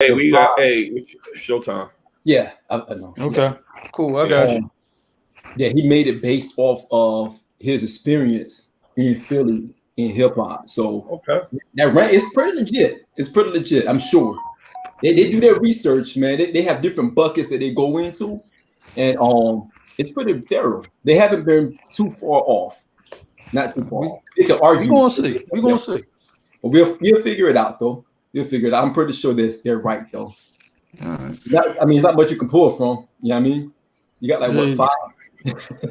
Hey, we got Showtime. Yeah, I know. Okay, yeah. Cool. I got you. Yeah, he made it based off of his experience in Philly in hip hop. So that rant is pretty legit. It's pretty legit, I'm sure. They do their research, man. They have different buckets that they go into, and it's pretty thorough. They haven't been too far off. Not too far off. They can argue. We're gonna see. We're gonna see. But we'll figure it out though. We'll figure it out. I'm pretty sure they're right though. All right. I mean, it's not much you can pull from. You know what I mean? You got like what,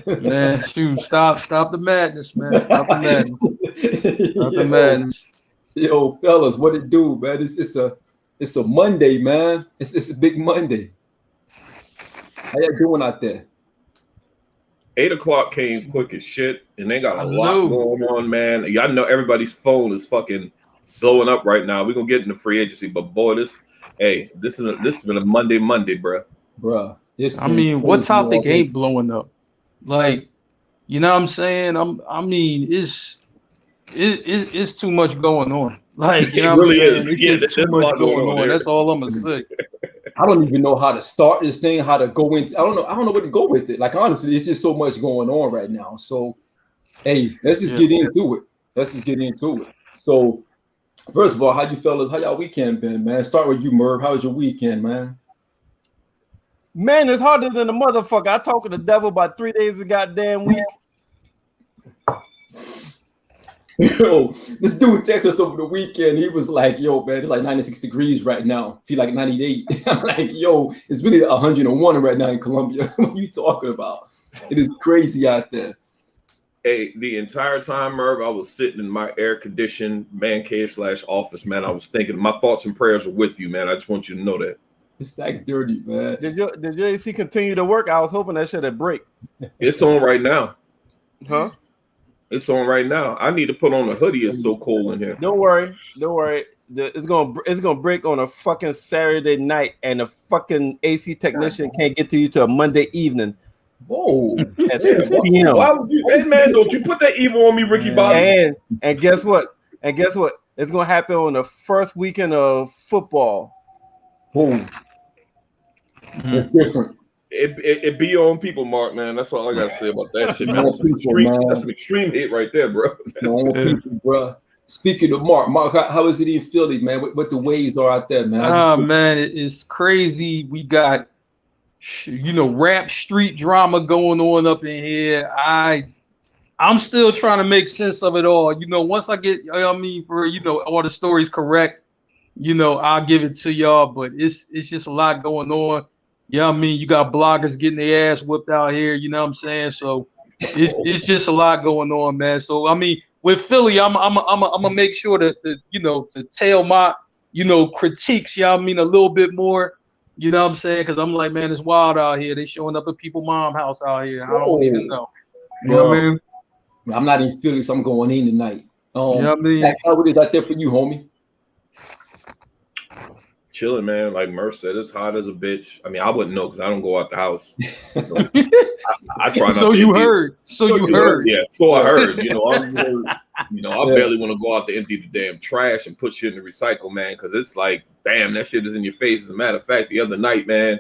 5? Man, shoot, stop the madness, man. Stop the madness. Stop the madness. Yo, fellas, what it do, man? It's a Monday, man. It's a big Monday. How y'all doing out there? 8 o'clock came quick as shit, and they got a lot going on, man. Y'all know everybody's phone is fucking blowing up right now. We're gonna get into free agency, but boy, this has been a Monday, bro. Bruh. I mean, what topic ain't blowing up? Like, you know what I'm saying? I mean, it's too much going on. Like, you know what I'm saying? It's too much going on. That's all I'm gonna say. I don't even know how to start this thing, how to go into. I don't know where to go with it. Like, honestly, it's just so much going on right now. So, hey, let's just get into it. So, first of all, how y'all weekend been, man? Start with you, Merv. How was your weekend, man? Man, it's harder than a motherfucker. I talked to the devil about 3 days a goddamn week. Yo, this dude texted us over the weekend. He was like, yo, man, it's like 96 degrees right now. Feel like 98. I'm like, yo, it's really 101 right now in Colombia. What are you talking about? It is crazy out there. Hey, the entire time, Merv, I was sitting in my air-conditioned man cave / office, man. I was thinking my thoughts and prayers are with you, man. I just want you to know that. This stack's dirty, man. Did your AC continue to work? I was hoping that shit would break. It's on right now. Huh? It's on right now. I need to put on a hoodie. It's so cold in here. Don't worry. It's gonna break on a fucking Saturday night, and the fucking AC technician can't get to you till a Monday evening. Whoa! At 6 p.m. Why would you? Hey man, don't you put that evil on me, Ricky Bobby? And guess what? It's gonna happen on the first weekend of football. Boom. It's different. It be your own people, Mark, man. That's all I gotta say about that shit, man. That's an extreme hit right there, bro. People, bro. Speaking of Mark, how is it in Philly, man? What the waves are out there, man? Man, it's crazy. We got, rap street drama going on up in here. I'm still trying to make sense of it all. Once I get, for all the stories correct, I'll give it to y'all. But it's just a lot going on. You got bloggers getting their ass whipped out here. You know what I'm saying? So it's just a lot going on, man. So I mean, with Philly, I'm gonna make sure to tell my critiques. A little bit more. You know what I'm saying? Because I'm like, man, it's wild out here. They showing up at people's mom house out here. I don't even know. You know what I mean? I'm not in Philly, so I'm going in tonight. You know what I mean? How it is out there for you, homie? Chilling, man. Like Merv said, it's hot as a bitch. I mean, I wouldn't know because I don't go out the house. So I try not. So you heard. Yeah. So I heard. I barely want to go out to empty the damn trash and put shit in the recycle, man, because it's like, damn, that shit is in your face. As a matter of fact, the other night, man,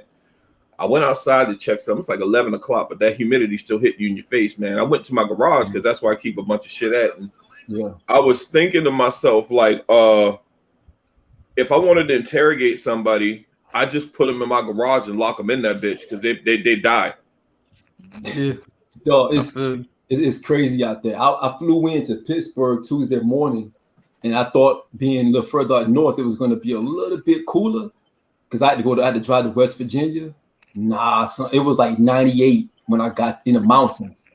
I went outside to check something. It's like 11 o'clock, but that humidity still hit you in your face, man. I went to my garage because that's where I keep a bunch of shit at. And I was thinking to myself, like, if I wanted to interrogate somebody, I just put them in my garage and lock them in that bitch because they die. Yeah. Dog, it's crazy out there. I flew into Pittsburgh Tuesday morning, and I thought being a little further up north, it was going to be a little bit cooler because I had to drive to West Virginia. Nah, son, it was like 98 when I got in the mountains.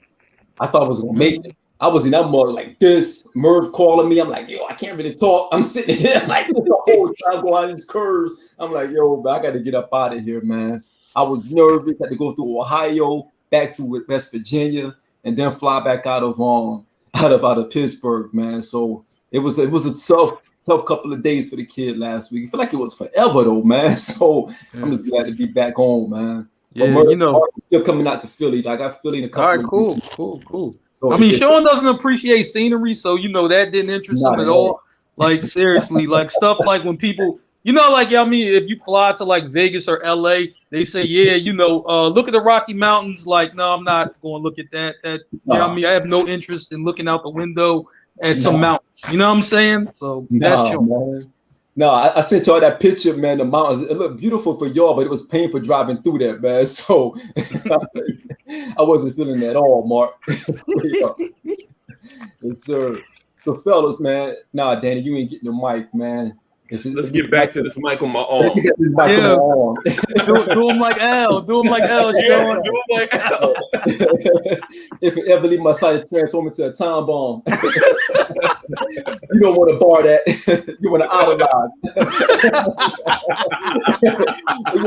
I thought I was going to make it. I was in that mode like this. Merv calling me. I'm like, yo, I can't really talk. I'm sitting here like this the whole time going on these curves. I'm like, yo, but I got to get up out of here, man. I was nervous. Had to go through Ohio, back through West Virginia, and then fly back out of Pittsburgh, man. So it was a tough couple of days for the kid last week. I feel like it was forever though, man. So I'm just glad to be back home, man. Yeah, Marc still coming out to Philly. I got Philly in a couple. All right, cool. So, I mean, Shawn doesn't appreciate scenery, so that didn't interest him at all. Like seriously, like stuff like when people You know, like I mean, if you fly to like Vegas or LA, they say, yeah, you know, look at the Rocky Mountains. Like, no, I'm not going to look at that. I mean, I have no interest in looking out the window at some mountains. You know what I'm saying? So that's man. No, I sent y'all that picture, man. The mountains, it looked beautiful for y'all, but it was painful driving through that, man. So I wasn't feeling that at all, Mark. Yes, sir. So, fellas, man. Nah, Danny, you ain't getting the mic, man. Let's get back to this mic on my arm. Do him like L. Do him like L, Shawn. Do him like L. If it ever leave my side, to transform into a time bomb. You don't want to bar that. You want to idolize. You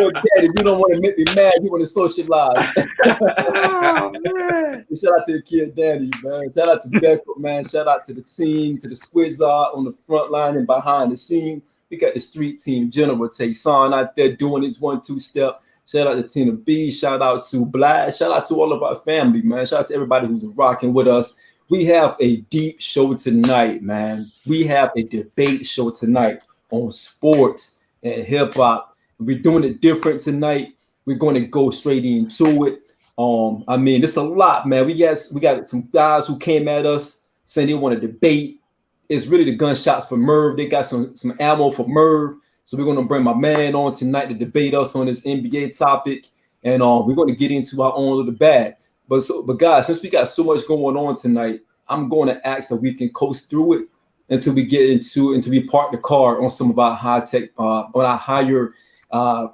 don't want to make me mad. You want to socialize. Oh, man. Shout out to the kid Danny, man. Shout out to Becco, man. Shout out to the team, to the Squizzard on the front line and behind the scene. We got the street team, General Tayson out there doing his 1-2 step. Shout out to Tina B. Shout out to Blast. Shout out to all of our family, man. Shout out to everybody who's rocking with us. We have a deep show tonight, man. We have a debate show tonight on sports and hip hop. We're doing it different tonight. We're going to go straight into it. I mean, it's a lot, man. We got some guys who came at us saying they want to debate. It's really the gunshots for Merv. They got some ammo for Merv. So we're going to bring my man on tonight to debate us on this NBA topic. And we're going to get into our own little bag. But guys, since we got so much going on tonight, I'm going to ask that we can coast through it until we get until we park the car on some of our high tech, on our higher, I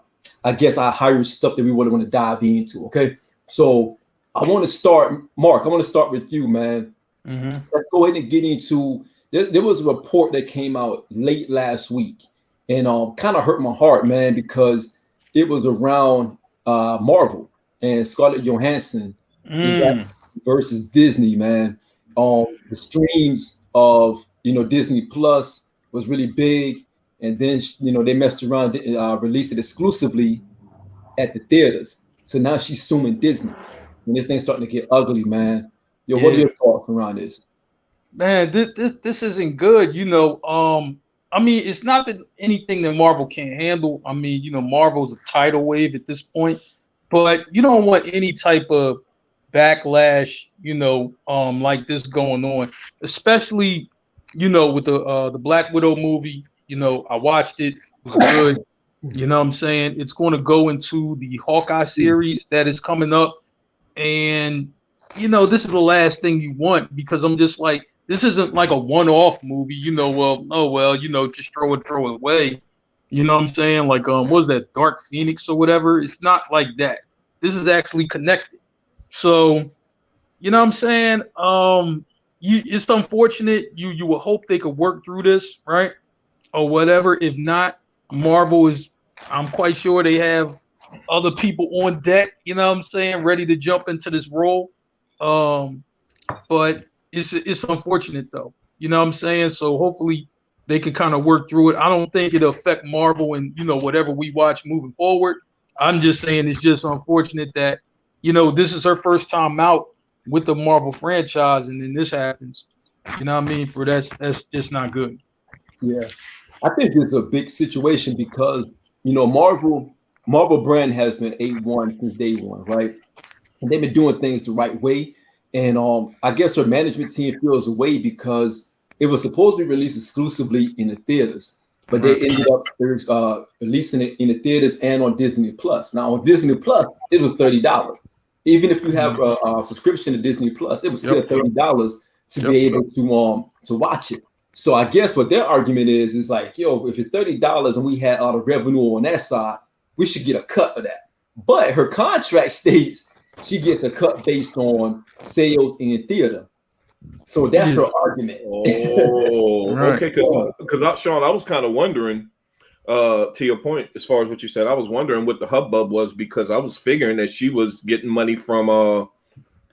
guess our higher stuff that we want to dive into. Okay. So I want to start, Mark, I want to start with you, man. Mm-hmm. Let's go ahead and get into, there was a report that came out late last week and kind of hurt my heart, man, because it was around Marvel and Scarlett Johansson versus Disney, man. The streams of, Disney Plus was really big. And then, they messed around, released it exclusively at the theaters. So now she's suing Disney. And this thing's starting to get ugly, man. What are your thoughts around this? Man, this isn't good. I mean, it's not that anything that Marvel can't handle. I mean, Marvel's a tidal wave at this point, but you don't want any type of backlash, like this going on, especially, with the Black Widow movie. I watched it. It was good. You know what I'm saying? It's going to go into the Hawkeye series that is coming up. And, this is the last thing you want, because I'm just like, this isn't like a one-off movie, just throw it away. You know what I'm saying? Like, what was that, Dark Phoenix or whatever? It's not like that. This is actually connected. So, you know what I'm saying? It's unfortunate. You would hope they could work through this, right? Or whatever. If not, Marvel is, I'm quite sure they have other people on deck, you know what I'm saying, ready to jump into this role. But it's unfortunate though. You know what I'm saying? So hopefully they can kind of work through it. I don't think it'll affect Marvel and whatever we watch moving forward. I'm just saying it's just unfortunate that, this is her first time out with the Marvel franchise, and then this happens. You know what I mean? That's just not good. Yeah. I think it's a big situation because, Marvel brand has been A1 since day one, right? And they've been doing things the right way. And I guess her management team feels away because it was supposed to be released exclusively in the theaters, but they ended up releasing it in the theaters and on Disney Plus. Now on Disney Plus, it was $30. Even if you have a subscription to Disney Plus, it was still $30 to be able to watch it. So I guess what their argument is like, if it's $30 and we had all the revenue on that side, we should get a cut of that. But her contract states she gets a cut based on sales in theater. So that's her argument. Oh, right. Okay. Because Shawn, I was kind of wondering, to your point, as far as what you said, I was wondering what the hubbub was, because I was figuring that she was getting money from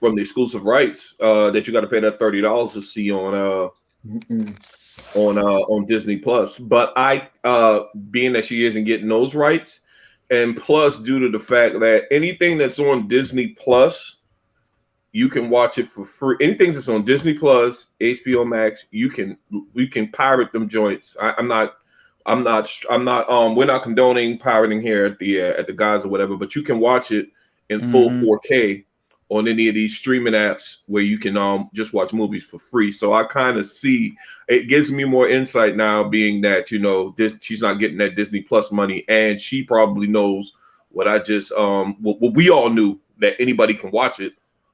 the exclusive rights that you got to pay that $30 to see on Disney Plus. But being that she isn't getting those rights, and plus due to the fact that anything that's on Disney Plus, you can watch it for free. Anything that's on Disney Plus, HBO Max, we can pirate them joints. I'm not I'm not. We're not condoning pirating here at the guys or whatever. But you can watch it in full 4K on any of these streaming apps where you can just watch movies for free. So I kind of see it gives me more insight now, being that she's not getting that Disney Plus money, and she probably knows what I just what we all knew, that anybody can watch it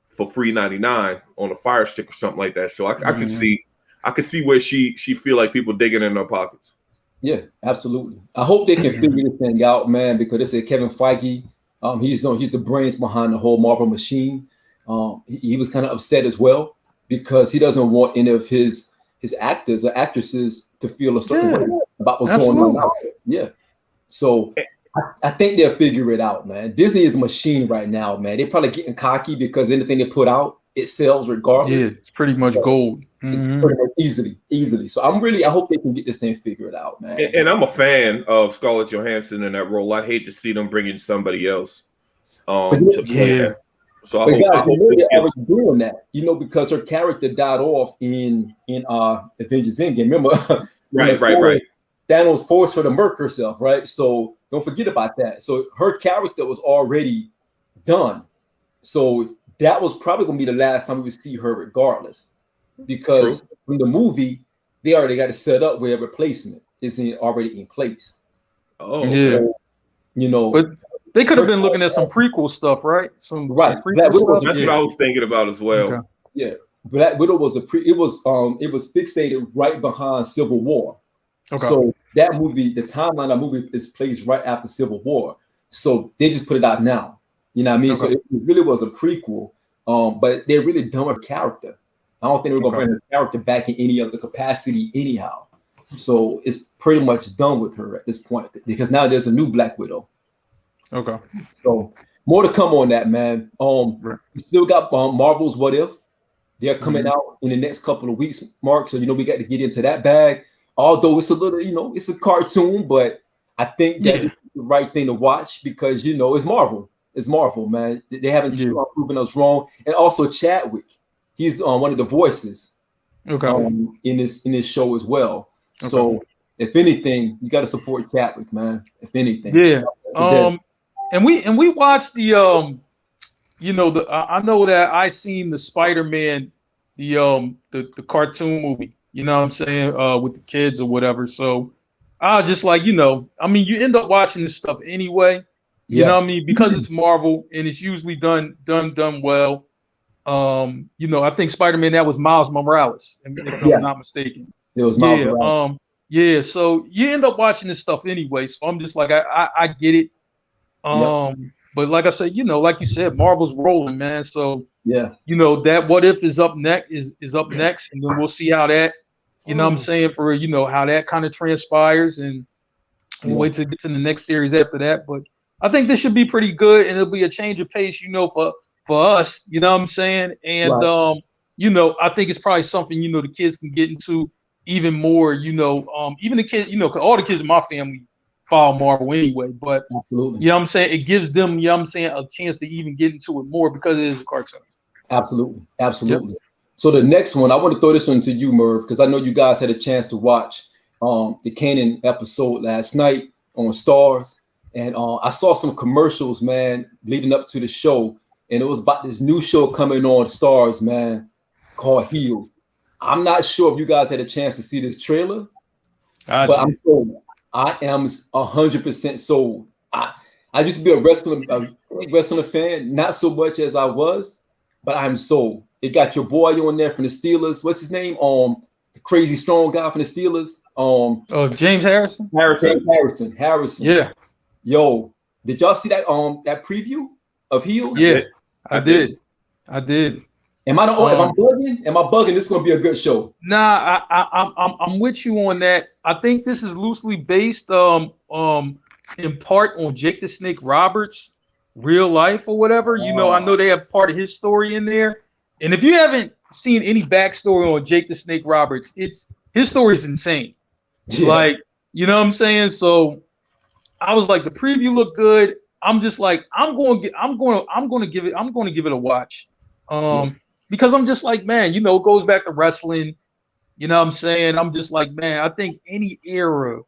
for free 99 on a Fire Stick or something like that. So I could see where she feel like people digging in her pockets. Yeah, absolutely. I hope they can figure this thing out, man, because they said Kevin Feige, he's the brains behind the whole Marvel machine. He was kind of upset as well because he doesn't want any of his actors or actresses to feel a certain way about what's going on out there. Yeah. So I think they'll figure it out, man. Disney is a machine right now, man. They're probably getting cocky because anything they put out, it sells regardless. Yeah, it's pretty much gold. It's pretty much easily. So I hope they can get this thing figured out, man. And I'm a fan of Scarlett Johansson in that role. I hate to see them bring in somebody else to play that. So I hope they're already doing that, because her character died off in Avengers Endgame. Remember? Right. Thanos forced her to murk herself, right? So don't forget about that. So her character was already done. So that was probably going to be the last time we would see her regardless. Because from the movie, they already got it set up where a replacement is already in place. Oh, yeah. So, but they could have been looking at some prequel stuff, right? Some That's what I was thinking about as well. Okay. Yeah, Black Widow was it was fixated right behind Civil War. Okay. So that movie, the timeline of the movie is placed right after Civil War. So they just put it out now. You know what I mean? Okay. So it really was a prequel. But they're really done with character. I don't think they were gonna bring her character back in any other capacity anyhow. So it's pretty much done with her at this point because now there's a new Black Widow. Okay. So more to come on that, man. We still got Marvel's What If. They're coming out in the next couple of weeks, Mark. So we got to get into that bag. Although it's a little, it's a cartoon, but I think that it's the right thing to watch because it's Marvel. It's Marvel, man. They haven't proven us wrong. And also Chadwick, he's one of the voices. In this show as well. Okay. So if anything, you got to support Chadwick, man. If anything, and we watched the I know that I seen the Spider-Man, the cartoon movie. You know what I'm saying, with the kids or whatever. So I was just like, you end up watching this stuff anyway. You know what I mean, because it's Marvel and it's usually done well. I think Spider-Man, that was Miles Morales, if I'm not mistaken. It was Miles Morales. So you end up watching this stuff anyway. So I'm just like, I get it. But like I said, like you said, Marvel's rolling, man. So that What If is up next, is up next, and then we'll see how that, what I'm saying, for how that kind of transpires, and we'll wait to get to the next series after that. But I think this should be pretty good, and it'll be a change of pace, for us, you know what I'm saying? And I think it's probably something, the kids can get into even more, even the kids, because all the kids in my family follow Marvel anyway, but absolutely, I'm saying, it gives them, a chance to even get into it more because it is a cartoon. Absolutely. Yep. So the next one, I want to throw this one to you, Merv, because I know you guys had a chance to watch the Kanan episode last night on Stars, and I saw some commercials, man, leading up to the show. And it was about this new show coming on Stars, man, called Healed. I'm not sure if you guys had a chance to see this trailer, but I'm sold. I am 100% sold. I used to be a wrestling fan, not so much as I was, but I'm sold. It got your boy on there from the Steelers. What's his name? The crazy strong guy from the Steelers. James Harrison. Harrison. Yeah. Yo, did y'all see that that preview of Heels? Yeah, I did. Am I bugging? Am I bugging? This is gonna be a good show. Nah, I'm with you on that. I think this is loosely based in part on Jake the Snake Roberts' real life or whatever. I know they have part of his story in there. And if you haven't seen any backstory on Jake the Snake Roberts, his story is insane. Yeah. Like, you know what I'm saying? So I was like, the preview looked good. I'm just like, I'm going to give it a watch. Because I'm just like, man, it goes back to wrestling. You know what I'm saying? I'm just like, man, I think any era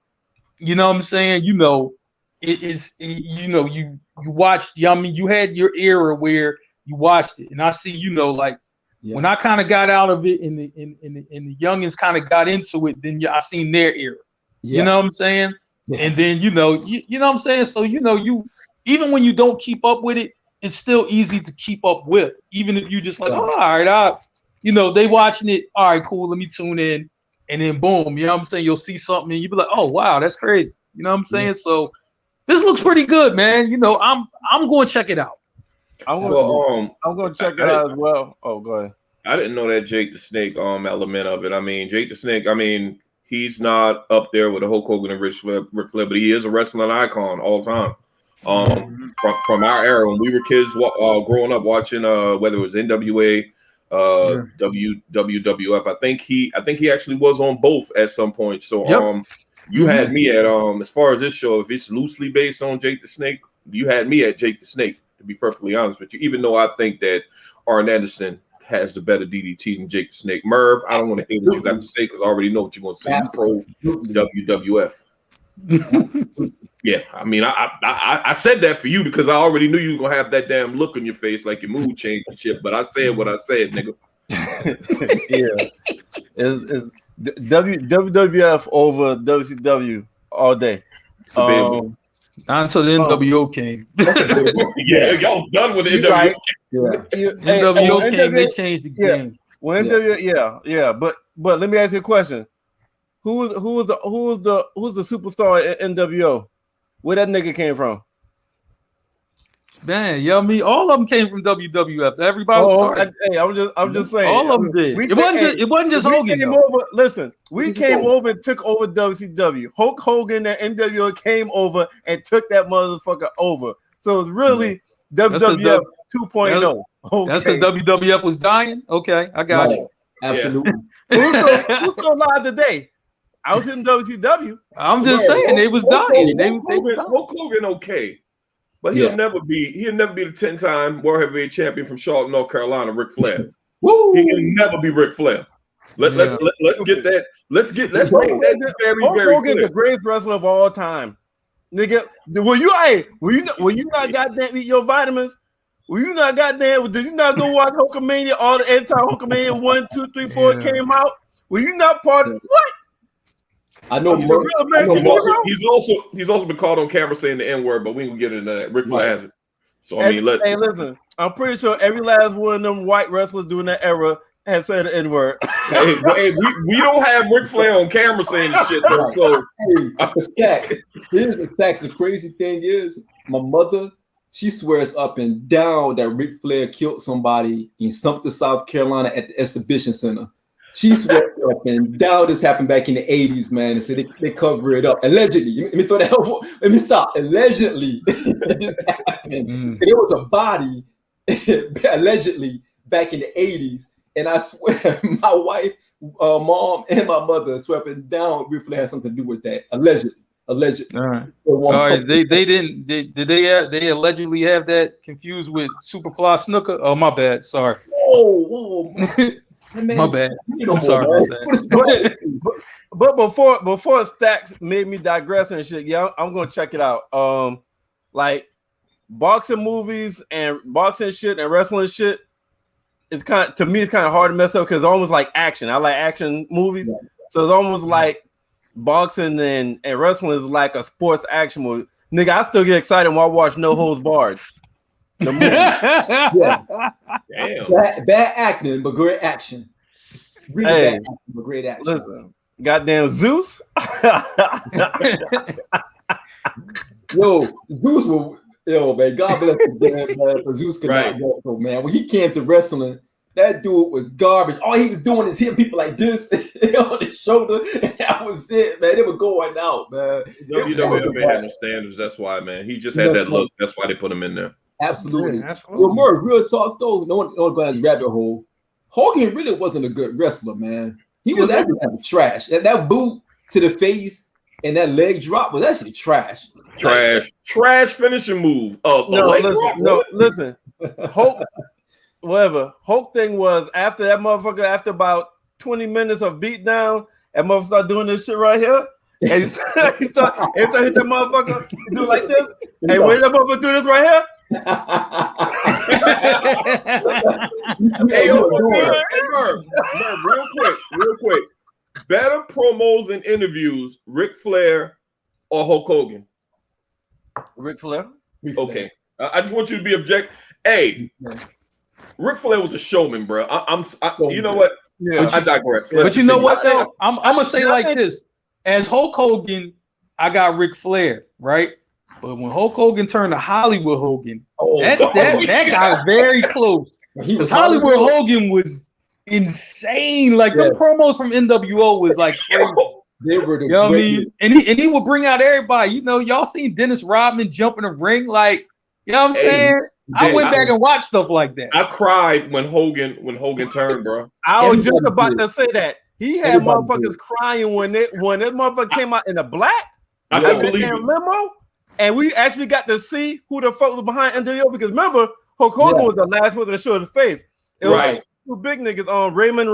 You know what I'm saying? You know, it is. You know, you watched. I mean, you had your era where you watched it, and I see. You know, like when I kind of got out of it, and the youngins kind of got into it, then I seen their era. You know what I'm saying? And then you know what I'm saying. So you know, you even when you don't keep up with it, it's still easy to keep up with. Even if you just like, oh, all right, you know, they watching it. All right, cool. Let me tune in. And then boom, you know what I'm saying? You'll see something and you'll be like, oh wow, that's crazy. You know what I'm saying? So this looks pretty good, man. You know, I'm going to check it out. I'm going to check it out as well. Oh, go ahead. I didn't know that Jake the Snake element of it. I mean, Jake the Snake, I mean, he's not up there with the Hulk Hogan and Ric Flair, but he is a wrestling icon all time. From our era when we were kids growing up watching whether it was NWA, WWF. I think he actually was on both at some point. So you had me at as far as this show, if it's loosely based on Jake the Snake, you had me at Jake the Snake, to be perfectly honest with you, even though I think that Arn Anderson has the better DDT than Jake the Snake. Merv, I don't want to hear what you got to say because I already know what you're going to say. You pro WWF. Yeah, I mean, I said that for you because I already knew you were gonna have that damn look on your face, like your mood changed and shit. But I said what I said, nigga. Is WWF over WCW all day? Not until the NWO came. Yeah, y'all done with the NWO. Right. NWO came, they changed the game. When NWO, but let me ask you a question. Who was the superstar in NWO? Where that nigga came from? Man, you know what I mean? All of them came from WWF. Everybody started. I'm just saying. All of them did. It wasn't just Hogan. We came over and took over WCW. Hulk Hogan and NWO came over and took that motherfucker over. So it's really WWF 2.0. Okay. That's because WWF was dying? Okay, I got you. Absolutely. Who's still alive today? I was in WCW. I'm just saying they was dying. Hulk Hogan, okay, but he'll never be the 10-time World Heavyweight Champion from Charlotte, North Carolina, Ric Flair. Woo! He can never be Ric Flair. Let's get that. Let's make that very Hogan clear. The greatest wrestler of all time, nigga. Will you not goddamn eat your vitamins? Will you not goddamn? Did you not go watch Hulkamania? All the anti-Hulkamania 1, 2, 3, 4 came out. Were you not part of what? I know. He's also been called on camera saying the N-word, but we can get into that. Ric Flair has it. So I mean, listen. I'm pretty sure every last one of them white wrestlers during that era has said the N-word. hey, we don't have Ric Flair on camera saying the shit. Though, so here's the facts. The crazy thing is, my mother, she swears up and down that Ric Flair killed somebody in Sumter, South Carolina at the exhibition center. She swears up and down this happened back in the 80s, man. And so they cover it up. Allegedly. Let me throw that. Let me stop. Allegedly, this happened. And there was a body, allegedly, back in the 80s. And I swear, my wife, mom, and my mother swear up and down Ric Flair had something to do with that. Allegedly. All right. All right. They didn't. Did they allegedly have that confused with Superfly Snooker? Oh, my bad. Sorry. Whoa. Man, my bad. I'm sorry about that. But before Stacks made me digress and shit, I'm gonna check it out. Like boxing movies and boxing shit and wrestling shit, it's kind of hard to mess up because it's almost like action. I like action movies, so it's almost like boxing and wrestling is like a sports action movie. Nigga, I still get excited when I watch No Holds Barred. The movie. Damn. Bad acting, but great action. Really bad acting, but great action. Listen, goddamn Zeus. Zeus man, God bless him, man. For Zeus could not wrestle, man. When he came to wrestling, that dude was garbage. All he was doing is hitting people like this on his shoulder, and that was it, man. They were going out, man. WWF had no standards. That's why, man. He just had that look. That's why they put him in there. Absolutely. Well, Marc, real talk though. No one going down this rabbit hole. Hogan really wasn't a good wrestler, man. He was actually trash. That boot to the face and that leg drop was actually trash. Trash finishing move. Listen. Hulk, whatever. Hulk thing was after that motherfucker. After about 20 minutes of beatdown, that motherfucker started doing this shit right here. And he start hit that motherfucker, do like this. Hey, when that motherfucker do this right here? Hey, Merv, real quick. Better promos and interviews, Ric Flair or Hulk Hogan? Ric Flair. Okay. I just want you to be objective. Hey, Ric Flair was a showman, bro. You know what? Yeah. I digress. But you know what though? I'm gonna say like this. As Hulk Hogan, I got Ric Flair, right? But when Hulk Hogan turned to Hollywood Hogan, that got very close. Because Hollywood Hogan was insane. Like the promos from NWO was like crazy. They were the you know what I mean? And he would bring out everybody. You know, y'all seen Dennis Rodman jump in the ring, like, you know what I'm saying? I went back and watched stuff like that. I cried when Hogan turned, bro. I was just about to say that. He had motherfuckers crying when this motherfucker came out in the black. I couldn't believe it. Limo, and we actually got to see who the fuck was behind NWO because remember, Hulk Hogan was the last one to show his face. It was two big niggas on Raymond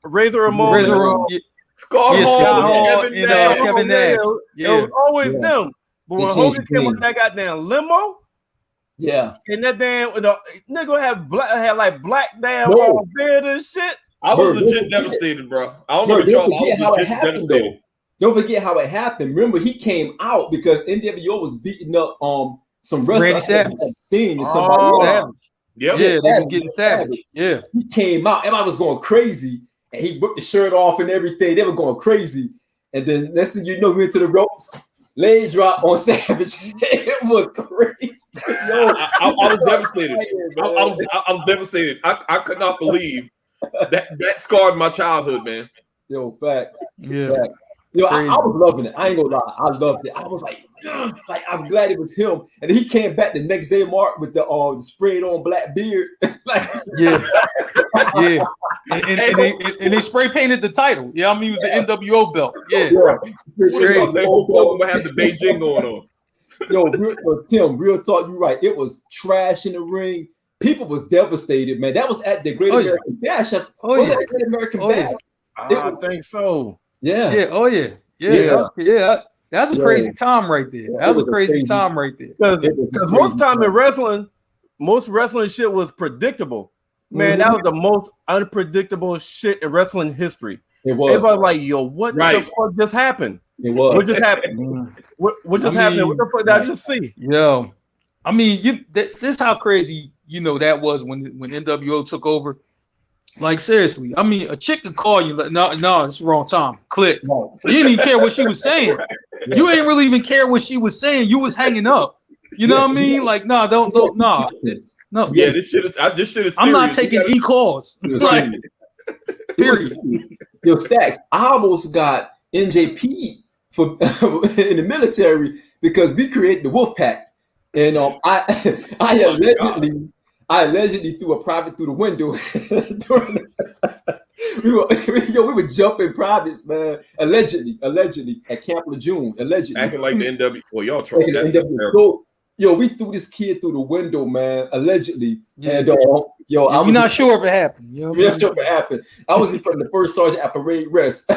Razor Ramon. Scott Hall, and Kevin Nash. It was always them. But when Hogan came on that goddamn limo, and that damn nigga had black damn beard and shit. I was legit devastated, bro. I don't know what y'all. I was legit devastated. Don't forget how it happened. Remember, he came out because NWO was beating up some wrestlers. Savage. Yeah, they was getting savage. Yeah, he came out. Everybody was going crazy, and he ripped the shirt off and everything. They were going crazy, and then next thing you know, we went to the ropes. Leg drop on Savage. It was crazy. Yo, I was devastated. I was devastated. I could not believe that scarred my childhood, man. Yo, facts. Yeah. Facts. Yo, I was loving it. I ain't gonna lie. I loved it. I was like, yes, like I'm glad it was him. And then he came back the next day, Mark, with the sprayed on black beard. Yeah. And they spray painted the title. Yeah, I mean, it was the NWO belt. Yeah. What have the Beijing going on? Yo, Tim, real talk, you're right. It was trash in the ring. People was devastated, man. That was at the Great American Bash. Was that the Great American Bash? I think so. Yeah. Yeah. Oh yeah. That's a crazy time right there. That was a crazy time right there. Because most time in wrestling, most wrestling shit was predictable. Man, that was the most unpredictable shit in wrestling history. It was. Everybody like, yo, what the fuck just happened? It was. What just happened? What just happened? What the fuck did I just see? Yo, I mean, this is how crazy that was when NWO took over. Like seriously, I mean, a chick could call you like, no, it's the wrong time. Click. No. You didn't even care what she was saying. You ain't really even care what she was saying. You was hanging up. You know what I mean? Like, no. Yeah, this shit is. I'm not taking e-calls. Like, period. Yo, Stacks, I almost got NJP for in the military because we created the Wolf Pack, and I allegedly threw a private through the window. we were jumping privates, man. Allegedly at Camp Lejeune. Allegedly acting like the NW. Well, y'all tried. So, yo, we threw this kid through the window, man. Allegedly, and I'm not sure if it happened. We're not sure if it happened. I was in front of the first sergeant at parade rest.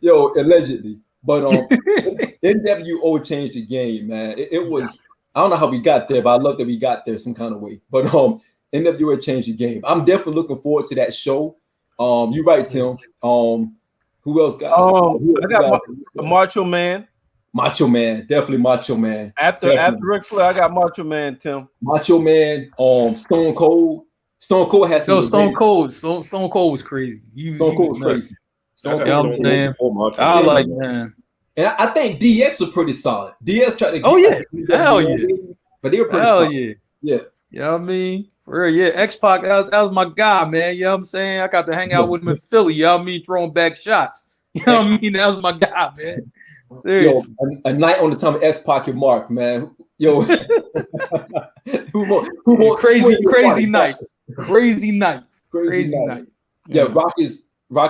Yo, allegedly, but NWO changed the game, man. It was. I don't know how we got there, but I love that we got there some kind of way. But NWA changed the game. I'm definitely looking forward to that show. You're right, Tim. Who else got? I got Macho Man. Macho Man, definitely Macho Man. After Ric Flair, I got Macho Man, Tim. Macho Man, Stone Cold. Stone Cold has some. Stone Cold was crazy. Stone Cold was crazy. Stone Cold was saying. I like man. And I think DX was pretty solid. DX tried to. Oh yeah, hell yeah. But they were pretty solid. Yeah. You know what I mean? For real, yeah. X-Pac, that was my guy, man. You know what I'm saying? I got to hang out with him in Philly. You know what I mean? Throwing back shots. You know what I mean? That was my guy, man. Seriously. Yo, a night on the time of X-Pac and Marc, man. Yo, crazy night. Yeah, Rock is I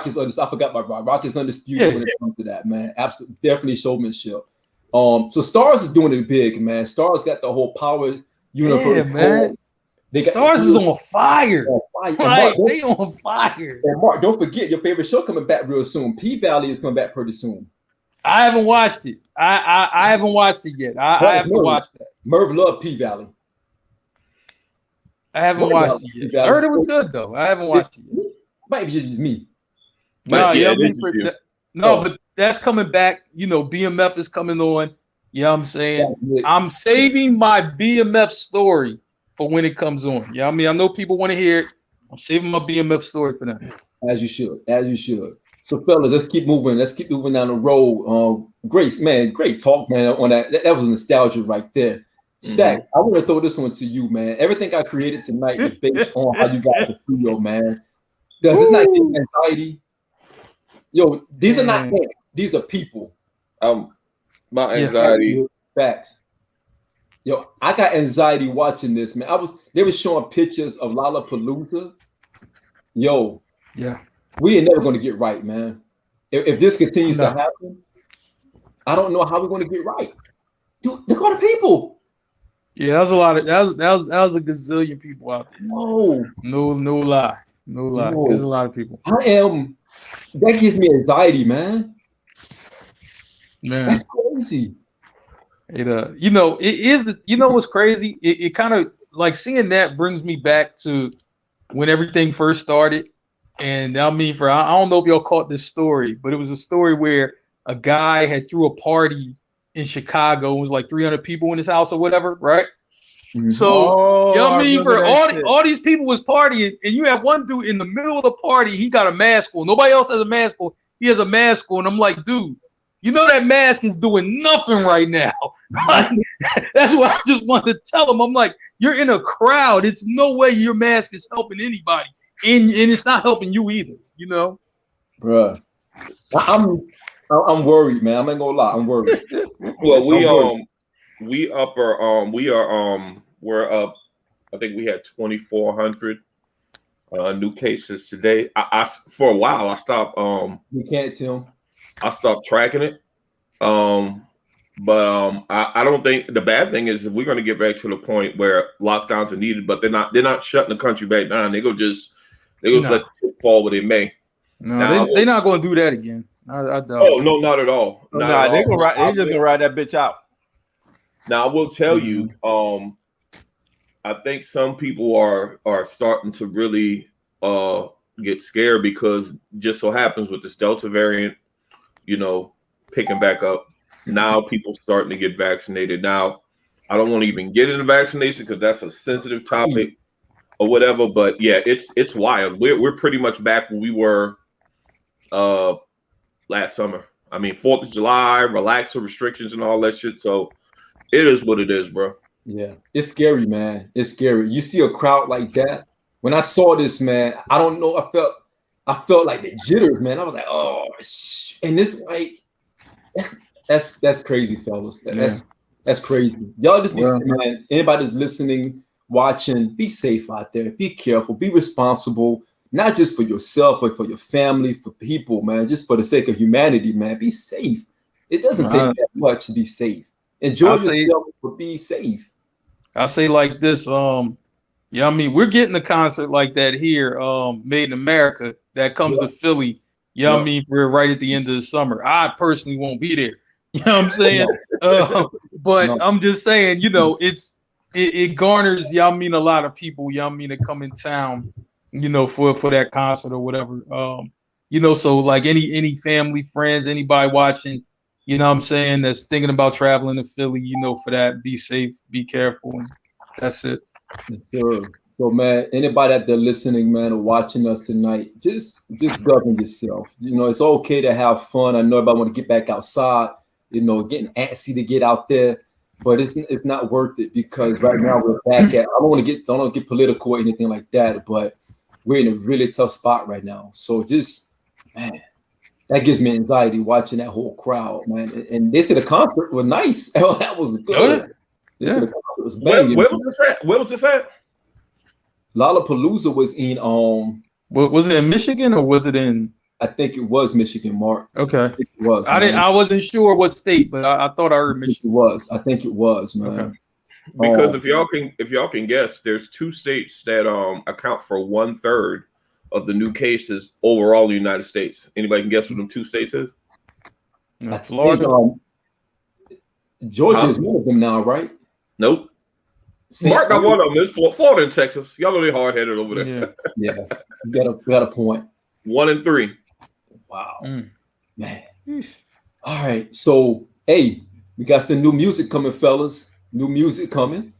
forgot about Rock. Rock is undisputed when it comes to that, man. Absolutely, definitely showmanship. So Stars is doing it big, man. Stars got the whole power universe. Yeah, man. Stars is on fire. Like, Marc, they on fire. And Marc, don't forget your favorite show coming back real soon. P-Valley is coming back pretty soon. I haven't watched it. I haven't watched it yet. I have to watch that. Merv loved P-Valley. I haven't watched it yet. I heard it was good though. I haven't watched it yet. Might be just me. But but that's coming back. You know, BMF is coming on. You know what I'm saying? I'm saving my BMF story for when it comes on. Yeah, I mean, I know people want to hear it. I'm saving my BMF story for that. As you should. As you should. So, fellas, let's keep moving. Let's keep moving down the road. Grace, man, great talk, man. On that was nostalgia right there. Stack, I want to throw this one to you, man. Everything I created tonight is based on how you got the studio, man. Does this not give you anxiety? Yo, these are not ants. These are people. My anxiety. Facts. Yo, I got anxiety watching this, man. They were showing pictures of Lollapalooza. Yo, yeah, we ain't never gonna get right, man. If this continues to happen, I don't know how we're gonna get right. Dude, look at all the people. Yeah, that was a lot of that was a gazillion people out there. No lie. There's a lot of people. That gives me anxiety, man. That's crazy. You know, it is what's crazy? It kind of like seeing that brings me back to when everything first started. And I mean, I don't know if y'all caught this story, but it was a story where a guy had threw a party in Chicago. It was like 300 people in his house or whatever, right? Mm-hmm. So, you know what I mean? For all these people was partying, and you have one dude in the middle of the party, he got a mask on. Nobody else has a mask on. He has a mask on. I'm like, dude, you know that mask is doing nothing right now. Like, that's what I just wanted to tell him. I'm like, you're in a crowd. It's no way your mask is helping anybody. And it's not helping you either, you know? Bruh. I'm worried, man. I'm not gonna lie. I'm worried. Well, we're up. I think we had 2,400 new cases today. I for a while I stopped. You can't tell. I stopped tracking it. But I don't think the bad thing is we're going to get back to the point where lockdowns are needed, but they're not shutting the country back down. They go just let it fall where they may. No, they're not going to do that again. I don't. Oh no, not at all. They're just gonna ride that bitch out. Now I will tell you, I think some people are starting to really get scared because just so happens with this Delta variant, you know, picking back up. Now people starting to get vaccinated. Now I don't want to even get into vaccination because that's a sensitive topic or whatever. But yeah, it's wild. We're pretty much back where we were last summer. I mean, 4th of July, relaxer restrictions and all that shit. So it is what it is, bro. Yeah, it's scary, man. It's scary. You see a crowd like that. When I saw this, man, I don't know. I felt like the jitters, man. I was like, oh, and this like that's crazy, fellas. That's crazy. Y'all just be man. Anybody that's listening, watching, be safe out there. Be careful. Be responsible. Not just for yourself, but for your family, for people, man. Just for the sake of humanity, man. Be safe. It doesn't take that much to be safe. Enjoy yourself, but be safe. I say like this, yeah, I mean, we're getting a concert like that here, Made in America, that comes to Philly. Yeah, I mean, we're right at the end of the summer. I personally won't be there. You know what I'm saying? But I'm just saying, you know, it garners, I mean, a lot of people, I mean, to come in town, you know, for that concert or whatever. You know, so like any family, friends, anybody watching, you know what I'm saying, that's thinking about traveling to Philly, you know, for that, be safe, be careful, and that's it. Sure. So, man, anybody out there listening, man, or watching us tonight, just govern yourself. You know, it's okay to have fun. I know everybody want to get back outside, you know, getting antsy to get out there, but it's not worth it because right now we're back at, I don't get political or anything like that, but we're in a really tough spot right now. So just, man, that gives me anxiety watching that whole crowd, man. And they said the concert was nice. That was good. They said the concert was banging. Where was this at? Where was this at? Lollapalooza was in was it in Michigan or was it in? I think it was Michigan, Marc. Okay, I think it was. I wasn't sure what state, but I thought I heard Michigan. I think it was, man. Because if y'all can guess, there's 2 states that account for 1/3 of the new cases overall in the United States. Anybody can guess what them 2 states is? Florida. Georgia is one of them now, right? Nope. Marc got one of them. It's Florida and Texas. Y'all know they hard headed over there. Yeah, you got a point. 1 and 3. Wow, man. All right, so hey, we got some new music coming, fellas. New music coming.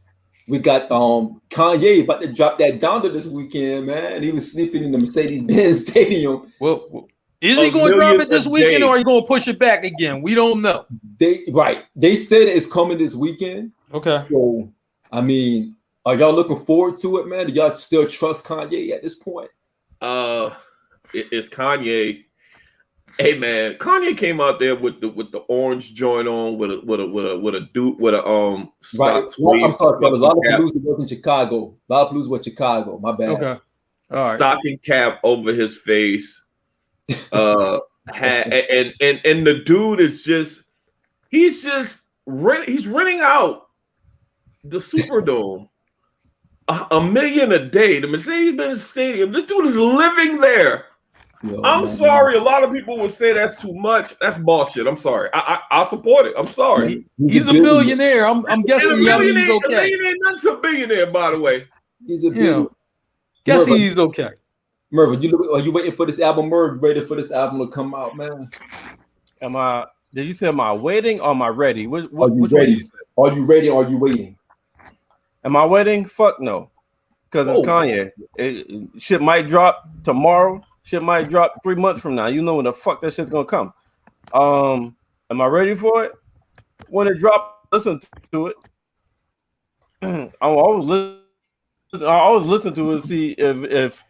We got Kanye about to drop that Donda this weekend, man. He was sleeping in the Mercedes-Benz Stadium. Well, is he going to drop it this weekend, or are you going to push it back again? We don't know. They said it's coming this weekend. Okay. So, I mean, are y'all looking forward to it, man? Do y'all still trust Kanye at this point? It's Kanye. Hey man, Kanye came out there with the orange joint on with a right. I'm sorry, fellas. A lot of producers was in Chicago. A lot of producers were Chicago. My bad. Okay. All right. Stocking cap over his face. And the dude is he's renting out the Superdome $1 million a day. The Mercedes-Benz Stadium. This dude is living there. Yo, I'm sorry. A lot of people would say that's too much. That's bullshit. I'm sorry. I'll support it. I'm sorry. He's a billionaire. I'm guessing he's okay. A millionaire, not a billionaire, by the way. He's a billionaire. Guessing he's okay. Merv, are you waiting for this album? Merv, ready for this album to come out, man? Did you say am I waiting or am I ready? Are you ready? Are you ready or are you waiting? Am I waiting? Fuck no. Because it's Kanye. Shit might drop tomorrow. Shit might drop 3 months from now. You know when the fuck that shit's gonna come. Am I ready for it? When it drops, listen to it. I always listen to it, see if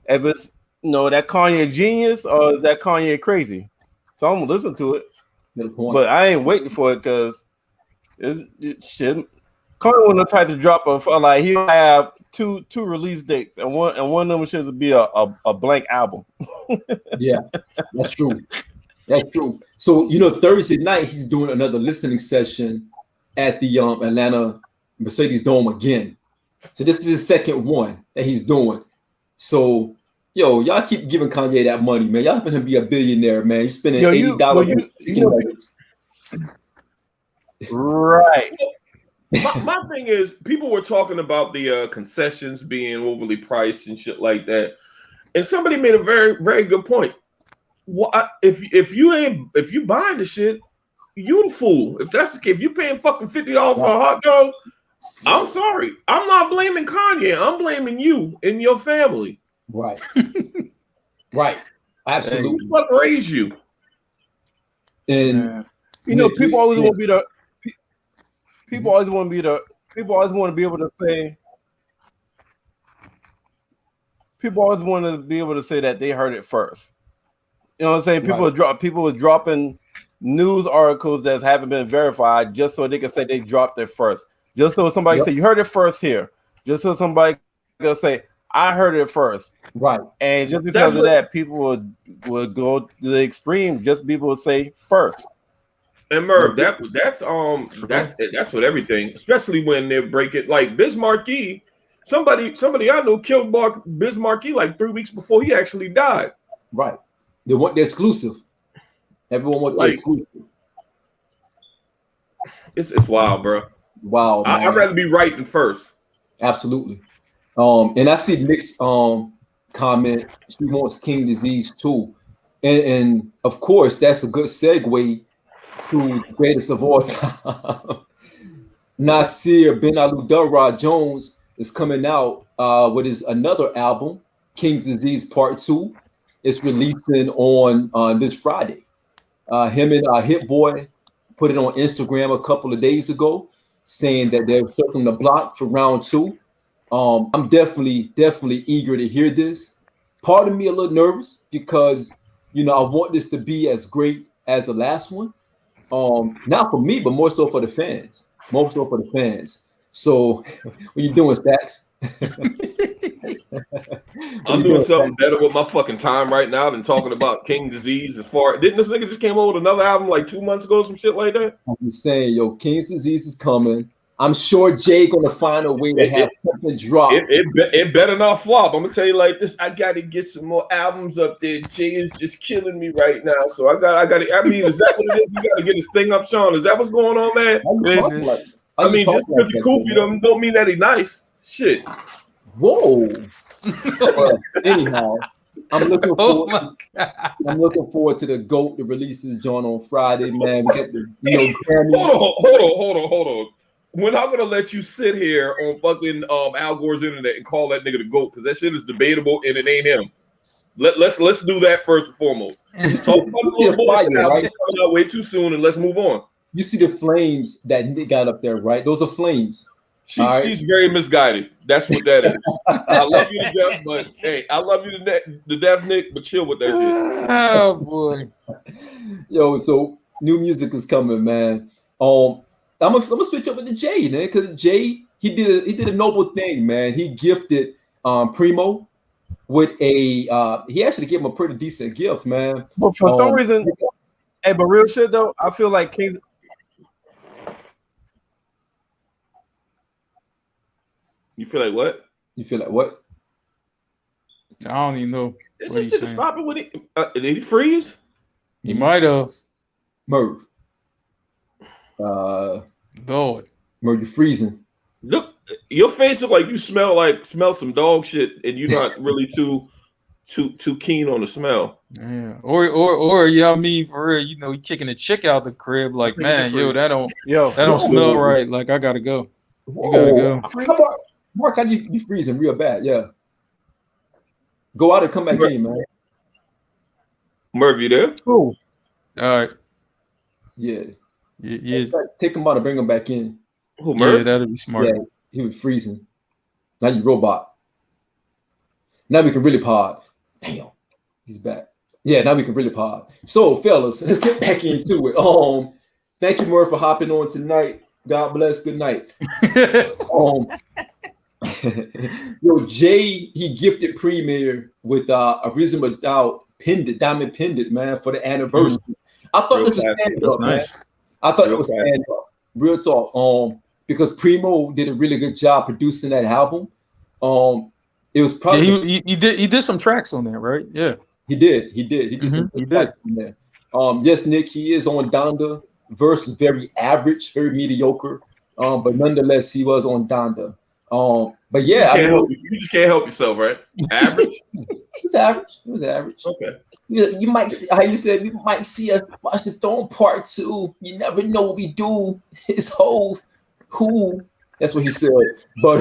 it's that Kanye genius or is that Kanye crazy. So I'm gonna listen to it. But I ain't waiting for it because shit. Kanye wasn't the type to drop like he'll have two release dates and one of them should be a blank album. Yeah, that's true. That's true. So Thursday night he's doing another listening session at the Atlanta Mercedes Dome again. So this is his second one that he's doing. So y'all keep giving Kanye that money, man. Y'all let him be a billionaire, man. You're spending $80. Right. My thing is, people were talking about the concessions being overly priced and shit like that, and somebody made a very, very good point. If you buying the shit, you a fool. If that's the case, if you paying fucking $50 for a hot dog, I'm sorry. I'm not blaming Kanye. I'm blaming you and your family. Right. Right. Absolutely. What raised you? And people always want to be the. People always want to be able to say. People always want to be able to say that they heard it first. You know what I'm saying? People were dropping news articles that haven't been verified just so they can say they dropped it first. Just so somebody say you heard it first here. Just so somebody can say I heard it first. Right. And just because of that, people would go to the extreme. Just people would say first. And Merv, that's with everything, especially when they break it. Like Biz Markie, somebody I know killed Biz Markie like 3 weeks before he actually died. Right. They want the exclusive. Everyone wants the exclusive. It's wild, bro. Wow. I'd rather be right than first. Absolutely. And I see Nick's comment. She wants King Disease too, and of course that's a good segue to the greatest of all time. Nasir bin Aludara Jones is coming out with his another album, King Disease Part 2. It's releasing on this Friday. Him and Hit Boy put it on Instagram a couple of days ago, saying that they're circling the block for round 2. I'm definitely eager to hear this. Part of me a little nervous because I want this to be as great as the last one. Not for me, but more so for the fans. So, what you doing, Stacks? I'm doing something better with my fucking time right now than talking about King Disease. Didn't this nigga just came over with another album like 2 months ago, some shit like that? I'm just saying, King Disease is coming. I'm sure Jay gonna find a way to have something drop. It better not flop. I'm gonna tell you like this. I got to get some more albums up there. Jay is just killing me right now. So I got. I mean, is that what it is? You got to get his thing up, Shawn. Is that what's going on, man? I mean, just because he's goofy don't mean that he's nice. Shit. Whoa. Anyhow, I'm looking forward. I'm looking forward to the GOAT to release his joint on Friday, man. We get the Grammy. Hold on. We're not gonna let you sit here on fucking Al Gore's internet and call that nigga the GOAT because that shit is debatable and it ain't him. Let's do that first and foremost. Talk about the little boy coming out way too soon and let's move on. You see the flames that Nick got up there, right? Those are flames. She's very misguided. That's what that is. I love you to death, but hey, I love you to death, Nick, but chill with that shit. Oh boy. Yo, so new music is coming, man. I'm gonna switch over to Jay, man, because Jay he did a noble thing, man. He gifted Primo with a he actually gave him a pretty decent gift, man. But for some reason, hey, but real shit though, I feel like King. You feel like what? You feel like what? I don't even know. It just didn't stop it when did he freeze? He might have. Merv. Lord. Merv, you're freezing. Look, your face look like you smell some dog shit, and you're not really too keen on the smell. Yeah. Or yeah, I mean for real, you know, he kicking a chick out the crib, like, man, that don't smell right. Like I gotta go. You gotta go. Come on. Marc, how do you be freezing real bad? Yeah. Go out and come back in, man. Merv, you there? Cool. All right. Yeah. Yeah. Take him out and bring him back in. Who, Merv? Yeah, that'd be smart. Yeah, he was freezing. Now you robot. Now we can really pod. Damn, he's back. Yeah, now we can really pod. So, fellas, let's get back into it. Thank you, Merv, for hopping on tonight. God bless. Good night. Yo, Jay, he gifted Premier with a reasonable doubt diamond pendant, man, for the anniversary. I thought it was a stand up, man. I thought it was stand up. Real talk. Because Primo did a really good job producing that album. It was probably he did some tracks on there, right? Yeah, he did. He did some tracks on there. Yes, Nick, he is on Donda. Verse is very average, very mediocre. But nonetheless, he was on Donda. But yeah, you just can't help yourself, right? Average. It was average. It was average. Okay. You might see how you said we might see a Watch the Throne Part 2. You never know what we do. His whole who. That's what he said. But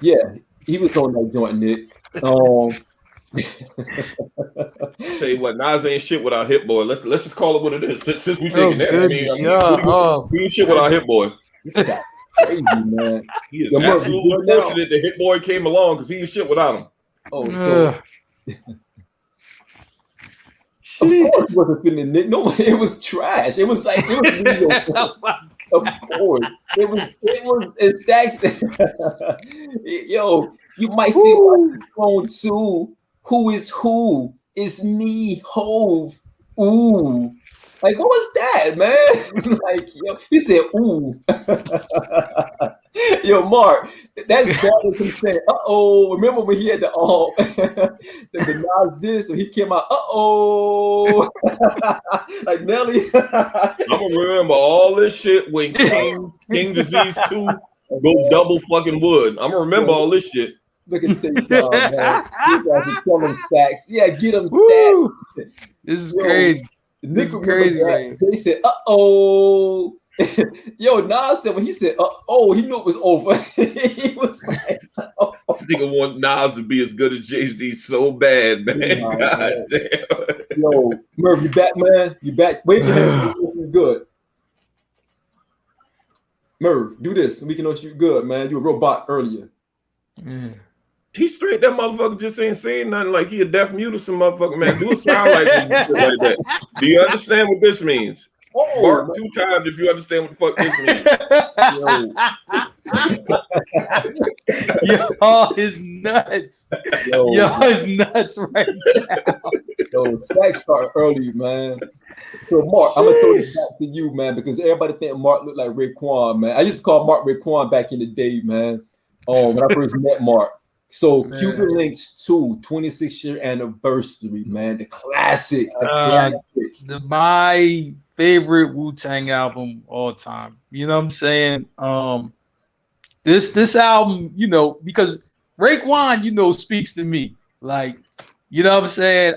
yeah, he was on that joint, Nick. Tell you what, Nas ain't shit without Hit Boy. Let's just call it what it is. Since we taking that, we ain't shit without Hit Boy. This guy crazy, man. He is absolutely fortunate that Hit Boy came along because he ain't shit without him. Of course, it wasn't feeling Nick. No, it was trash. It was like it was of course, it was Stacks. Yo, you might see on too. Who is who? It's me, Hove. Ooh. Like, what was that, man? Like, yo, he said, ooh. Yo, Marc, that's bad as he said, uh-oh. Remember when he had the Nas this, so he came out, uh-oh. Like, Nelly. I'm going to remember all this shit when King Disease 2 go double fucking wood. I'm going to remember all this shit. Look at T-Song, man. You guys can tell him Stacks. Yeah, get him Stacks. This is crazy. Nick crazy, man. They said, uh-oh. Yo, Nas said when he said, uh-oh, he knew it was over. He was like, oh. This nigga want Nas to be as good as Jay-Z so bad, man. God damn. Yo, Merv, you back, man? You back? Wave your hands. Good. Merv, do this. We can know you're good, man. You were a robot earlier. Yeah. He straight that motherfucker just ain't saying nothing like he a deaf mute or some motherfucker, man. Do a sound like this like that. Do you understand what this means? Bark 2 times if you understand what the fuck this means. Y'all is nuts. Y'all is nuts right now. Yo, Stacks start early, man. So Mark, I'm gonna throw this back to you, man, because everybody think Mark looked like Raekwon, man. I used to call Mark Raekwon back in the day, man. When I first met Mark. So Cuban Links 2, 26-year anniversary, man. The classic. My favorite Wu-Tang album all time. You know what I'm saying? This album, you know, because Raekwon, you know, speaks to me. Like, you know what I'm saying?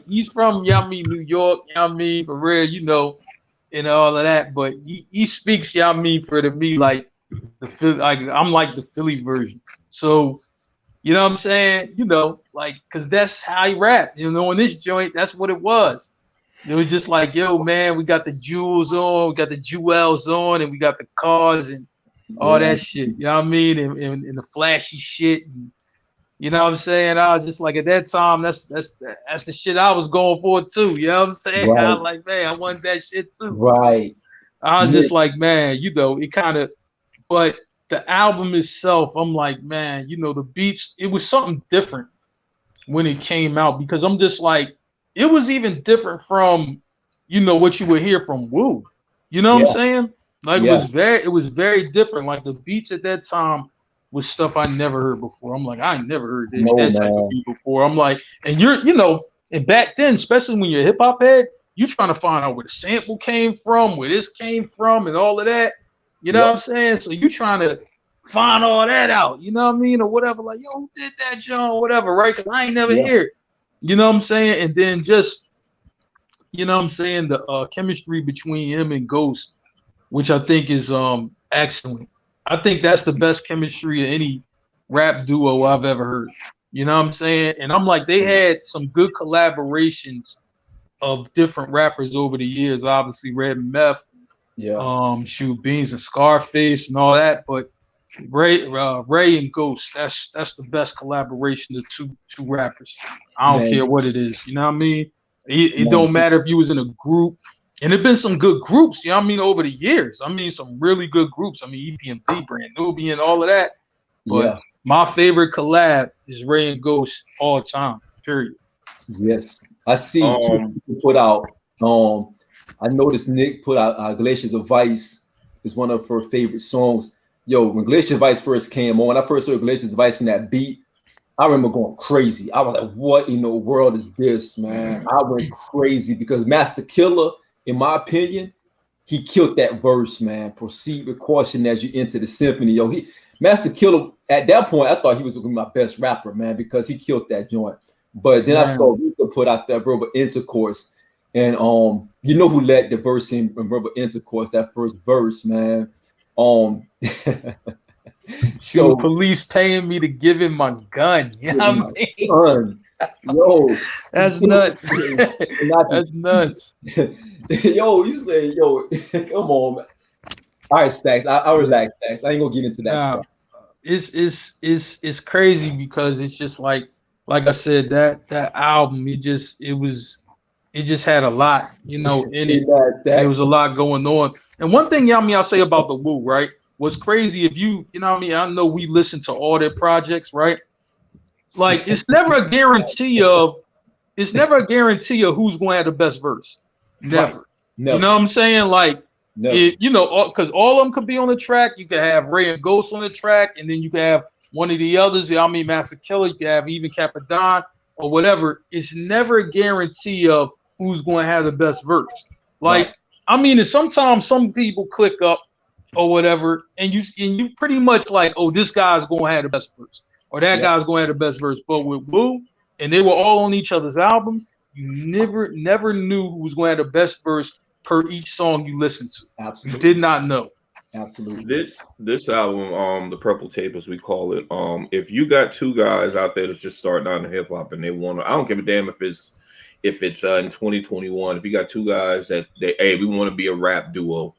He's from New York, for real, you know, and all of that. But he speaks for to me like I'm like the Philly version. So, you know what I'm saying? You know, like, cause that's how he rap. You know, in this joint, that's what it was. It was just like, yo, man, we got the jewels on, we got the jewels on, and we got the cars and all that shit. You know what I mean? And the flashy shit. And, you know what I'm saying? I was just like, at that time, that's the shit I was going for too. You know what I'm saying? Right. I was like, man, I want that shit too. Right. I was just like, man, you know, it kind of, but the album itself, I'm like, man, you know, the beats, it was something different when it came out, because I'm just like, it was even different from, you know, what you would hear from Wu. You know what I'm saying? Like, it was very different. Like, the beats at that time was stuff I never heard before. I'm like, I never heard that type of beat before. I'm like, and you know, and back then, especially when you're a hip hop head, you trying to find out where the sample came from, where this came from, and all of that. You know what I'm saying? So you trying to find all that out, you know what I mean? Or whatever, like, yo, who did that, John? Whatever, right? Because I ain't never hear it. You know what I'm saying? And then just, you know what I'm saying, the chemistry between him and Ghost, which I think is excellent. I think that's the best chemistry of any rap duo I've ever heard. You know what I'm saying? And I'm like, they had some good collaborations of different rappers over the years. Obviously, Red and Meth, Shoot Beans and Scarface and all that. But Ray and Ghost, that's the best collaboration of two rappers. I don't care what it is. You know what I mean? It don't matter if you was in a group. And there've been some good groups, you know what I mean, over the years. I mean, some really good groups. I mean, EPMD, Brand Nubian, all of that. But my favorite collab is Ray and Ghost all time, period. Yes. I see two put out. I noticed Nick put out Glaciers of Vice is one of her favorite songs. Yo, when Glaciers of Vice first came on, when I first heard Glaciers of Vice in that beat, I remember going crazy. I was like, what in the world is this, man? I went crazy because Master Killer, in my opinion, he killed that verse, man. Proceed with caution as you enter the symphony. Yo, Master Killer, at that point, I thought he was going to be my best rapper, man, because he killed that joint. But then I saw Rika put out that Verbal Intercourse. And you know who led the verse in Verbal Intercourse, that first verse, man. So police paying me to give him my gun. You know what I mean? Yo, that's nuts. That's nuts. Yo, you say, yo, come on, man. All right, Stacks. I'll relax, Stacks. I ain't gonna get into that stuff. It's crazy because it's just like I said, that album, it just had a lot, you know, in it. There was a lot going on. And one thing, I'll say about the Wu, right? What's crazy, if you know what I mean, I know we listen to all their projects, right? Like, it's never a guarantee of who's going to have the best verse. Never. Right. You know what I'm saying? Like, you know, because all of them could be on the track. You could have Ray and Ghost on the track, and then you could have one of the others. I mean, Master Killer. You could have even Capadon or whatever. It's never a guarantee of who's going to have the best verse. Like, I mean, and sometimes some people click up or whatever, and you pretty much like, oh, this guy's going to have the best verse, or that guy's going to have the best verse. But with Wu, and they were all on each other's albums, you never knew who was going to have the best verse per each song you listened to. Absolutely. You did not know. Absolutely. This album, the Purple Tape, as we call it, if you got two guys out there that's just starting out in hip hop and they want to, I don't give a damn if it's in 2021, if you got two guys that we want to be a rap duo,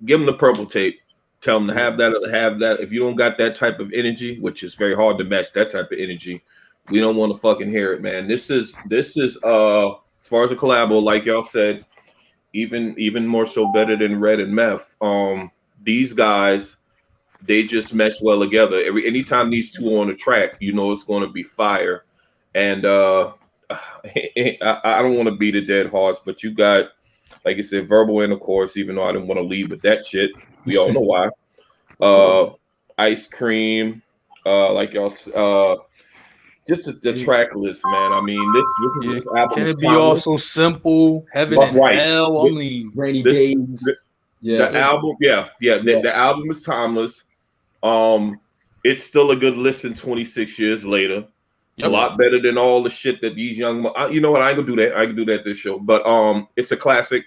give them the Purple Tape. Tell them to have that. If you don't got that type of energy, which is very hard to match that type of energy, we don't want to fucking hear it, man. This is as far as a collabo, like y'all said, even more so better than Red and Meth. These guys they just mesh well together. Anytime these two are on the track, you know it's going to be fire. And I don't want to beat a dead horse, but you got, like I said, verbal intercourse. Even though I didn't want to leave with that shit, we all know why. Ice cream, like y'all. Just the track list, man. I mean, this album. Can it be also simple? Heaven and hell. I mean, rainy days. The album, the album is timeless. It's still a good listen 26 years later. Yep. A lot better than all the shit that these young. You know what? I ain't gonna do that. I can do that this show, but it's a classic.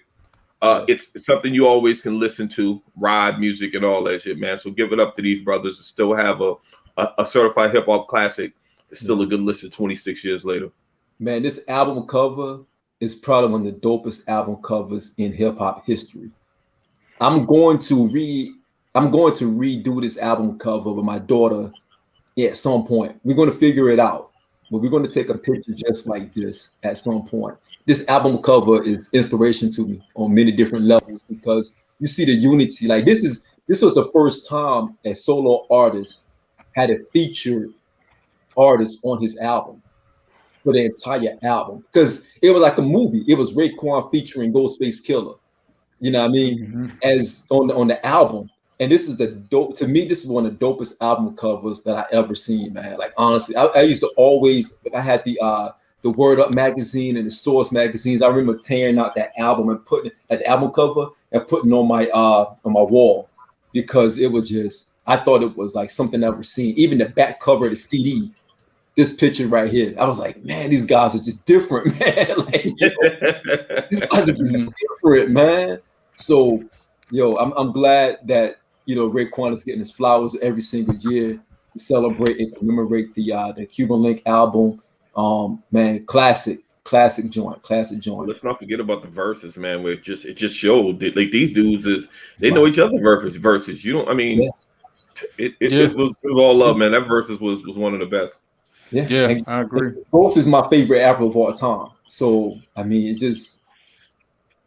It's something you always can listen to, ride music and all that shit, man. So give it up to these brothers to still have a certified hip hop classic. It's still a good listen 26 years later. Man, this album cover is probably one of the dopest album covers in hip hop history. I'm going to redo this album cover with my daughter at some point. We're going to figure it out, but we're going to take a picture just like this at some point. This album cover is inspiration to me on many different levels because you see the unity. Like this was the first time a solo artist had a featured artist on his album for the entire album, because it was like a movie. It was Raekwon featuring Ghostface Killah, you know what I mean, as on the album. And this is to me, this is one of the dopest album covers that I ever seen, man. Like honestly, I used to always, I had the Word Up magazine and the Source magazines. I remember tearing out that album and putting at the album cover and putting on my wall, because it was just, I thought it was like something I've never seen. Even the back cover of the CD, this picture right here, I was like, man, these guys are just different, man. Like, these guys are just different, man. So, I'm glad that Raekwon is getting his flowers every single year to celebrate and commemorate the Cuban Link album. Man, classic joint. Let's not forget about the verses, man. Where it just showed that like these dudes they know each other verses. You don't. I mean. Yeah. It was all love, man. That versus was one of the best. Yeah, I agree. Ghost is my favorite rapper of all time. So I mean, it just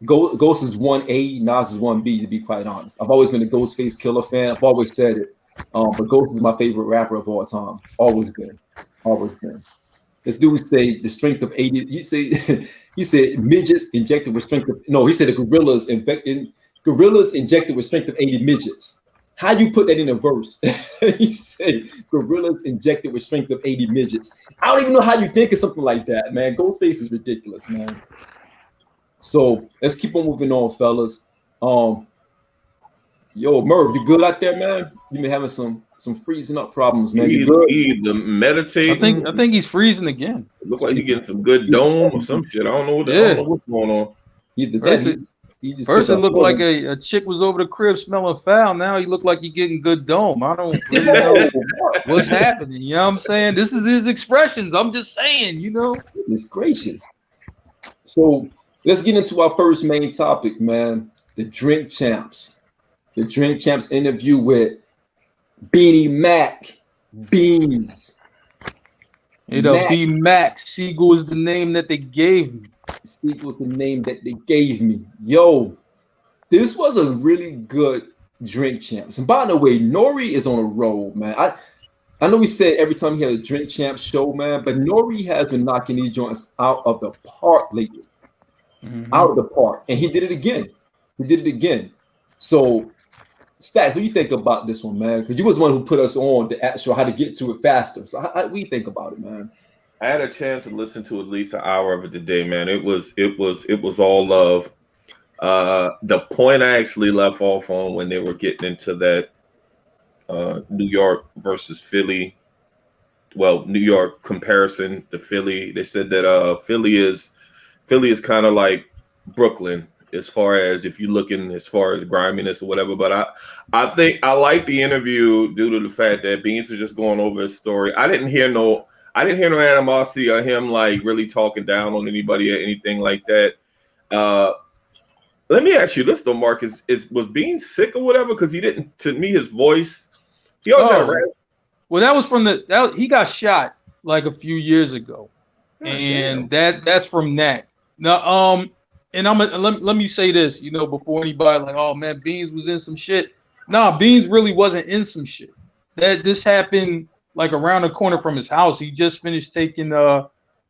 Ghost is 1A, Nas is 1B. To be quite honest, I've always been a Ghostface Killah fan. I've always said it. But Ghost is my favorite rapper of all time. Always been. This dude say the strength of 80. He said midgets injected with strength of. No, he said the gorillas injected with strength of 80 midgets. How you put that in a verse? He said gorillas injected with strength of 80 midgets. I don't even know how you think of something like that, man. Ghostface is ridiculous, man. So let's keep on moving on, fellas. Merv, you good out there, man? You been having some freezing up problems, man. He's meditating. I think he's freezing again. It looks like he's getting some good dome or some shit. I don't know what's going on. First, it looked like a chick was over the crib smelling foul. Now he looked like he's getting good dome. I don't really know what's happening. You know what I'm saying? This is his expressions. I'm just saying, It's gracious. So let's get into our first main topic, man. The Drink Champs. The Drink Champs interview with Beanie Mac. Beans. B-Mac. Siegel is the name that they gave me. Steve was the name that they gave me. Yo, this was a really good Drink Champs. And by the way, Nori is on a roll, man. I know we said every time he had a Drink Champs show, man, but Nori has been knocking these joints out of the park lately. Out of the park. And he did it again. So, Stacks, what do you think about this one, man? Because you was the one who put us on the actual how to get to it faster. So what do you think about it, man? I had a chance to listen to at least an hour of it today, man. It was all love. The point I actually left off on when they were getting into that New York versus Philly, New York comparison to Philly. They said that Philly is kind of like Brooklyn as far as if you're looking as far as griminess or whatever. But I think I like the interview due to the fact that Beans was just going over his story. I didn't hear no animosity or him like really talking down on anybody or anything like that. Let me ask you this though, Marc, was Beans sick or whatever? Because he didn't, to me, his voice, he always had a rap. Well, that was from he got shot like a few years ago. And that's from that. Now, and let me say this, before anybody like, oh man, Beans was in some shit. Nah, Beans really wasn't in some shit. That this happened like around the corner from his house. He just finished taking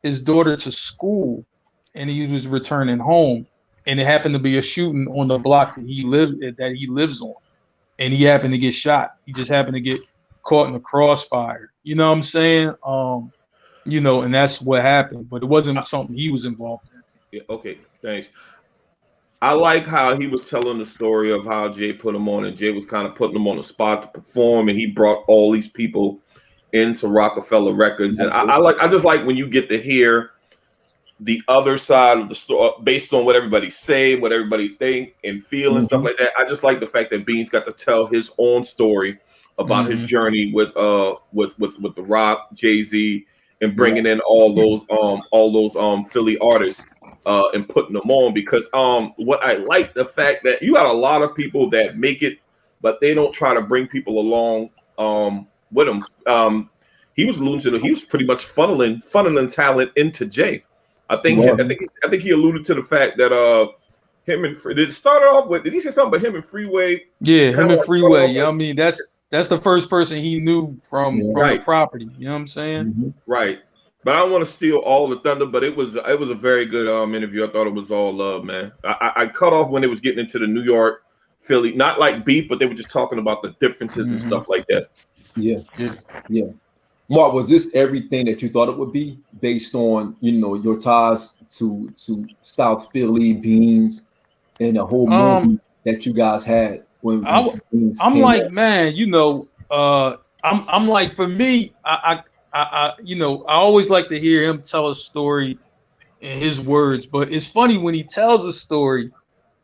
his daughter to school, and he was returning home, and it happened to be a shooting on the block that he lives on, and he happened to get shot. He just happened to get caught in the crossfire. You know what I'm saying? You know, and that's what happened. But it wasn't something he was involved in. Yeah, okay, thanks. I like how he was telling the story of how Jay put him on, and Jay was kind of putting him on the spot to perform, and he brought all these people into Rockefeller Records. And I just like when you get to hear the other side of the story based on what everybody say, what everybody think and feel and stuff like that. I just like the fact that Beans got to tell his own story about his journey with The Rock, Jay-Z, and bringing in all those Philly artists and putting them on, because what I like the fact that you got a lot of people that make it, but they don't try to bring people along with them. He was alluding to he was pretty much funneling talent into Jay. I think he alluded to the fact that him and did it start off with, did he say something about him and Freeway? Yeah, him and Freeway. Yeah, I mean that's the first person he knew from the property. You know what I'm saying? Right. But I don't want to steal all the thunder, but it was a very good interview. I thought it was all love, man. I cut off when it was getting into the New York, Philly, not like beef, but they were just talking about the differences and stuff like that. Yeah. Mark, was this everything that you thought it would be based on, you know, your ties to South Philly, Beans, and the whole movie that you guys had when I'm like, out? Man, you know, I'm like, for me, I you know, I always like to hear him tell a story in his words, but it's funny when he tells a story,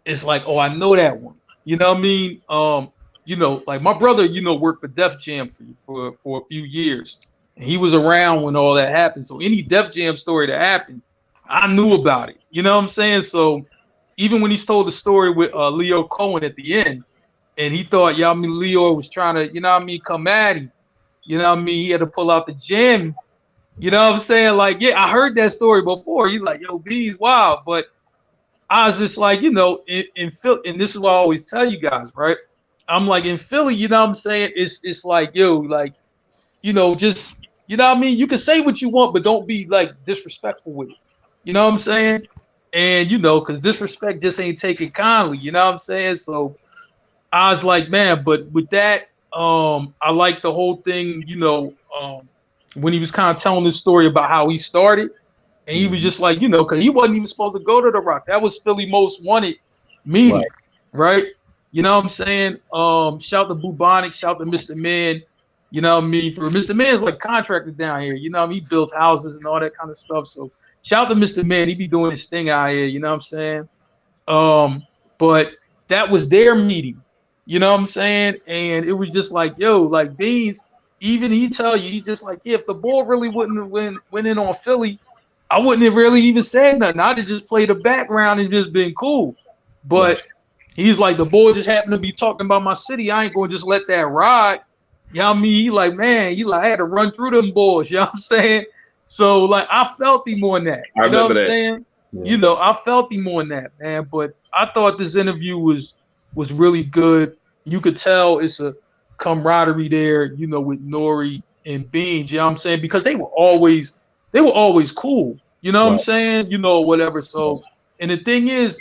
it's like, oh, I know that one. You know what I mean? You know, like my brother, you know, worked for Def Jam for a few years. And he was around when all that happened. So any Def Jam story that happened, I knew about it. You know what I'm saying? So even when he told the story with Leo Cohen at the end, and he thought, yeah, I mean, Leo was trying to, you know what I mean, come at him. You know what I mean? He had to pull out the gym. You know what I'm saying? Like, yeah, I heard that story before. He's like, yo, B's wild. But I was just like, you know, in Philly, and this is what I always tell you guys, right? I'm like, in Philly, you know what I'm saying? It's like, yo, like, you know, just, you know what I mean? You can say what you want, but don't be like disrespectful with it. You know what I'm saying? And, you know, because disrespect just ain't taken kindly. You know what I'm saying? So I was like, man, but with that, I like the whole thing, you know, when he was kind of telling this story about how he started, and he was just like, you know, because he wasn't even supposed to go to the Rock. That was Philly Most Wanted meeting, right? You know what I'm saying? Shout to Bubonic, shout to Mr. Man. You know what I mean? For Mr. Man's like contractor down here. You know what I mean? He builds houses and all that kind of stuff. So shout to Mr. Man. He be doing his thing out here. You know what I'm saying? But that was their meeting. You know what I'm saying? And it was just like, yo, like Beans, even he tell you, he's just like, yeah, if the ball really wouldn't have went in on Philly, I wouldn't have really even said nothing. I'd have just played the background and just been cool. But he's like, the boy just happened to be talking about my city. I ain't going to just let that ride. You know what I mean? He like, man, I had to run through them boys. You know what I'm saying? So, like, I felt him on that. You know what I'm saying? Yeah. You know, I felt him on that, man. But I thought this interview was really good. You could tell it's a camaraderie there, you know, with Nori and Beans. You know what I'm saying? Because they were always cool. You know what I'm saying? You know, whatever. So, and the thing is,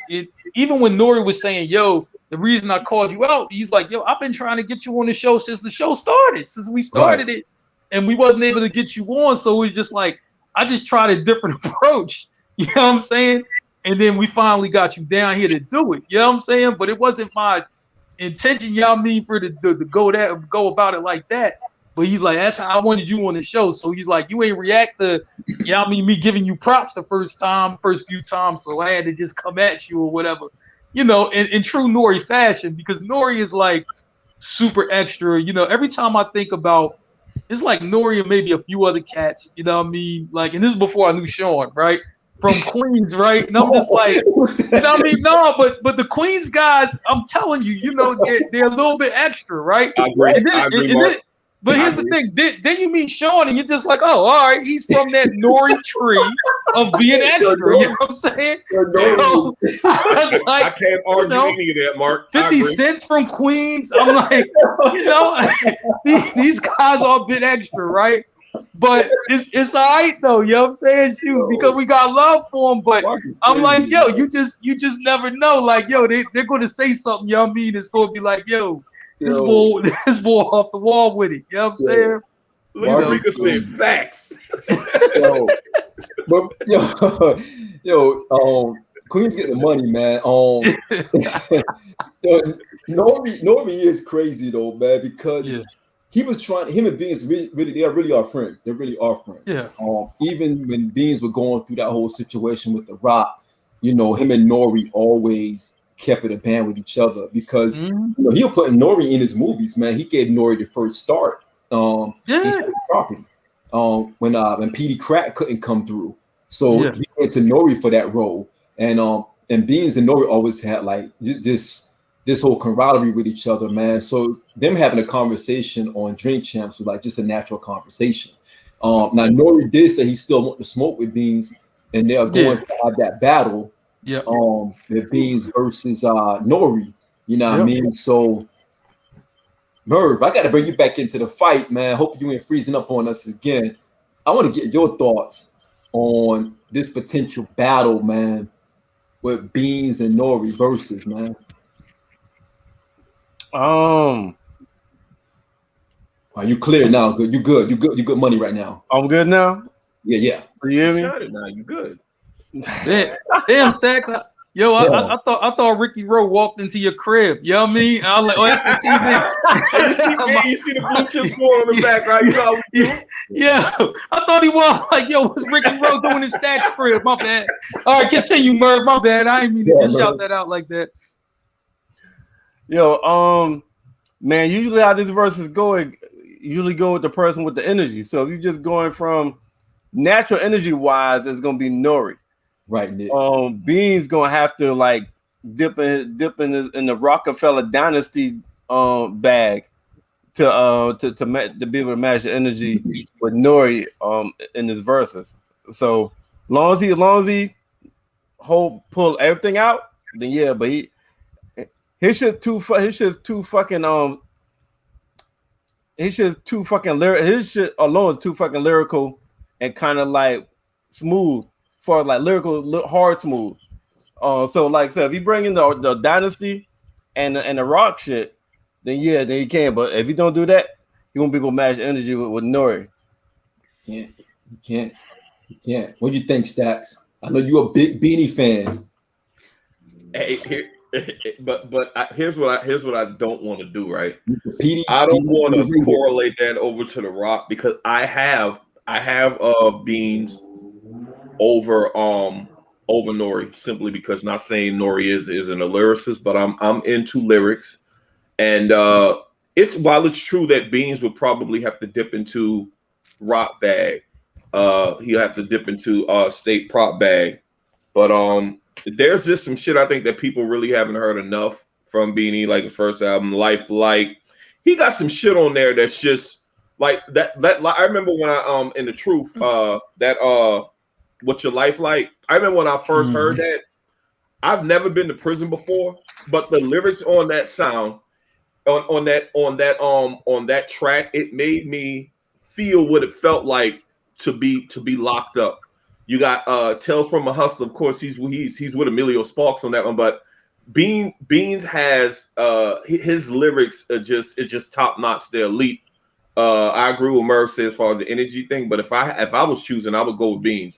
even when Nori was saying, yo, the reason I called you out, he's like, yo, I've been trying to get you on the show since the show started, since we started it, and we wasn't able to get you on. So it's just like, I just tried a different approach. You know what I'm saying? And then we finally got you down here to do it. You know what I'm saying? But it wasn't my intention, y'all mean, for to go about it like that. But he's like, that's how I wanted you on the show. So he's like, you ain't react to, y'all mean, me giving you props the first few times. So I had to just come at you or whatever. You know, in true Nori fashion, because Nori is like super extra. You know, every time I think about, it's like Nori and maybe a few other cats, you know what I mean? Like, and this is before I knew Shawn, right? From Queens, right? And I'm just like, you know what I mean? No, but the Queens guys, I'm telling you, you know, they're a little bit extra, right? I agree. But here's the thing: then you meet Shawn, and you're just like, oh, all right, he's from that Nori tree of being extra. You know what I'm saying? So, like, I can't argue any of that, Mark. 50 Cents from Queens. I'm like, these guys are a bit extra, right? But it's all right though. You know what I'm saying? Shoot, because we got love for them. But I'm like, yo, you just never know. Like, yo, they're gonna say something. You know what I mean? It's gonna be like, yo. This boy off the wall with it. You know what I'm saying? Look at Rika saying facts. Queen's getting the money, man. Nori is crazy though, man, because he was trying. Him and Beans really, they really are friends. They really are friends. Yeah. Even when Beans were going through that whole situation with The Rock, him and Nori always kept it a band with each other because he was putting Nori in his movies, man. He gave Nori the first start. In State Property. When Petey Crack couldn't come through, so he went to Nori for that role. And Beans and Nori always had like this whole camaraderie with each other, man. So them having a conversation on Drink Champs was like just a natural conversation. Now Nori did say he still want to smoke with Beans, and they are going to have that battle. Yeah. The Beans versus Nori. You know what I mean? So Merv, I got to bring you back into the fight, man. Hope you ain't freezing up on us again. I want to get your thoughts on this potential battle, man, with Beans and Nori versus, man. Are you clear now? Good. You good. You good money right now. I'm good now. Yeah. You hear me? Shut it now. You good. Damn, Stacks. I thought Ricky Rowe walked into your crib. You know what I mean? I was like, oh, that's the TV. You see the blue chips going on the back, right? You know how we do. Yeah. I thought he was like, yo, what's Ricky Rowe doing in Stacks' crib? My bad. All right, continue, Merv. My bad. I didn't mean to just shout that out like that. Yo, man, usually how this versus go, usually go with the person with the energy. So if you're just going from natural energy wise, it's gonna be Nori. Right, Nick. Beans gonna have to like dip in the Rockefeller dynasty bag to be able to match the energy with Nori in his verses. So long as he pull everything out, then yeah. But his shit too fucking lyrical and kind of like smooth. For like lyrical, hard smooth. So if you bring in the dynasty and the rock shit, then you can. But if you don't do that, you won't be able to match energy with Nori. You can't. What do you think, Stacks? I know you're a big Beanie fan. Hey, here's what I don't want to do. Right, I don't want to correlate that over to the Rock because I have Beans over Nori simply because not saying Nori isn't a lyricist, but I'm into lyrics, and while it's true that Beans would probably have to dip into rock bag, he'll have to dip into state prop bag, but there's just some shit I think that people really haven't heard enough from Beanie, like the first album, Life Like. He got some shit on there that's just like that. I remember when I in the Truth What's Your Life Like? I remember when I first heard that. I've never been to prison before, but the lyrics on that sound, on that track, it made me feel what it felt like to be locked up. You got Tales from a Hustler, of course. He's with Emilio Sparks on that one, but Beans has his lyrics are just top notch. They're elite. I agree with Merv says as far as the energy thing, but if I was choosing, I would go with Beans.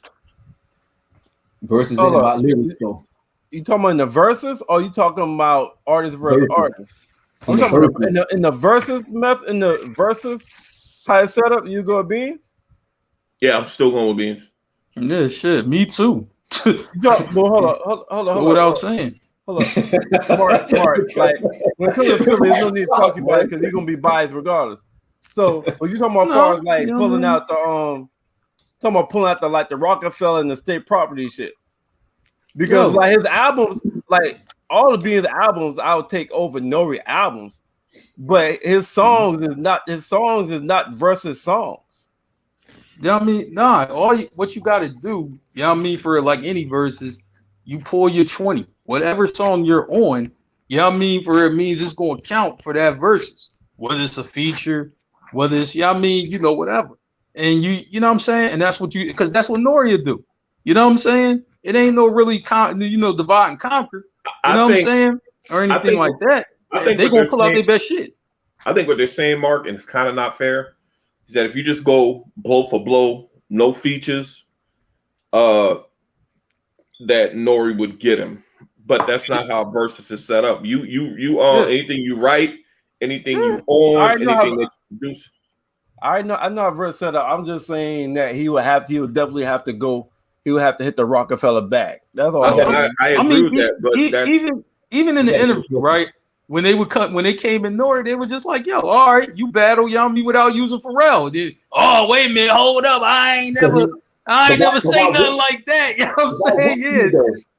Versus about lyrics though. You talking about in the verses, or you talking about artist versus artist? I'm talking about in the verses method, in the verses, how it's set up. You go with Beans? Yeah, I'm still going with Beans. Yeah, shit. Me too. Hold on. What I was saying. Hold on. Mark, like when it comes to Philly, there's no need to talk about it because he's gonna be biased regardless. So what you talking about as far as like pulling out the the Rockefeller and the state property shit? Because like his albums, like all of Beans' albums, I would take over Nori albums. But his songs is not versus songs. I mean, what you got to do, I mean, for like any verses, you pull your 20, whatever song you're on, I mean, for it means it's going to count for that verses, whether it's a feature, whether it's, I mean, whatever. And you know what I'm saying? And that's what because that's what Nori do. You know what I'm saying? It ain't no really, divide and conquer. You know what I'm saying? Or anything like that. I think they're going to pull out their best shit. I think what they're saying, Mark, and it's kind of not fair, is that if you just go blow for blow, no features, that Nori would get him. But that's not how versus is set up. You anything you write, anything you own, anything that you produce. I know how verse set up. I'm just saying that he would definitely have to go. He would have to hit the Rockefeller bag. That's all. I agree with that, but that's, even in the interview, right? When they came in Nori, they were just like, "Yo, all right, you battle me without using Pharrell." Oh, wait a minute, hold up, I ain't never say nothing like that. You know what I'm saying? Yeah,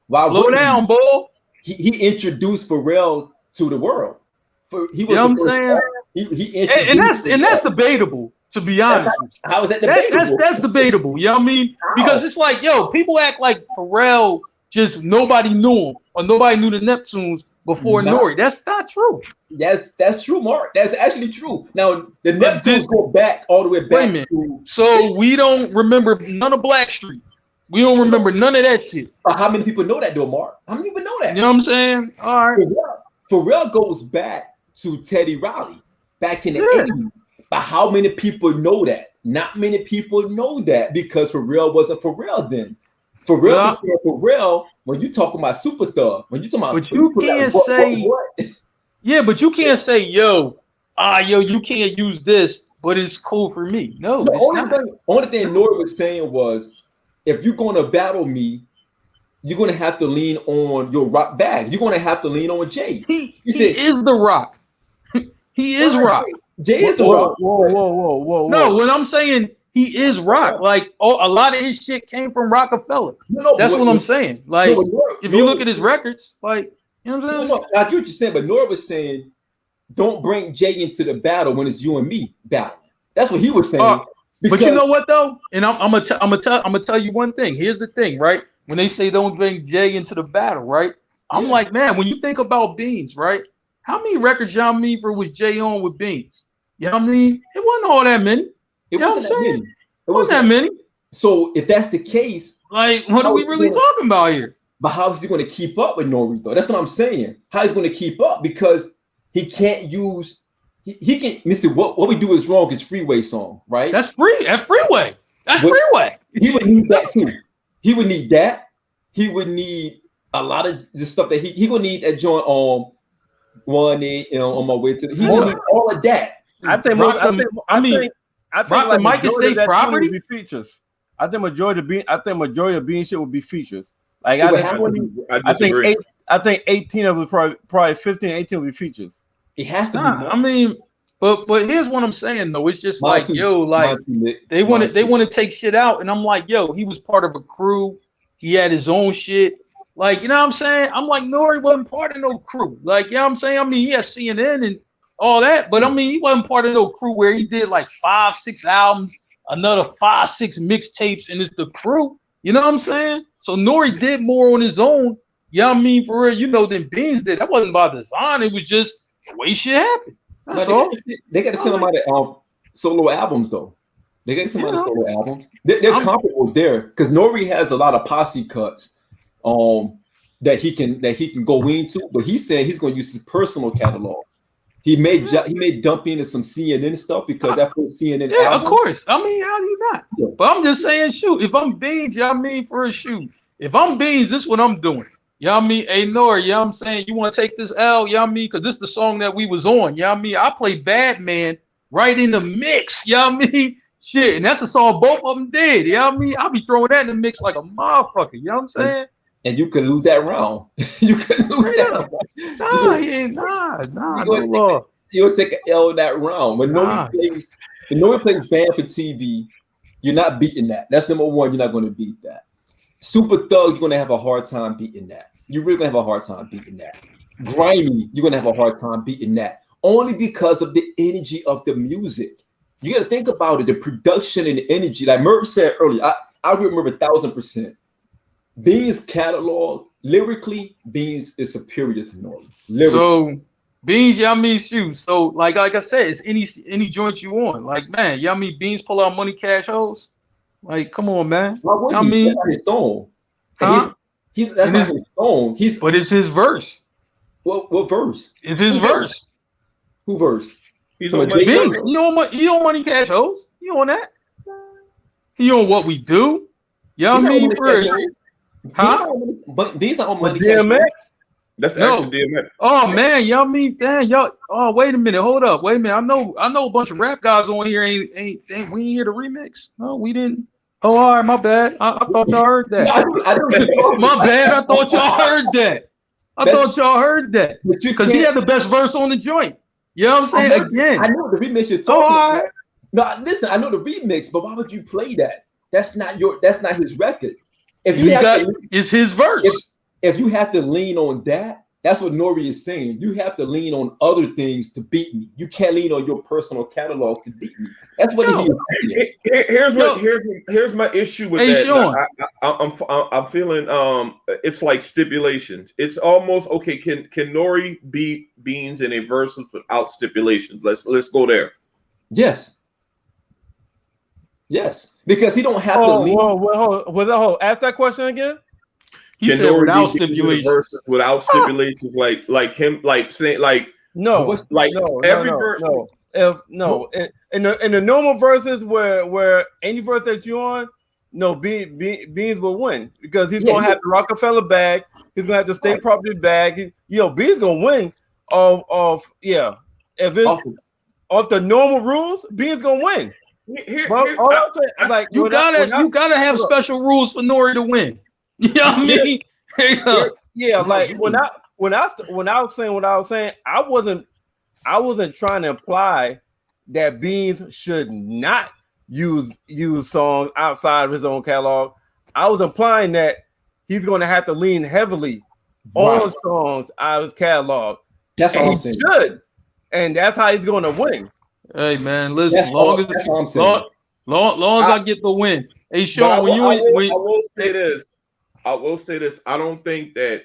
slow down, boy. He introduced Pharrell to the world. He was, you know what I'm saying? He introduced and that's debatable. To be honest, how is that debatable? That's debatable. You know what I mean? Because it's like, people act like Pharrell just nobody knew him or nobody knew the Neptunes before Nori. That's not true. That's true, Mark. That's actually true. Now the Neptunes go back all the way back. Wait a minute. So we don't remember none of Blackstreet. We don't remember none of that shit. How many people know that though, Mark? How many people know that? You know what I'm saying? All right. Pharrell goes back to Teddy Riley back in the 80s. But how many people know that? Not many people know that because Pharrell wasn't Pharrell then. Pharrell became Pharrell when you talking about Super Thug. When you talking about, but you can't say, yeah, but you can't say, yo, you can't use this, but it's cool for me. No, the only thing Nori was saying was, if you're going to battle me, you're going to have to lean on your rock bag. You're going to have to lean on Jay. He is the rock. He is rock. Jay is the rock. Whoa. No, when I'm saying he is rock, like a lot of his shit came from Rockefeller. That's what I'm saying. Like, if you look at his records, like, you know what I'm saying? No, I get what you're saying, but Nori was saying, don't bring Jay into the battle when it's you and me battling. That's what he was saying. But you know what though? And I'm gonna tell you one thing. Here's the thing, right? When they say don't bring Jay into the battle, right? I'm like, man, when you think about Beans, right? How many records y'all mean for was Jay on with Beans? You know what I mean? It wasn't all that many. It wasn't that many. It wasn't that many. So if that's the case, like, what are we really talking about here? But how is he going to keep up with Nori though? That's what I'm saying. How he's going to keep up because he can't use. He can. Listen, what we do is wrong. Is Freeway song, right? That's free. That's Freeway. That's Freeway. He would need that too. He would need that. He would need a lot of the stuff that he would need that joint on on my way to. He would need all of that. I think Rock Mike is state property. Be features. I think majority of Bean shit would be features. Like I think 18 of it probably 15, 18 will be features. It has to be. I mean, but here's what I'm saying though. It's just like, yo, like they want to take shit out, and I'm like, yo, he was part of a crew. He had his own shit. Like, you know what I'm saying? I'm like, Nori wasn't part of no crew. Like, you know what I'm saying? I mean, he has CNN and all that, but I mean, he wasn't part of no crew where he did like 5-6 albums, another 5-6 mixtapes, and it's the crew. You know what I'm saying? So Nori did more on his own. You know what I mean? For real, than Beans did. That wasn't by design. It was just the way shit happened. That's all. They got to send him out of solo albums though. They got to send him out of solo albums. They're comparable there because Nori has a lot of posse cuts. That he can go into, but he said he's going to use his personal catalog. He may dump into some CNN stuff because that first CNN album. Of course. I mean, how do you not? Yeah. But I'm just saying, shoot. If I'm Beans, you know what I mean, for a shoot. If I'm Beans, this is what I'm doing. You know what I mean? Hey, Nori, you know what I'm saying? You want to take this L, you know what I mean? Because this is the song that we was on. You know what I mean? I play Bad Man right in the mix. You know what I mean? Shit. And that's the song both of them did. You know what I mean? I'll be throwing that in the mix like a motherfucker. You know what I'm saying? And you could lose that round. You could lose that round. You'll take an L in that round. When Nori plays band for TV, you're not beating that. That's number one. You're not going to beat that. Super Thug, you're going to have a hard time beating that. You're really going to have a hard time beating that. Grimy, you're going to have a hard time beating that. only because of the energy of the music. You got to think about it, the production and the energy. Like Merv said earlier, I remember 1,000%. Beans catalog, lyrically, Beans is superior to Nori. So Beans, y'all mean shoot. So like I said, it's any joint you want. Like, man, y'all mean Beans pull out money cash hoes? Like, come on, man. I mean, that's his song. Huh? That's not his song. But it's his verse. What verse? It's his verse. Who verse? He's on Beans. You don't money cash hoes. You on that? You on what we do? Y'all mean first? Huh? But these are on money DMX. That's actually DMX. Oh man, y'all mean damn y'all. Oh wait a minute, hold up, wait a minute. I know a bunch of rap guys on here. Ain't we ain't hear the remix? No, we didn't. Oh, all right, my bad. I thought y'all heard that. My bad. I thought y'all heard that. I thought y'all heard that because he had the best verse on the joint. You know what I'm saying? Again, I know the remix you're talking about. No, listen, I know the remix, but why would you play that? That's not his record. It's his verse. If you have to lean on that, that's what Nori is saying. You have to lean on other things to beat me. You can't lean on your personal catalog to beat me. That's what he is saying. Here's my issue with that. Shawn. I'm feeling it's like stipulations. It's almost okay. Can Nori beat Beans in a versus without stipulations? Let's go there. Yes, because he don't have to lean. Ask that question again. He said without stipulations. Without stipulations, like him, like saying, like no, every verse. In the normal verses where any verse that you on, Beans will win because he's gonna have the Rockefeller bag. He's gonna have the state property bag. Beans gonna win if it's off the normal rules. Beans gonna win. You gotta have special rules for Nori to win. You know what I mean? Like when I was saying what I was saying, I wasn't trying to imply that Beans should not use songs outside of his own catalog. I was implying that he's going to have to lean heavily on songs out of his catalog. That's what I'm saying. He should, and that's how he's going to win. Hey man, listen. That's long as I get the win. Hey Shawn, I will say this. I don't think that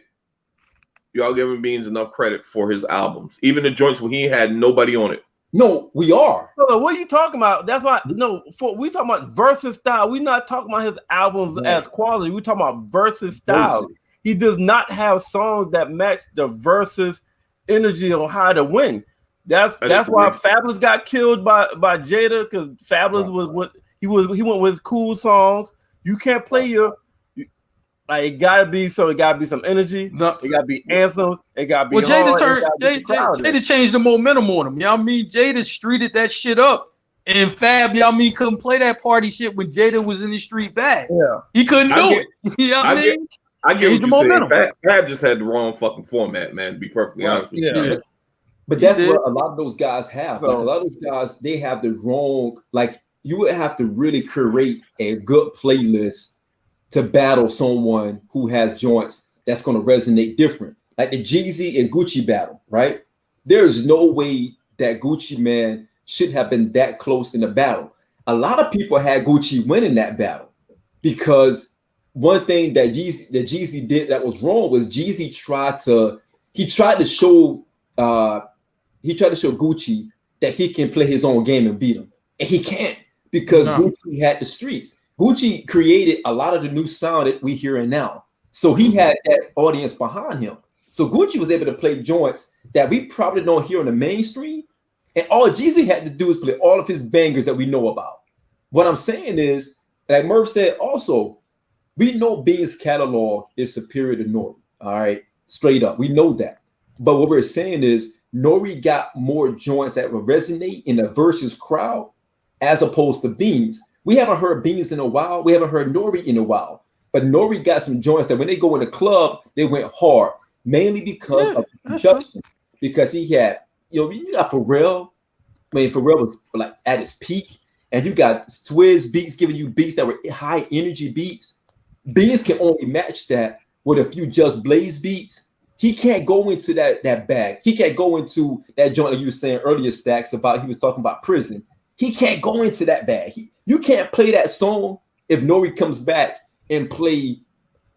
y'all giving Beans enough credit for his albums, even the joints when he had nobody on it. No, we are. So what are you talking about? That's why we talking about versus style. We're not talking about his albums as quality. We're talking about versus style. He does not have songs that match the versus energy on how to win. That's why Fabulous got killed by Jada, because Fabulous was what he went with cool songs. You can't play it gotta be some energy. No. It gotta be anthems. It gotta be Jada changed the momentum on him. Y'all mean Jada streeted that shit up, and Fab couldn't play that party shit when Jada was in the street bag. Yeah, he couldn't do it. You know what I mean? I get what you're saying. Fab just had the wrong fucking format, man. To be perfectly honest with you. But that's what a lot of those guys have. Like a lot of those guys, they have the wrong. Like you would have to really curate a good playlist to battle someone who has joints that's going to resonate different. Like the Jeezy and Gucci battle, right? There is no way that Gucci Man should have been that close in the battle. A lot of people had Gucci winning that battle because one thing that Jeezy did that was wrong was Jeezy tried to show Gucci that he can play his own game and beat him, and he can't because Gucci had the streets. Gucci created a lot of the new sound that we hearing now, so he had that audience behind him. So Gucci was able to play joints that we probably don't hear in the mainstream, and all Jeezy had to do is play all of his bangers that we know about. What I'm saying is, like Murph said, also we know Beans' catalog is superior to Nori. All right, straight up, we know that. But what we're saying is Nori got more joints that will resonate in the versus crowd as opposed to Beans. We haven't heard Beans in a while. We haven't heard Nori in a while. But Nori got some joints that when they go in the club, they went hard, mainly because of production. Because he had, you got Pharrell. I mean, Pharrell was like at his peak. And you got Swizz Beats giving you beats that were high energy beats. Beans can only match that with a few Just Blaze beats. He can't go into that bag. He can't go into that joint that you were saying earlier, Stacks, about he was talking about prison. He can't go into that bag. You can't play that song if Nori comes back and play,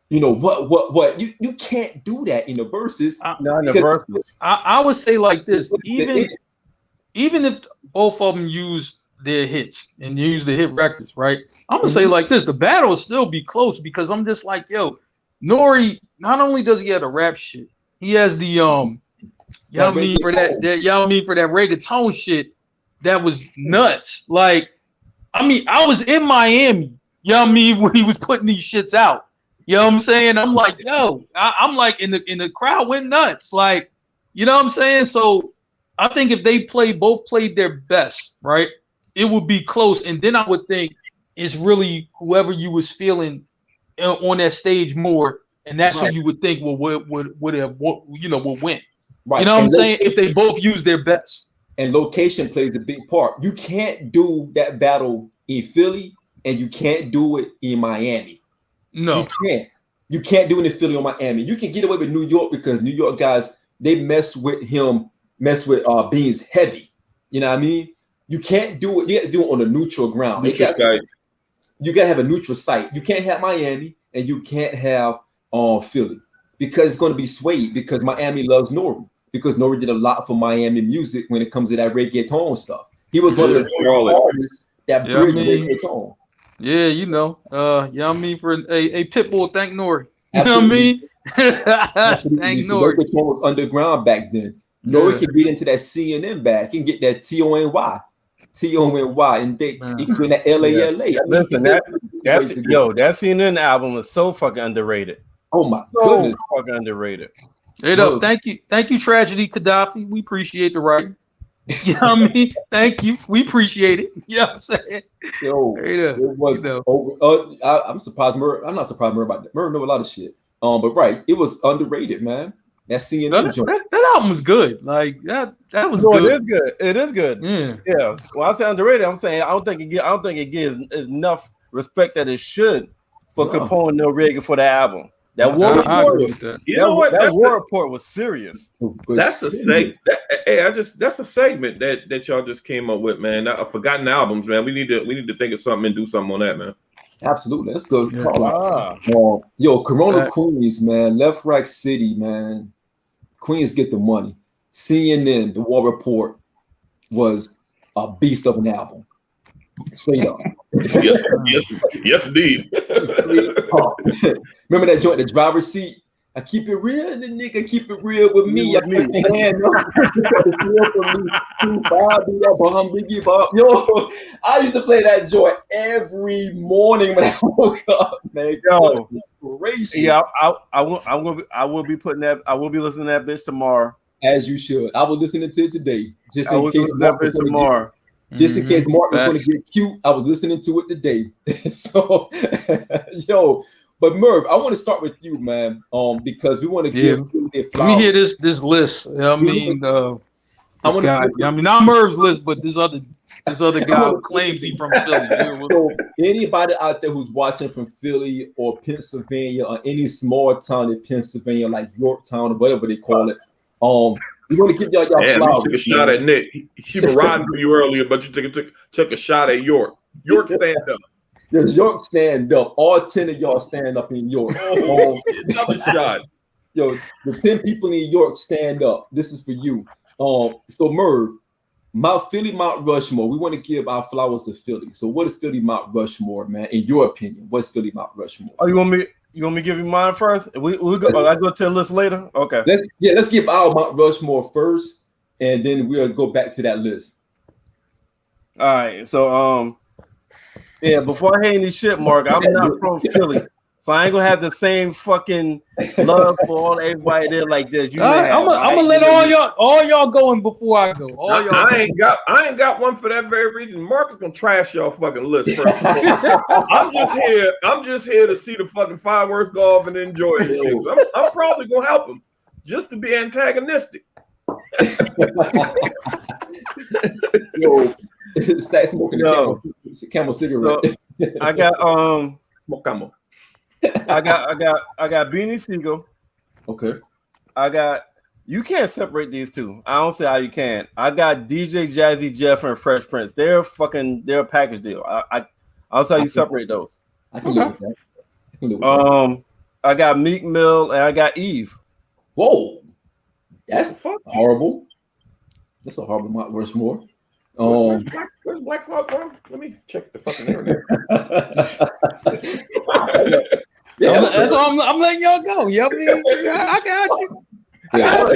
you know, what. You can't do that in the verses. No, in the verses. I would say like this, even if both of them use their hits and use the hit records, right? I'm gonna say like this, the battle will still be close because I'm just like, yo, Nori, not only does he have the rap shit, he has the for that reggaeton shit that was nuts. Like, I mean, I was in Miami, when he was putting these shits out. You know what I'm saying? I'm like, yo, I'm like in the crowd went nuts. Like, you know what I'm saying? So I think if they both played their best, right, it would be close. And then I would think it's really whoever you was feeling on that stage more, and that's who you would think would win. Right. You know what I'm saying? If they both use their best. And location plays a big part. You can't do that battle in Philly, and you can't do it in Miami. No, you can't. You can't do it in Philly or Miami. You can get away with New York because New York guys, they mess with Beans heavy. You know what I mean? You can't do it. You got to do it on a neutral ground. You got to have a neutral site. You can't have Miami and you can't have Philly because it's going to be swayed because Miami loves Nori because Nori did a lot for Miami music when it comes to that reggaeton stuff. He was one of the artists that bridged reggaeton. Yeah, you know what I mean? For a Pitbull, thank Nori. You know what I mean? Thank Nori. Reggaeton was underground back then. Nori can get into that CNN bag. He can get that T-O-N-Y, and he can bring that L-A-L-A. Yeah. Listen, that CNN album is so fucking underrated. Oh my goodness, fucking underrated. Hey, thank you, Tragedy Gaddafi. We appreciate the writing. You know what I mean? Thank you. We appreciate it. You know what I'm saying? Yo, it was. I'm surprised. I'm not surprised. About Merv know a lot of shit. But right, it was underrated, man. That CNN that album was good. Like that was good. It is good. It is good. Yeah. When I say underrated, I'm saying I don't think it gives enough respect that it should for Capone No Reagan for the album. That War Report. You know what? That War Report was serious. That's a segment. That's a segment that y'all just came up with, man. Forgotten albums, man. We need to think of something and do something on that, man. Absolutely. Let's go. Yo, Corona Queens, man. Left Rack City, man. Queens get the money. CNN, the War Report was a beast of an album. Straight up. yes, indeed. Remember that joint, the driver's seat? I keep it real, and the nigga keep it real with me. I put the hand up. Yo, I used to play that joint every morning when I woke up, man. Yo, yeah, I will be putting that. I will be listening to that bitch tomorrow. As you should. I was listening to it today, just in case Marc was tomorrow. Just in case Marc was going to get cute, I was listening to it today. So, yo. But Merv, I want to start with you, man, because we want to give a flower. Let me hear this list. I mean, not Merv's list, but this other guy who claims he's from Philly. So anybody out there who's watching from Philly or Pennsylvania or any small town in Pennsylvania, like Yorktown or whatever they call it, we want to give y'all flowers. You took a shot at Nick. He was riding for you earlier, but you took a shot at York. York, stand up. Does York stand up? All 10 of y'all stand up in York. Another shot. Yo, the 10 people in York stand up. This is for you. So Merv, Philly Mount Rushmore. We want to give our flowers to Philly. So what is Philly Mount Rushmore, man? In your opinion, what's Philly Mount Rushmore? Oh, you want me to give you mine first? I go to the list later. Okay. Let's give our Mount Rushmore first, and then we'll go back to that list. All right. So yeah, before I hate any shit, Marc, I'm not from Philly, so I ain't gonna have the same fucking love for everybody there like this. I'm gonna let all y'all going before I go. I ain't got one for that very reason. Marc is gonna trash y'all fucking list first. I'm just here to see the fucking fireworks go off and enjoy it. I'm probably gonna help him just to be antagonistic. Yo. Start smoking the camel cigarette. So I got smoke camel. I got Beanie Siegel. Okay. you can't separate these two. I don't see how you can. I got DJ Jazzy Jeff and Fresh Prince. They're a package deal. I'll tell you separate those. I can live with that. I got Meek Mill and I got Eve. Whoa, that's horrible. That's a horrible Mount Rushmore. Where's Black Cloud from? Let me check the fucking internet. Yeah, that's why I'm letting y'all go. I got you. Yeah,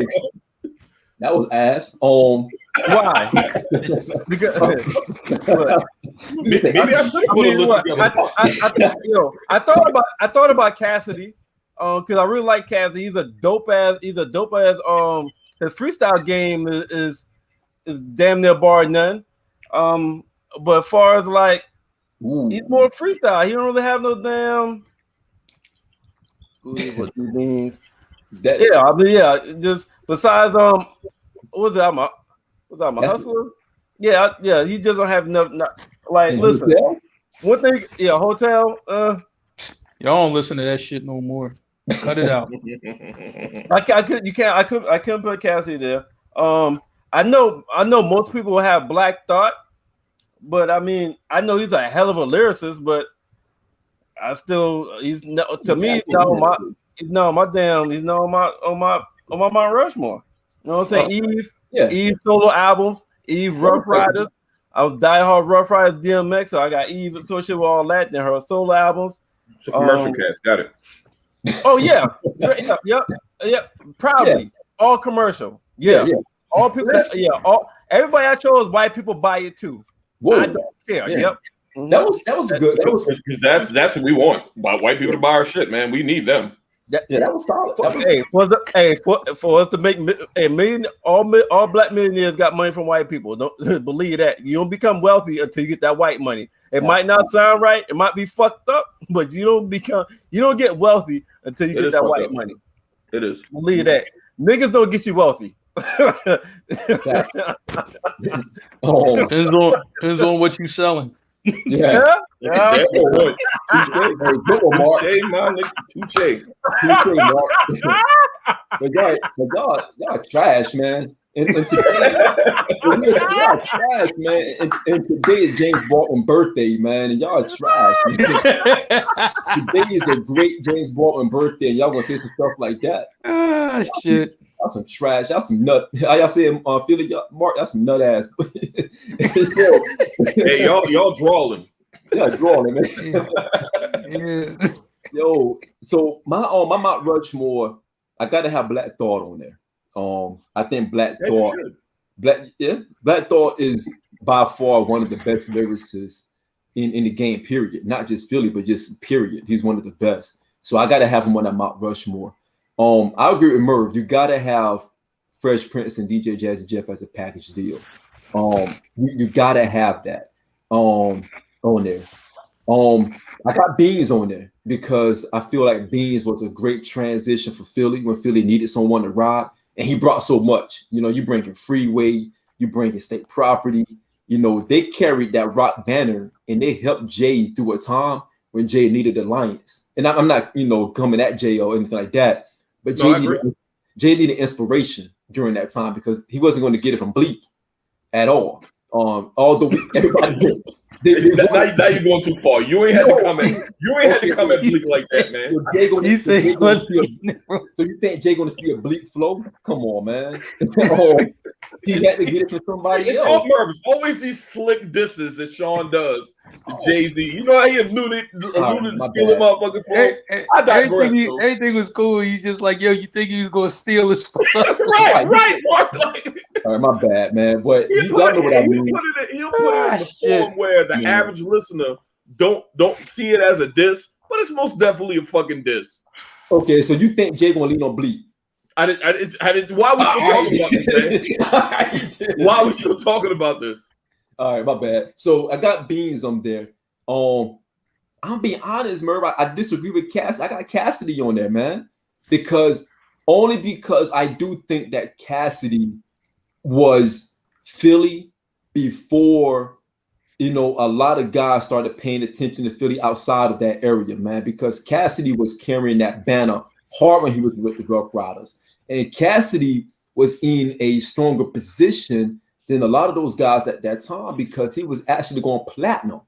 that was ass. Why? Because maybe I should put a list together. I thought about Cassidy, because I really like Cassidy. He's a dope ass. His freestyle game is damn near bar none. But as far as like, he's more freestyle. He don't really have no damn. What he means? Just besides what was that? My hustler? Yeah. He just don't have enough. Like, listen, one thing, hotel. Y'all don't listen to that shit no more. Cut it out. I couldn't put Cassidy there. I know most people have Black Thought, but I mean, I know he's a hell of a lyricist, but he's not on my Mount Rushmore. You know what I'm saying? Eve solo albums, Eve Rough Riders. I was diehard Rough Riders DMX, so I got Eve associated with all that. Then her solo albums. It's a commercial cast, got it. Oh yeah, proudly all commercial. Yeah. All people. Everybody I chose, white people buy it too. Whoa. I don't care. Yeah. Yep. That was good. That was because that's what we want. White people to buy our shit, man. We need them. That was solid. For us to make a million, all black millionaires got money from white people. Don't believe that. You don't become wealthy until you get that white money. It might not sound right. It might be fucked up, but you don't get wealthy until you get that white money. It is. Believe that. Niggas don't get you wealthy. Depends on what you selling. Yeah. Touche, my nigga. Touche, Marc. But y'all trash, man. And y'all trash, man. And today is James Baldwin's birthday, man. And y'all trash. Today is a great James Baldwin birthday, and y'all gonna say some stuff like that. Shit. Y'all some trash. Y'all some nut. How y'all say Philly, Marc? Y'all some nut ass. Hey, y'all drawing. Yeah, drawing, man. Yo, so my Mount Rushmore, I gotta have Black Thought on there. I think Black Thought is by far one of the best lyricists in the game, period. Not just Philly, but just period. He's one of the best. So I gotta have him on that Mount Rushmore. I agree with Merv. You gotta have Fresh Prince and DJ Jazzy Jeff as a package deal. You gotta have that on there. I got Beans on there because I feel like Beans was a great transition for Philly when Philly needed someone to ride, and he brought so much. You know, you bringing Freeway, you bringing State Property. You know, they carried that rock banner and they helped Jay through a time when Jay needed alliance. And I'm not, coming at Jay or anything like that. But Jay needed inspiration during that time because he wasn't going to get it from Bleak at all. Although everybody now you're going too far. You ain't had to come at Bleak like that, man. So you think Jay gonna steal Bleak flow? Come on, man. He had to get it from somebody else. It's always these slick disses that Shawn does to Jay-Z. You know how he alluded to steal a motherfucking flow? I digress. Everything was cool. You just like, yo, you think he was gonna steal his flow? right. All right, my bad, man. But you don't know what I mean. He'll put it in the form where the average listener don't see it as a diss, but it's most definitely a fucking diss. Okay, so you think Jay gonna lean on Bleak? I didn't. Why are we still talking about this, man? Why are we still talking about this? All right, my bad. So I got Beans on there. I'm being honest, Merv. I disagree with Cassidy. I got Cassidy on there, man, because I do think that Cassidy was Philly before a lot of guys started paying attention to Philly outside of that area, man, because Cassidy was carrying that banner hard when he was with the Rough Riders. And Cassidy was in a stronger position than a lot of those guys at that time because he was actually going platinum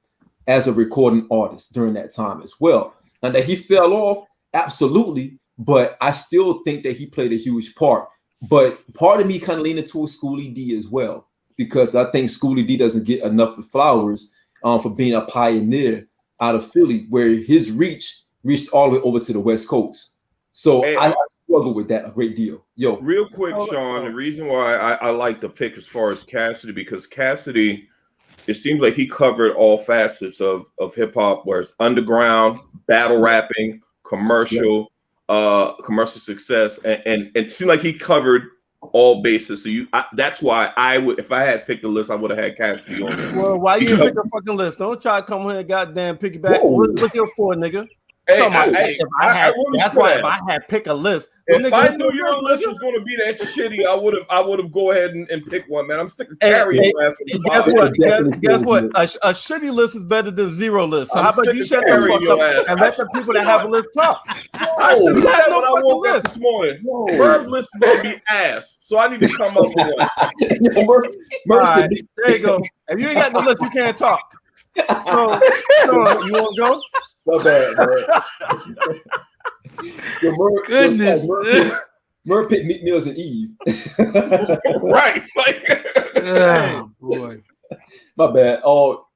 as a recording artist during that time as well. And that he fell off, absolutely, but I still think that he played a huge part. But part of me kind of leaning towards Schoolie D as well, because I think Schoolie D doesn't get enough flowers for being a pioneer out of Philly, where his reached all the way over to the West Coast. So I struggle with that a great deal. Yo, real quick, Shawn, the reason why I like the pick as far as Cassidy, because Cassidy, it seems like he covered all facets of hip hop, where it's underground, battle rapping, commercial, commercial success, and it seemed like he covered all bases. So that's why I would, if I had picked a list, I would have had Cassidy on there. Well, why you pick a fucking list? Don't try to come here and goddamn piggyback. What's your for, nigga? If I had pick a list, if I knew your list was going to be that shitty, I would have go ahead and pick one, man. I'm sick of carrying your ass. Guess what? A shitty list is better than zero list. So how about you shut the fuck up and let the people that have a list talk? I should have said what I woke up this morning. Merv's list is going to be ass, so I need to come up with one. Right, there you go. If you ain't got the list, you can't talk. So you want to go? My bad, man. Goodness. Merv picked Meek Mills and Eve. Right. Oh, boy. My bad. Oh,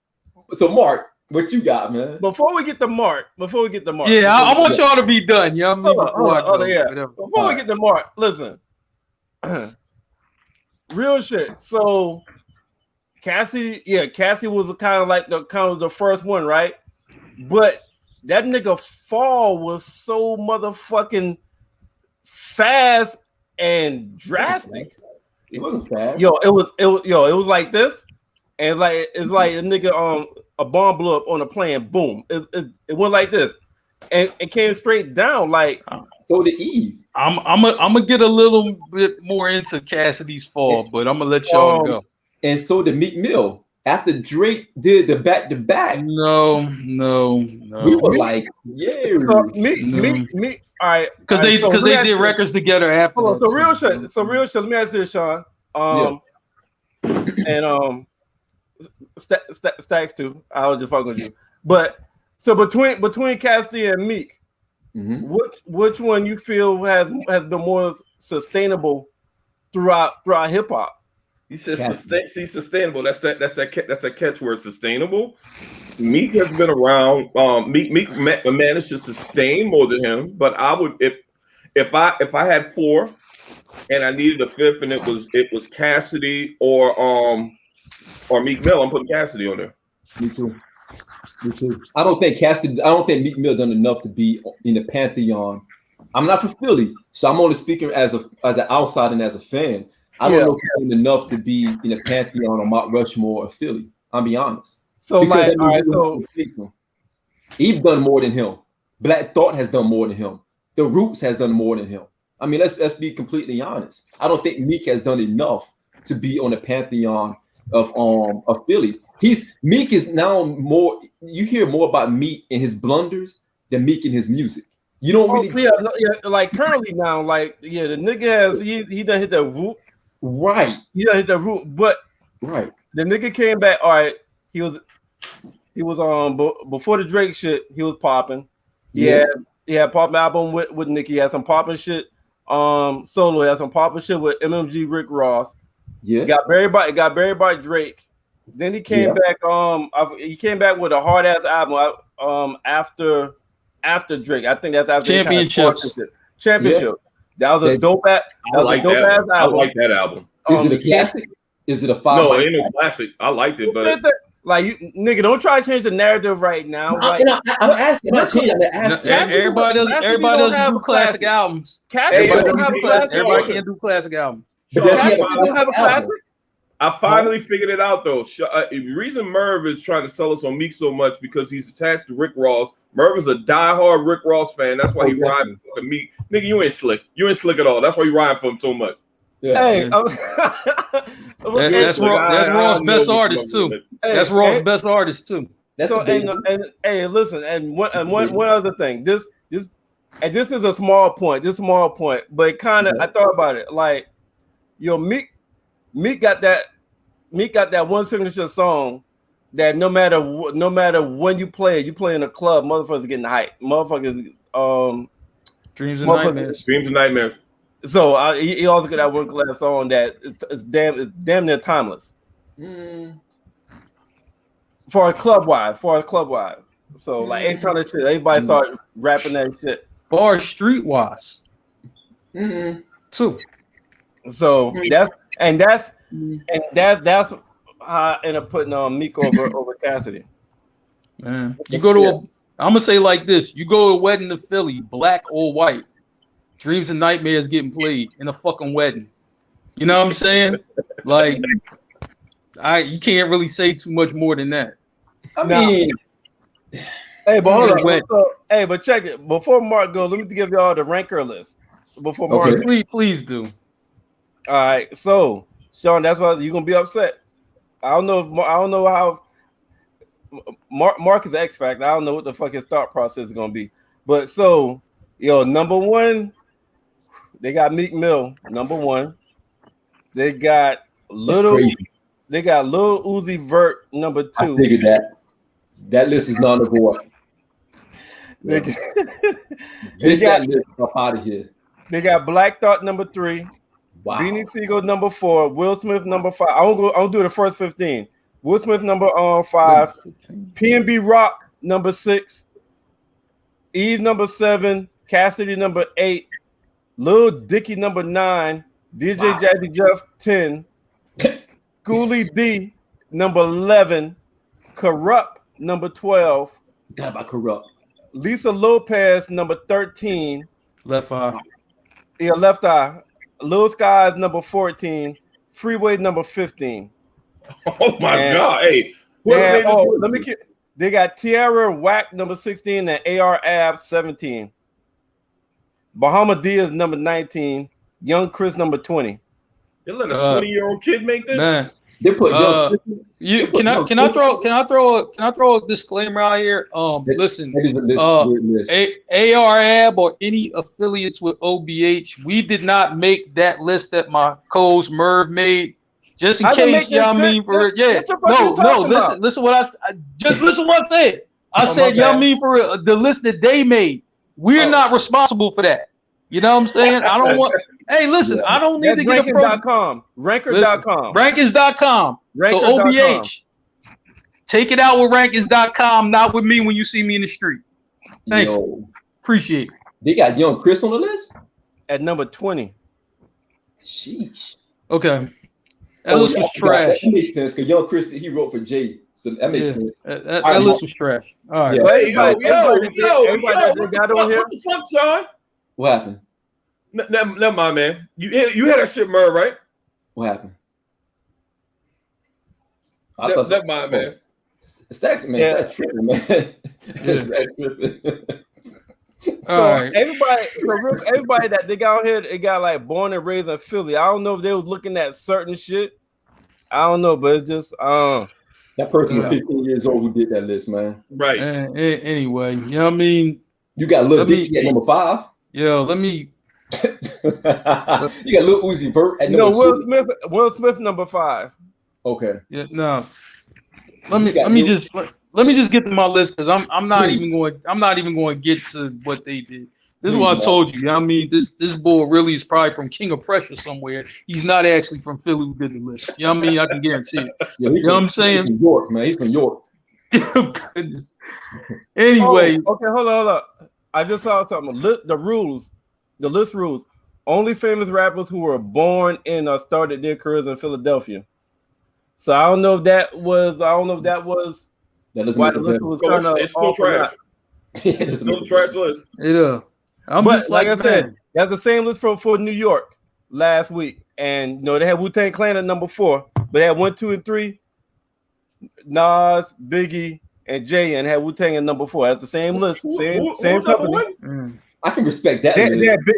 so Mark, what you got, man? Before we get to Mark. Yeah, I want y'all to be done. Yeah, Before we get to Mark, listen. Real shit. So Cassidy was kind of the first one, right? But that nigga fall was so motherfucking fast and drastic. It wasn't fast. It was like this, and it's like a nigga a bomb blew up on a plane. Boom! It went like this, and it came straight down. Like so did Eve. I'm gonna get a little bit more into Cassidy's fall, but I'm gonna let y'all go. And so did Meek Mill. After Drake did the back-to-back, no. We were like, yeah. So me. All right, because they did records together after. So real shit. Let me ask you this, Shawn. And Stacks too. I was just fucking with you. But so between Cassidy and Meek, which one you feel has been more sustainable throughout hip hop? He says sustainable. That's that catchword, sustainable. Meek has been around. Meek managed to sustain more than him, but I would if I had four and I needed a fifth, and it was Cassidy or Meek Mill, I'm putting Cassidy on there. Me too. I don't think Meek Mill done enough to be in the pantheon. I'm not from Philly, so I'm only speaking as an outsider and as a fan. I don't know if he's done enough to be in the pantheon or Mount Rushmore of Philly. I'll be honest. So Eve done more than him. Black Thought has done more than him. The Roots has done more than him. I mean, let's be completely honest. I don't think Meek has done enough to be on the pantheon of Philly. Meek is now more. You hear more about Meek and his blunders than Meek and his music. You don't really. Like currently now, the nigga has he done hit the root. Right. He done hit the root, but right. The nigga came back. All right, he was before the Drake shit. He was popping. He had popping album with Nicki. He had some popping shit. Solo. He had some popping shit with MMG, Rick Ross. Yeah. Got buried by Drake. Then he came back. He came back with a hard ass album. After Drake, I think that's after Championship. That was a dope ass. I like that album. Is it a classic? Is it a 5? No, it ain't no classic. I liked it, but nigga, don't try to change the narrative right now. I'm asking. I'm not changing. I'm asking. Everybody doesn't do classic albums. Everybody can't do classic albums. But does he have a classic? I finally figured it out though. The reason Merv is trying to sell us on Meek so much because he's attached to Rick Ross. Merv is a diehard Rick Ross fan. That's why he riding for Meek. Nigga, you ain't slick. You ain't slick at all. That's why you riding for him so much. Yeah. Hey, that's Ross' best artist too. That's Ross' best artist too. So and hey, listen, and one other thing. This and this is a small point. But kind of I thought about it. Like, Meek got that one signature song that no matter when you play in a club, motherfuckers getting hype. Motherfuckers Dreams and Nightmares. Dreams and Nightmares. So he also got that one class song that it's damn near timeless. For a club wise. So like every time that shit, everybody started rapping that shit. Bar streetwise. Too. So that's how I end up putting on Meek over Cassidy. Man, you go to I'm gonna say like this: you go to a wedding in Philly, black or white, Dreams and Nightmares getting played in a fucking wedding. You know what I'm saying? Like, you can't really say too much more than that. I mean, hey, but hold on. So, hey, but check it. Before Mark goes, let me give y'all the ranker list. Before Mark, please do. All right, so Shawn, that's why you're gonna be upset. I don't know how Mark is X Factor. I don't know what the fuck his thought process is gonna be. But so, number one, they got Meek Mill, number one. They got Lil Uzi Vert, number two. I figured that list is not number one. They got that list up out of here. They got Black Thought, number three. Wow. Beanie Siegel, number 4. Will Smith, number 5. I'll do the first 15. Will Smith, number 5. PNB Rock, number 6. Eve, number 7. Cassidy, number 8. Lil Dicky, number 9. DJ Jazzy Jeff, 10. Schoolie D, number 11. Corrupt, number 12. Forgot about Corrupt. Lisa Lopez, number 13. Left eye. Yeah, left eye. Lil Skies, number 14. Freeway, number 15. Oh my God! Hey, they got Tierra Whack, number 16, and AR Ab, 17. Bahama Diaz, number 19. Young Chris, number 20. They let a 20-year-old kid make this. Man, they put can I throw a disclaimer out here? Listen, AR Ab or any affiliates with OBH, we did not make that list that my co-host Merv made. Just in case, y'all mean for it. Yeah. Listen what I just listen what I said. I said y'all mean for the list that they made. We're not responsible for that. You know what I'm saying? I don't want. Hey, listen, I don't need to get a Rankings.com. Rankers.com. Rankings.com. So OBH, take it out with Rankings.com, not with me when you see me in the street. Thank you. Appreciate it. They got Young Chris on the list at number 20. Sheesh. Okay. That list was trash. That makes sense because Young Chris, he wrote for Jay. So that makes sense. That list was trash. All right. Yeah. Everybody got on here. What the fuck, Shawn? What happened? Never mind, man. You had that shit, Merv, right? What happened? Never mind, man. Stacks, man. Stacks tripping, man. Stacks tripping. Everybody that they got on here, they got like born and raised in Philly. I don't know if they was looking at certain shit. I don't know, but it's just that person was 15 years old who did that list, man. Right. Anyway, you know what I mean? You got Lil Dicky at number 5. Yo, let me. You got Lil Uzi Vert at number 2. Will Smith, number 5. Okay. Yeah, no. Let me just get to my list because I'm not even going to get to what they did. This is what I told you. I mean, this boy really is probably from King of Pressure somewhere. He's not actually from Philly who did the list. You know what I mean? I can guarantee it. Yeah, you know what I'm saying? He's from York, man. He's from York. Oh, goodness. Anyway. Okay, hold on. I just saw something. The list rules. Only famous rappers who were born in or started their careers in Philadelphia. So I don't know if that was. That doesn't why make the list was kind of. It's still trash. It's still a trash list. Yeah. But like I said, that's the same list for New York last week, and they had Wu-Tang Clan at number 4, but they had 1, 2, and 3. Nas, Biggie, and Jay, and had Wu-Tang at number 4. That's the same list, same company. I can respect that.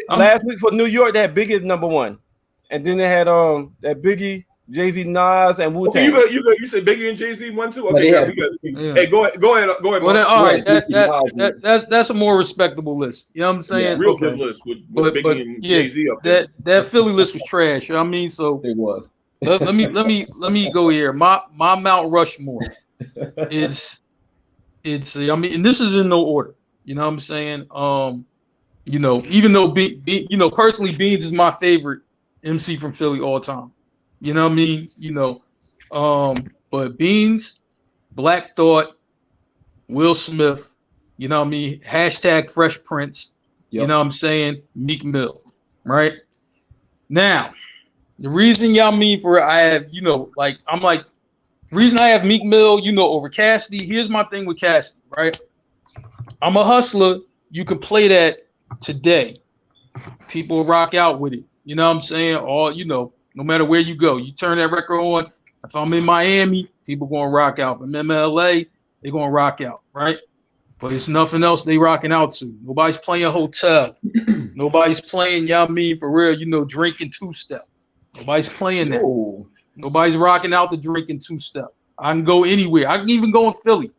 Last week for New York, they had Biggie at number 1, and then they had that Biggie, Jay-Z, Nas, and Wu-Tang. Okay, you said Biggie and Jay-Z one too. Okay, yeah. Hey, go ahead. Well, Mark. all right, that's a more respectable list. You know what I'm saying? Real good list with Biggie and Jay-Z up there. That Philly list was trash. You know what I mean? So it was. let me go here. My Mount Rushmore is I mean, and this is in no order. You know what I'm saying? You know, even though personally Beans is my favorite MC from Philly all time. You know what I mean? You know, but Beans, Black Thought, Will Smith, you know what I mean? # Fresh Prince, you know what I'm saying? Meek Mill, right? Now, the reason y'all mean for I have, you know, like, I'm like, reason I have Meek Mill, you know, over Cassidy, here's my thing with Cassidy, right? I'm a hustler. You can play that today. People rock out with it. You know what I'm saying? All, you know, no matter where you go, you turn that record on. If I'm in Miami, people gonna rock out. If I'm in LA, they're gonna rock out, right? But it's nothing else they rocking out to. Nobody's playing Hotel. Nobody's playing, y'all mean for real, you know, drinking two-step. Nobody's playing that. Ooh. Nobody's rocking out the drinking two-step. I can go anywhere. I can even go in Philly.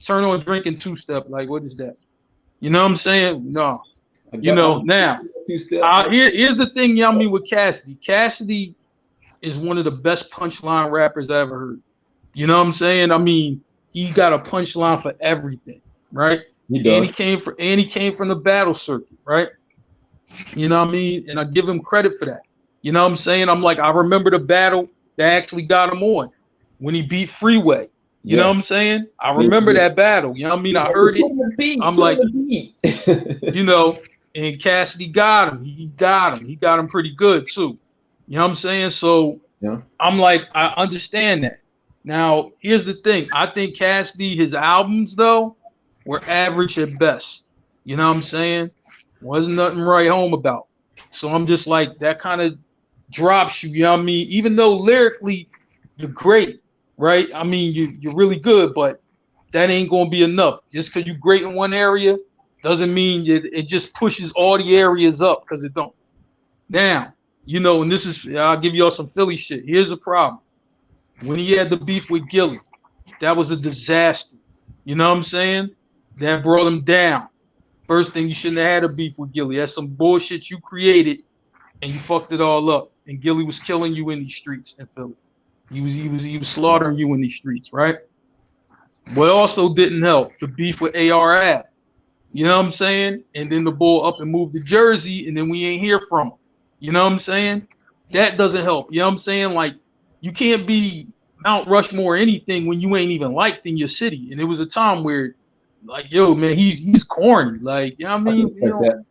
Turn on drinking two-step. Like, what is that? You know what I'm saying? No. You know, now, here's the thing, y'all mean with Cassidy. Cassidy is one of the best punchline rappers I ever heard. You know what I'm saying? I mean, he got a punchline for everything, right? He does. And he came from the battle circuit, right? You know what I mean? And I give him credit for that. You know what I'm saying? I'm like, I remember the battle that actually got him on when he beat Freeway. You know what I'm saying? I remember that battle. You know what I mean? I heard it. I'm like, you know, and Cassidy got him. He got him. He got him pretty good too. You know what I'm saying? So I'm like, I understand that. Now, here's the thing. I think Cassidy, his albums though, were average at best. You know what I'm saying? Wasn't nothing to write home about. So I'm just like, that kind of drops you, you know what I mean? Even though lyrically you're great, right? I mean, you're really good, but that ain't gonna be enough. Just because you're great in one area doesn't mean it just pushes all the areas up, because it don't. Now, you know, and this is, I'll give y'all some Philly shit. Here's the problem. When he had the beef with Gilly, that was a disaster. You know what I'm saying? That brought him down. First thing, you shouldn't have had a beef with Gilly. That's some bullshit you created, and you fucked it all up. And Gilly was killing you in these streets in Philly. He was slaughtering you in these streets, right? What also didn't help, the beef with AR-Ab. You know what I'm saying? And then the bull up and moved to Jersey, and then we ain't hear from him. You know what I'm saying? That doesn't help. You know what I'm saying? Like, you can't be Mount Rushmore or anything when you ain't even liked in your city. And it was a time where, like, yo, man, he's corny. Like, you know what I mean? You know,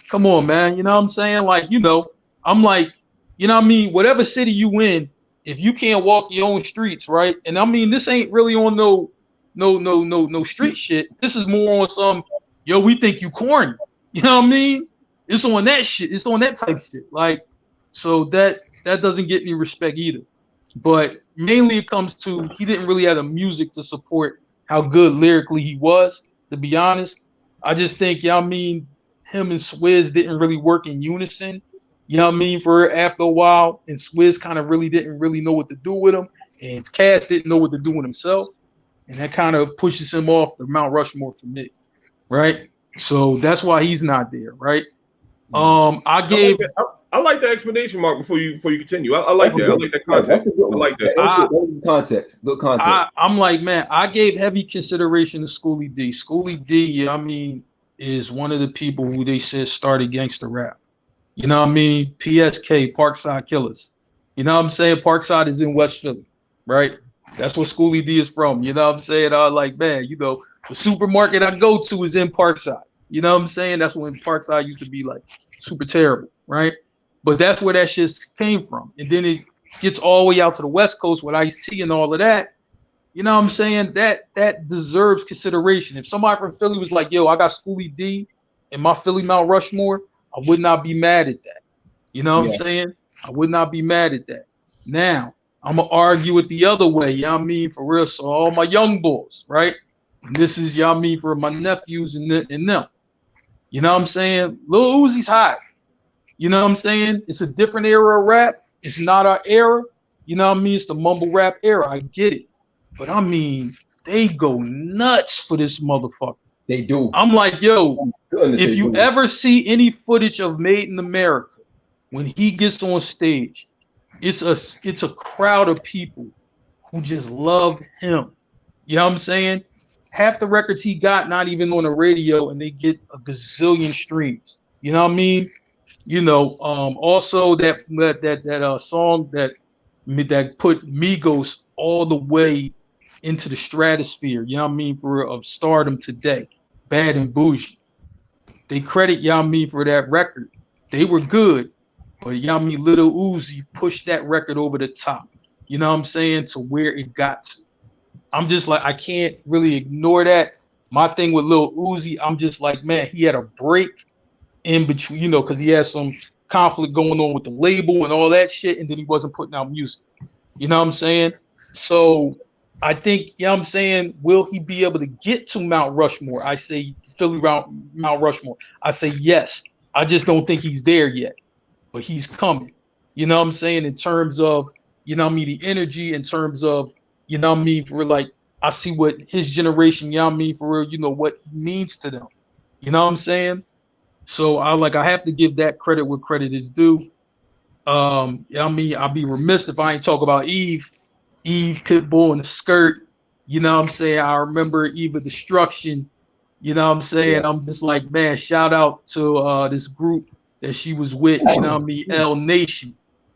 come on, man. You know what I'm saying? Like, you know, I'm like, you know what I mean? Whatever city you in, if you can't walk your own streets, right? And I mean, this ain't really on no street shit. This is more on some, yo, we think you corny. You know what I mean? It's on that shit. It's on that type shit. Like, so that doesn't get me respect either. But mainly it comes to, he didn't really have the music to support how good lyrically he was, to be honest. I just think, you know what I mean, him and Swizz didn't really work in unison. You know what I mean? For after a while, and Swizz kind of really didn't really know what to do with him, and Cass didn't know what to do with himself, and that kind of pushes him off the Mount Rushmore for me, right? So that's why he's not there, right? I like the explanation, Mark. Before you continue, I like that. I like that context. I like that. Context. Good context. I'm like, man, I gave heavy consideration to Schoolie D. Schoolie D, I mean, is one of the people who they said started gangster rap. You know what I mean? PSK, Parkside Killers. You know what I'm saying? Parkside is in West Philly, right? That's where Schoolie D is from. You know what I'm saying? Like, man, you know, the supermarket I go to is in Parkside. You know what I'm saying? That's when Parkside used to be like super terrible, right? But that's where that shit came from. And then it gets all the way out to the West Coast with Ice-T and all of that. You know what I'm saying? That deserves consideration. If somebody from Philly was like, yo, I got Schoolie D in my Philly Mount Rushmore, I would not be mad at that. You know what I'm saying? I would not be mad at that. Now, I'm going to argue it the other way. You know what I mean? For real. So all my young boys, right? And this is, you know what I mean, for my nephews and them. You know what I'm saying? Lil Uzi's hot. You know what I'm saying? It's a different era of rap. It's not our era. You know what I mean? It's the mumble rap era. I get it. But I mean, they go nuts for this motherfucker. They do. I'm like, yo, Goodness, if you ever see any footage of Made in America, when he gets on stage, it's a crowd of people who just love him. You know what I'm saying? Half the records he got not even on the radio, and they get a gazillion streams. You know what I mean? You know, also that song that put Migos all the way into the stratosphere. You know what I mean? Of stardom today, Bad and Bougie. They credit Yami for that record. They were good, but Yami Little Uzi pushed that record over the top. You know what I'm saying? To where it got to. I'm just like, I can't really ignore that. My thing with Lil Uzi, I'm just like, man, he had a break in between, you know, because he had some conflict going on with the label and all that shit, and then he wasn't putting out music. You know what I'm saying? So I think, you know what I'm saying, will he be able to get to Mount Rushmore? I say Philly Mount Rushmore. I say yes. I just don't think he's there yet, but he's coming. You know what I'm saying? In terms of, you know what I mean, the energy, in terms of, you know what I mean, for like, I see what his generation, you know what I mean, for real, you know, what he means to them. You know what I'm saying? So I have to give that credit where credit is due. You know what I mean, I'll be remiss if I ain't talk about Eve Pitbull in the skirt. You know what I'm saying? I remember Eve of Destruction. You know what I'm saying? Yeah. I'm just like, man, shout out to this group that she was with, you know what I mean, L Nation.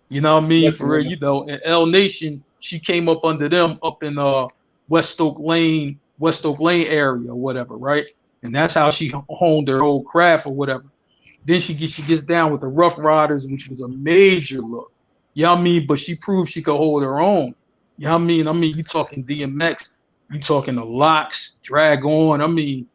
You know what I mean? For real, you know, and L Nation, she came up under them up in West Oak Lane area or whatever, right? And that's how she honed her old craft or whatever. Then she gets down with the Rough Riders, which was a major look. You know what I mean? But she proved she could hold her own. You know what I mean? You talking DMX, you talking the Locks, Drag On. I mean,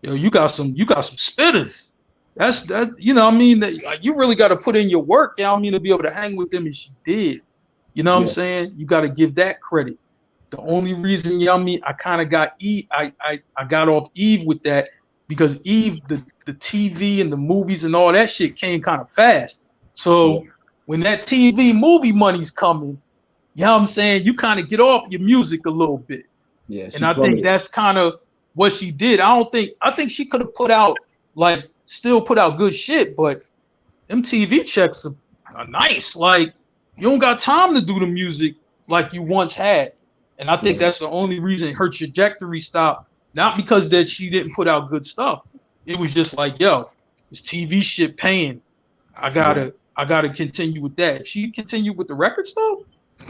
yo, you got some spitters. That's you know what I mean? That like, you really got to put in your work, you know what I mean, to be able to hang with them, and she did. You know what I'm saying? You got to give that credit. The only reason, you know what I mean, I kind of got Eve, I got off Eve with that because Eve, the TV and the movies and all that shit came kind of fast. So when that TV movie money's coming, you know what I'm saying, you kind of get off your music a little bit. Yeah. And I think that's kind of what she did. I think she could have still put out good shit, but them TV checks are nice. Like, you don't got time to do the music like you once had. And I think that's the only reason her trajectory stopped. Not because that she didn't put out good stuff. It was just like, yo, this TV shit paying. I gotta continue with that. If she continued with the record stuff,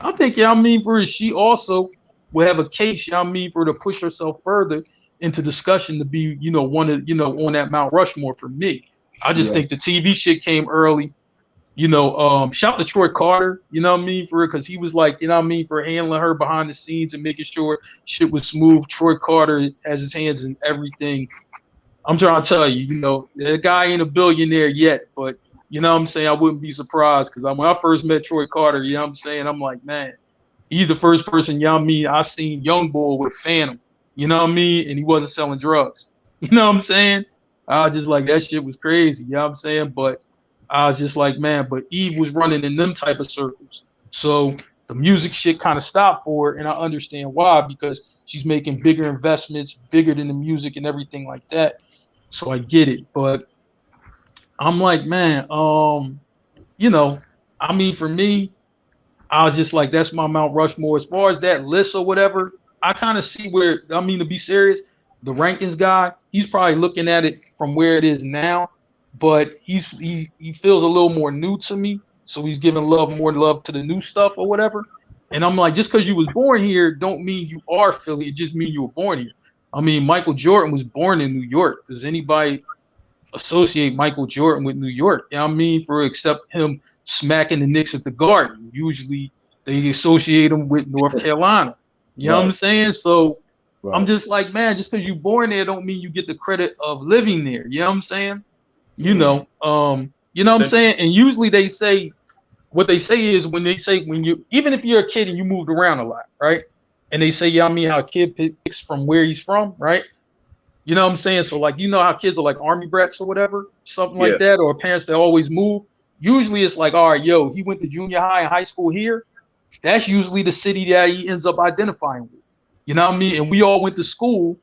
I think, yeah, I mean, for her, she also will have a case, yeah, I mean, for her to push herself further into discussion to be, you know, one of, you know, on that Mount Rushmore for me. I just think the TV shit came early. You know, shout to Troy Carter, you know what I mean, for it, because he was like, you know what I mean, for handling her behind the scenes and making sure shit was smooth. Troy Carter has his hands in everything. I'm trying to tell you, you know, the guy ain't a billionaire yet, but you know what I'm saying, I wouldn't be surprised, because when I first met Troy Carter, you know what I'm saying, I'm like, man, he's the first person, you know what I mean, I seen Young Boy with Phantom, you know what I mean, and he wasn't selling drugs. You know what I'm saying? I was just like, that shit was crazy, you know what I'm saying? But I was just like, man, but Eve was running in them type of circles. So the music shit kind of stopped for her, and I understand why, because she's making bigger investments, bigger than the music and everything like that. So I get it. But I'm like, man, you know, I mean, for me, I was just like, that's my Mount Rushmore. As far as that list or whatever, I kind of see where, I mean, to be serious, the rankings guy, he's probably looking at it from where it is now. But he feels a little more new to me, so he's giving more love to the new stuff or whatever. And I'm like, just because you was born here don't mean you are Philly. It just means you were born here. I mean, Michael Jordan was born in New York. Does anybody associate Michael Jordan with New York? You know what I mean, except him smacking the Knicks at the Garden. Usually they associate him with North Carolina. You know what I'm saying? So I'm just like, man, just because you're born there don't mean you get the credit of living there. You know what I'm saying? You know what I'm saying? And usually they say, what they say is when you, even if you're a kid and you moved around a lot, right? And they say, yeah, I mean, how a kid picks from where he's from, right? You know what I'm saying? So like, you know how kids are like army brats or whatever, something like that, or parents that always move. Usually it's like, all right, yo, he went to junior high and high school here. that's usually the city that he ends up identifying with. You know what I mean? And we all went to school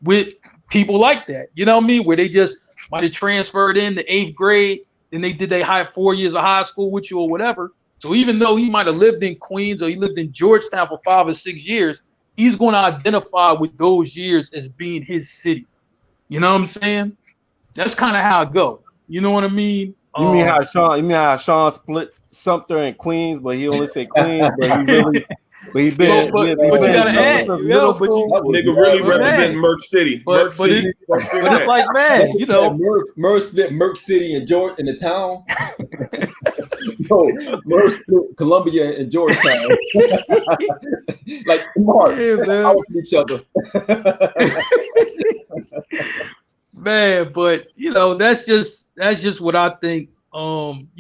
with people like that. You know what I mean? Where they just might have transferred in the 8th grade, then they did their 4 years of high school with you or whatever. So even though he might have lived in Queens or he lived in Georgetown for 5 or 6 years, he's going to identify with those years as being his city. You know what I'm saying? That's kind of how it go. You know what I mean? You mean how Shawn split Sumter and Queens, but he only said Queens, but he really, but he been. But you gotta add, nigga really representing Merc City. But it's like, man, you know, Merc split Merc City and George in the town. No, Merc split Columbia and Georgetown. Like Marc, out each other. Man, but you know, that's just what I think. You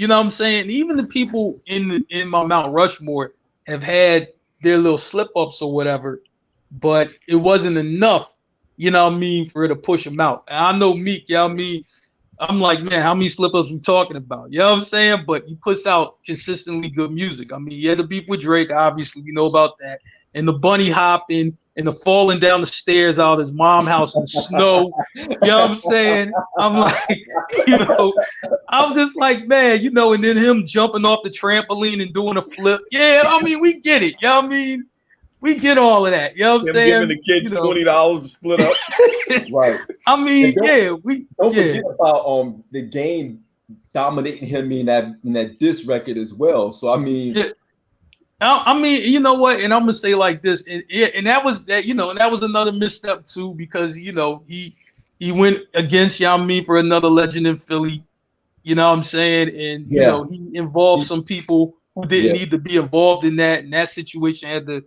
know what I'm saying? Even the people in my Mount Rushmore have had their little slip-ups or whatever, but it wasn't enough, you know what I mean, for it to push them out. And I know Meek, you know what I mean? I'm like, man, how many slip-ups we talking about? You know what I'm saying? But he puts out consistently good music. I mean, he had the beef with Drake, obviously, we know about that. And the bunny hopping and the falling down the stairs out of his mom's house in the snow. You know what I'm saying? I'm like, you know, I'm just like, man, you know, and then him jumping off the trampoline and doing a flip. Yeah, I mean, we get it. You know what I mean? We get all of that. You know what I'm saying? Giving the kids $20 to split up. Right. I mean, don't forget about the game dominating him in that diss record as well. So I mean, I mean, you know what? And I'm gonna say like this, and that was that, you know, and that was another misstep too, because you know he went against, you know what I mean, for another legend in Philly. You know what I'm saying? And you know, he involved some people who didn't need to be involved in that, and that situation had to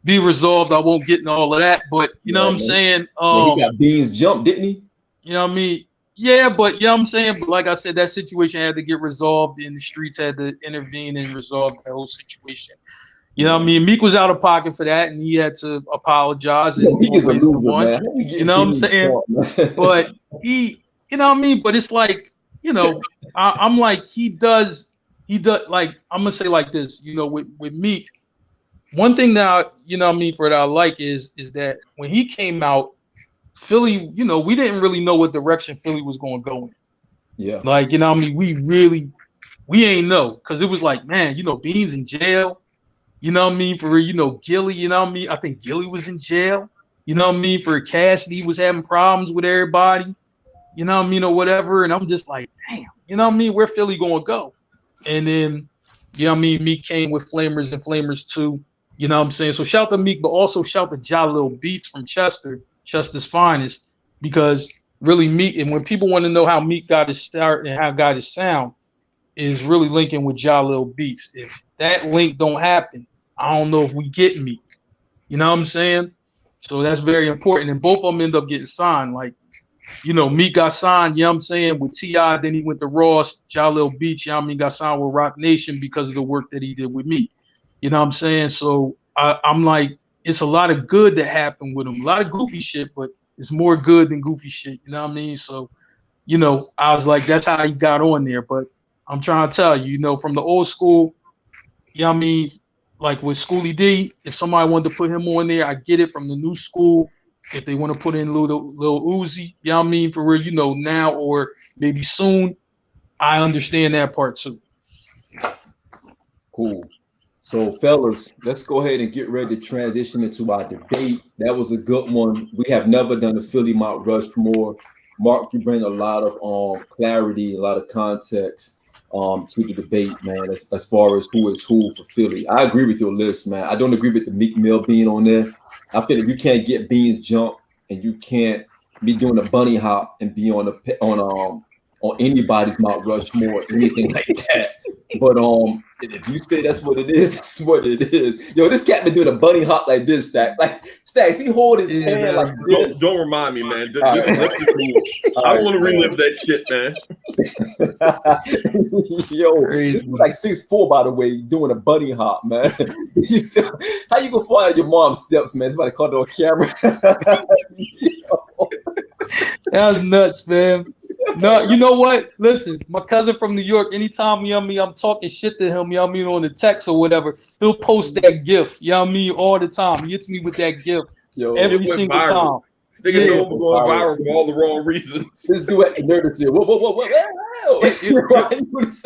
be resolved. I won't get into all of that, but you know what I'm saying? He got Beans jumped, didn't he? You know what I mean? Yeah, but you know what I'm saying? But like I said, that situation had to get resolved, and the streets had to intervene and resolve that whole situation. You know what I mean? Meek was out of pocket for that, and he had to apologize. And Meek is a loser, man. You know what I'm saying? But he, you know what I mean? But it's like, you know, I'm like, he does, like, I'm gonna say like this, you know, with Meek, one thing that you know what I mean, for that I like is that when he came out, Philly, you know, we didn't really know what direction Philly was going to go in. Yeah. Like, you know what I mean? We ain't know, because it was like, man, you know, Beans in jail. You know what I mean? For, you know, Gilly, you know what I mean? I think Gilly was in jail. You know what I mean? For Cassidy was having problems with everybody. You know what I mean? Or whatever. And I'm just like, damn, you know what I mean? Where Philly going to go? And then, you know what I mean? Meek came with Flamers and Flamers 2. You know what I'm saying? So shout to Meek, but also shout to Ja Lil Beats from Chester's finest, because really Meek, and when people want to know how Meek got his start and how got his sound, is really linking with Ja Lil Beats. If that link don't happen, I don't know if we get Meek. You know what I'm saying? So that's very important. And both of them end up getting signed. Like, you know, Meek got signed, you know what I'm saying, with T.I., then he went to Ross. Ja Lil Beats, you know what I mean, got signed with Rock Nation because of the work that he did with Meek. You know what I'm saying? So I'm like, it's a lot of good that happened with him. A lot of goofy shit, but it's more good than goofy shit. You know what I mean? So, you know, I was like, that's how he got on there. But I'm trying to tell you, you know, from the old school, you know what I mean? Like with Schoolie D, if somebody wanted to put him on there, I get it. From the new school, if they want to put in Lil Uzi, you know what I mean? For where, you know, now or maybe soon, I understand that part too. Cool. So, fellas, let's go ahead and get ready to transition into our debate. That was a good one. We have never done a Philly Mount Rushmore. Marc, you bring a lot of clarity, a lot of context to the debate, man, as far as who is who for Philly. I agree with your list, man. I don't agree with the Meek Mill being on there. I feel like you can't get Beans jump, and you can't be doing a bunny hop and be on anybody's Mount Rushmore, anything like that. But if you say that's what it is, that's what it is. Yo, this cat been doing a bunny hop like this, Stack. Like Stacks, he hold his hand like this. Don't remind me, man. I don't want to relive that shit, man. Yo, he's like 6'4", by the way, doing a bunny hop, man. How you gonna fall out of your mom's steps, man? Somebody caught it on camera. That was nuts, man. No, you know what? Listen, my cousin from New York, anytime, I'm talking shit to him, on the text or whatever, he'll post that GIF, all the time. He hits me with that GIF every single time. Nigga know we're going viral for all the wrong reasons. This dude at the nervous here. What?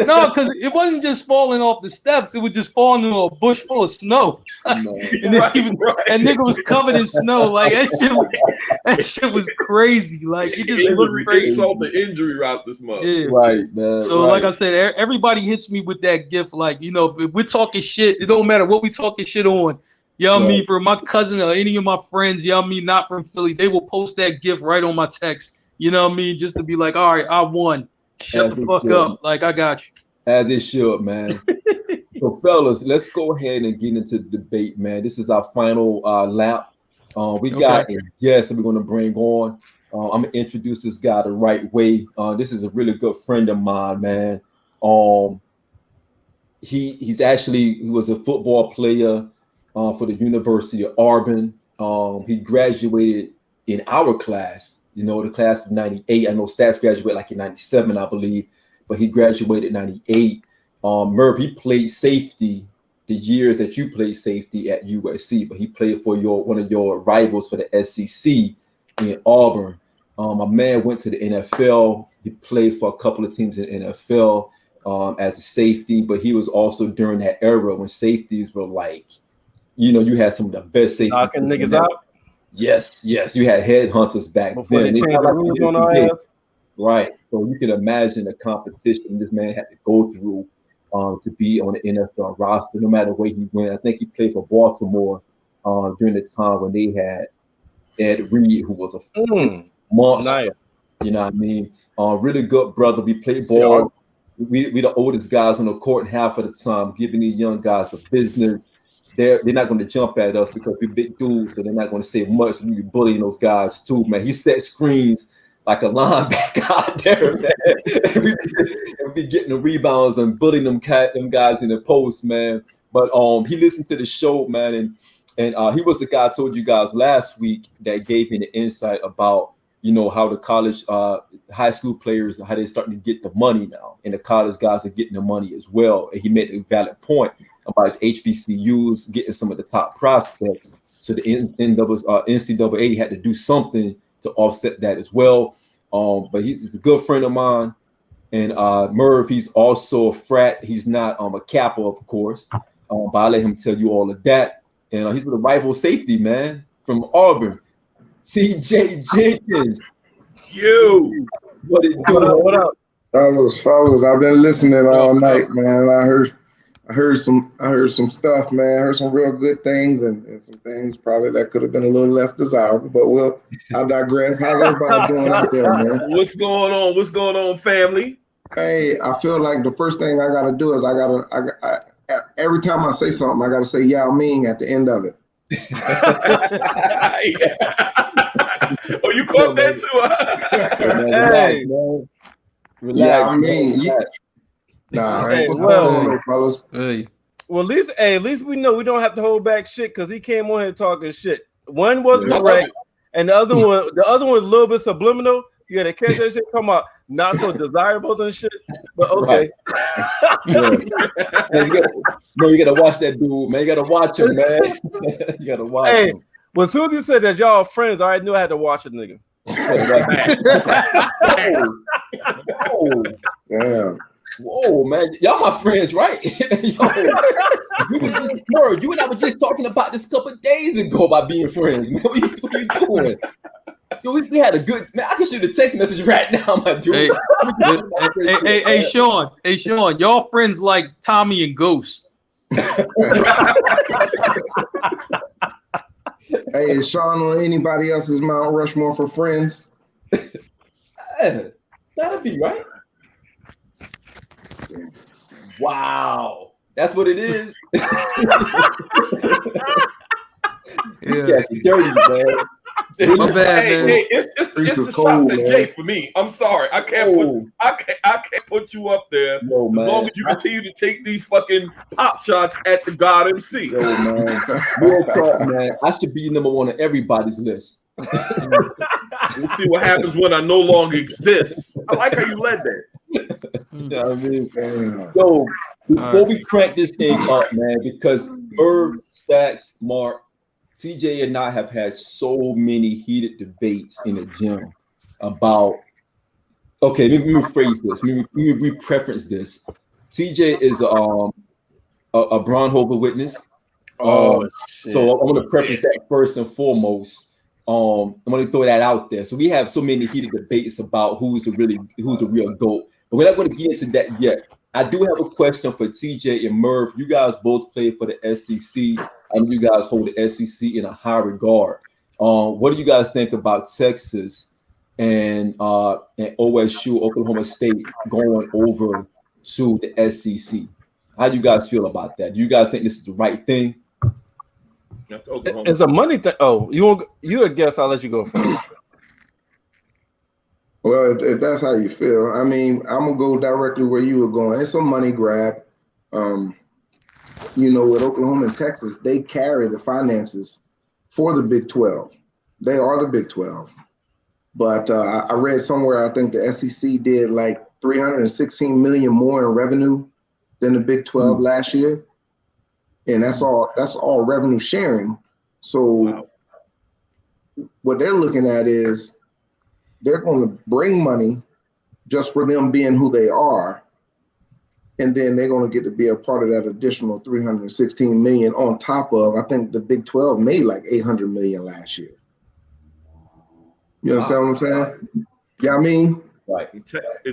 No, because it wasn't just falling off the steps. It was just falling into a bush full of snow. And that nigga was covered in snow. Like, that shit was crazy. Like, it just looked crazy. Saw the injury route this month. Yeah. Right, man. So, like I said, everybody hits me with that GIF. Like, if we're talking shit, it don't matter what we talking shit on. For my cousin or any of my friends, not from Philly, they will post that GIF right on my text. Just to be like, all right, I won. Shut the fuck up. Like, I got you. As it should, man. So, fellas, let's go ahead and get into the debate, man. This is our final lap. We got a guest that we're going to bring on. I'm going to introduce this guy the right way. This is a really good friend of mine, man. He was a football player for the University of Auburn. He graduated in our class, the class of 98. I know Stats graduated like in 97, I believe, but he graduated in 98. Merv, he played safety the years that you played safety at USC, but he played for one of your rivals for the SEC in Auburn. My man went to the NFL. He played for a couple of teams in the NFL as a safety, but he was also during that era when safeties were like, you had some of the best safeties. Knocking niggas out? Yes. You had headhunters back before then. They changed the rules on our ass. Right. So you can imagine the competition this man had to go through to be on the NFL roster, no matter where he went. I think he played for Baltimore during the time when they had Ed Reed, who was a monster. Nice. You know what I mean? Really good brother. We played ball. We the oldest guys on the court half of the time, giving these young guys the business. They're not going to jump at us because we're big dudes, so they're not going to say much. So we be bullying those guys too, man. He set screens like a linebacker out there, man. and we getting the rebounds and bullying them guys in the post, man. But he listened to the show, man, and he was the guy I told you guys last week that gave me the insight about how the college, high school players, how they're starting to get the money now, and the college guys are getting the money as well. And he made a valid point about the HBCUs getting some of the top prospects. So the NCAA had to do something to offset that as well. But he's a good friend of mine. And Merv, he's also a frat. He's not a Kappa, of course, but I'll let him tell you all of that. And he's with a rival safety, man, from Auburn. TJ Jenkins. What it doing? What up? Fellas, I've been listening all night, man. I heard some stuff, man. I heard some real good things and some things probably that could have been a little less desirable, but I digress. How's everybody doing out there, man? What's going on? What's going on, family? Hey, I feel like the first thing I gotta do is every time I say something, I gotta say Yao Ming at the end of it. Oh, you caught that too? Hey, man. Relax, Yao Ming. Nah, what's going on, fellas? Hey. Well, at least we know we don't have to hold back shit because he came on here talking shit. One was correct, and the other one was a little bit subliminal. You gotta catch that shit. Come out, not so desirable and shit. But okay. Right. You gotta watch that dude, man. You gotta watch him, man. You gotta watch him. Well, as soon as you said that y'all friends, I already knew I had to watch a nigga. Damn. Whoa, man, y'all my friends, right? You and I were just talking about this a couple of days ago about being friends, man. What you doing? Yo, we had a good, man. I can shoot a text message right now, my dude. Hey, Shawn. Hey, Shawn. Y'all friends like Tommy and Ghost. Hey, is Shawn on anybody else's Mount Rushmore for friends? That'll be right. Wow, that's what it is. These guys are dirty, man. My bad, man. Hey, it's a shot at Jay for me. I'm sorry, I can't put you up there as long as you continue to take these fucking pop shots at the God MC. Yo, man, real talk, man. I should be number one on everybody's list. We'll see what happens when I no longer exist. I like how you led that. Yeah, I mean, so before we crank this thing up, man, because Irv, Stacks, Mark, TJ, and I have had so many heated debates in the gym about. Okay, let me rephrase this. Let me preference this. TJ is a Braunhofer witness. So I want to preface that first and foremost. I'm going to throw that out there. So we have so many heated debates about who's the real GOAT. But we're not going to get into that yet. I do have a question for TJ and Merv. You guys both play for the SEC. I know you guys hold the SEC in a high regard. What do you guys think about Texas and OSU, Oklahoma State, going over to the SEC? How do you guys feel about that? Do you guys think this is the right thing? It's a money thing. Oh, you a guess? I'll let you go first. Well, if that's how you feel, I mean, I'm gonna go directly where you were going. It's a money grab. With Oklahoma and Texas, they carry the finances for the Big 12. They are the Big 12. But I read somewhere, I think the SEC did like $316 million more in revenue than the Big 12 last year. And that's all revenue sharing. So what they're looking at is they're going to bring money just for them being who they are. And then they're going to get to be a part of that additional $316 million on top of, I think the Big 12 made like $800 million last year. You understand what I'm saying? Yeah, I mean, right. And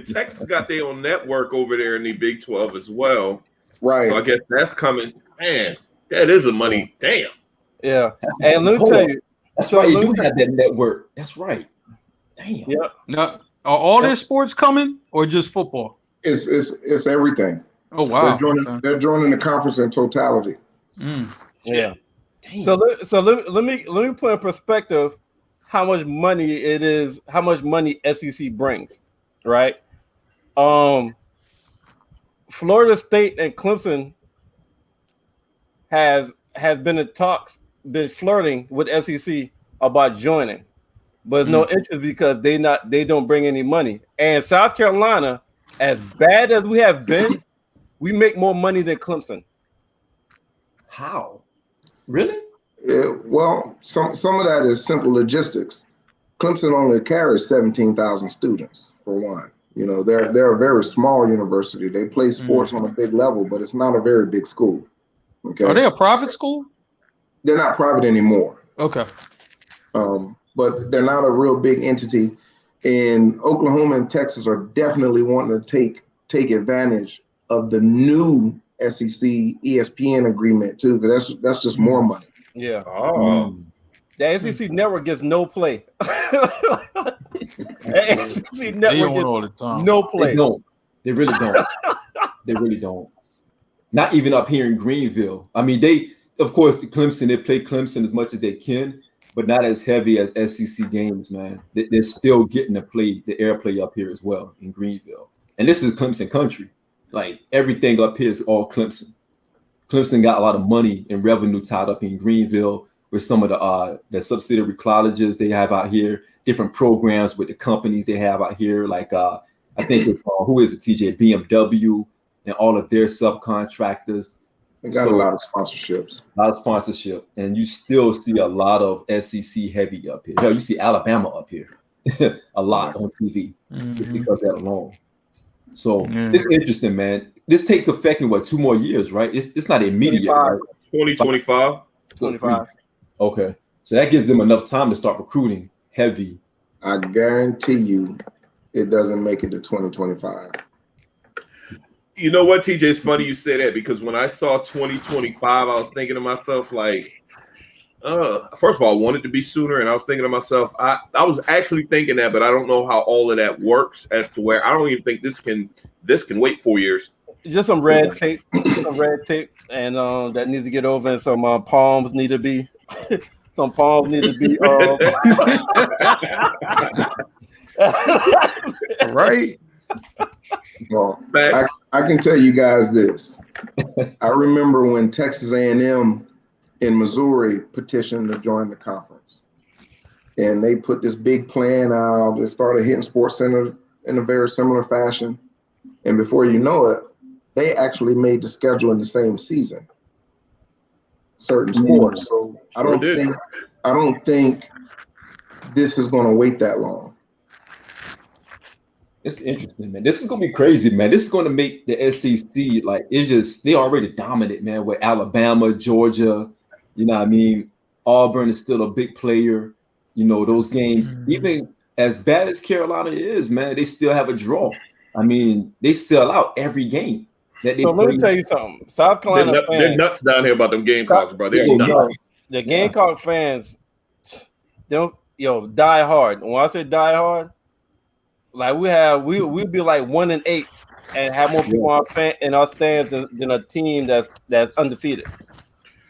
Texas got their own network over there in the Big 12 as well. Right. So I guess that's coming. Man, that is a money. Damn. Yeah. And let me tell you. That's right. You do have that network. That's right. Damn. Yeah. Now, are all their sports coming or just football? It's everything. Oh wow. They're joining the conference in totality. Yeah. Damn. So let me put in perspective how much money it is, how much money SEC brings, right? Florida State and Clemson has been in talks, been flirting with SEC about joining, but there's no interest because they don't bring any money. And South Carolina, as bad as we have been, we make more money than Clemson. How? Really? Well, some of that is simple logistics. Clemson only carries 17,000 students for one. They're a very small university. They play sports on a big level, but it's not a very big school. Okay. Are they a private school? They're not private anymore. Okay. But they're not a real big entity. And Oklahoma and Texas are definitely wanting to take advantage of the new SEC ESPN agreement too, because that's just more money. Yeah. Oh. The SEC network gets no play. The SEC network all the time. No play. They don't. They really don't. They really don't. Not even up here in Greenville. I mean, they play Clemson as much as they can, but not as heavy as SEC games, man. They're still getting the airplay up here as well in Greenville. And this is Clemson country. Like everything up here is all Clemson. Clemson got a lot of money and revenue tied up in Greenville with some of the subsidiary colleges they have out here, different programs with the companies they have out here. Like I think who is it? TJ, BMW, and all of their subcontractors. They got a lot of sponsorships. A lot of sponsorship, and you still see a lot of SEC heavy up here. Hell, you see Alabama up here a lot on TV just because of that alone. So it's interesting, man. This take effect in 2 more years, right? It's not immediate, 25. right? 2025. 25. Okay, so that gives them enough time to start recruiting heavy. I guarantee you, it doesn't make it to 2025. You know what, TJ? It's funny you say that because when I saw 2025, I was thinking to myself, like, first of all, I wanted to be sooner, and I was thinking to myself, I was actually thinking that, but I don't know how all of that works as to where I don't even think this can wait 4 years. Just some red tape, and that needs to get over, and some palms need to be, right. Well, I can tell you guys this. I remember when Texas A&M in Missouri petitioned to join the conference. and they put this big plan out. They started hitting Sports Center in a very similar fashion, and before you know it, they actually made the schedule in the same season. Certain sports. So I don't think this is going to wait that long. It's interesting, man. This is gonna be crazy, man. This is gonna make the SEC like they already dominant, man, with Alabama, Georgia, you know what I mean? Auburn is still a big player. You know, those games, even as bad as Carolina is, man, they still have a draw. I mean, they sell out every game that they So play. let me tell you something. South Carolina they're nuts down here about them Gamecocks, bro. They're nuts. The Gamecock fans, die hard. When I say die hard, like we'll be like 1-8 and have more people in our stands than a team that's undefeated.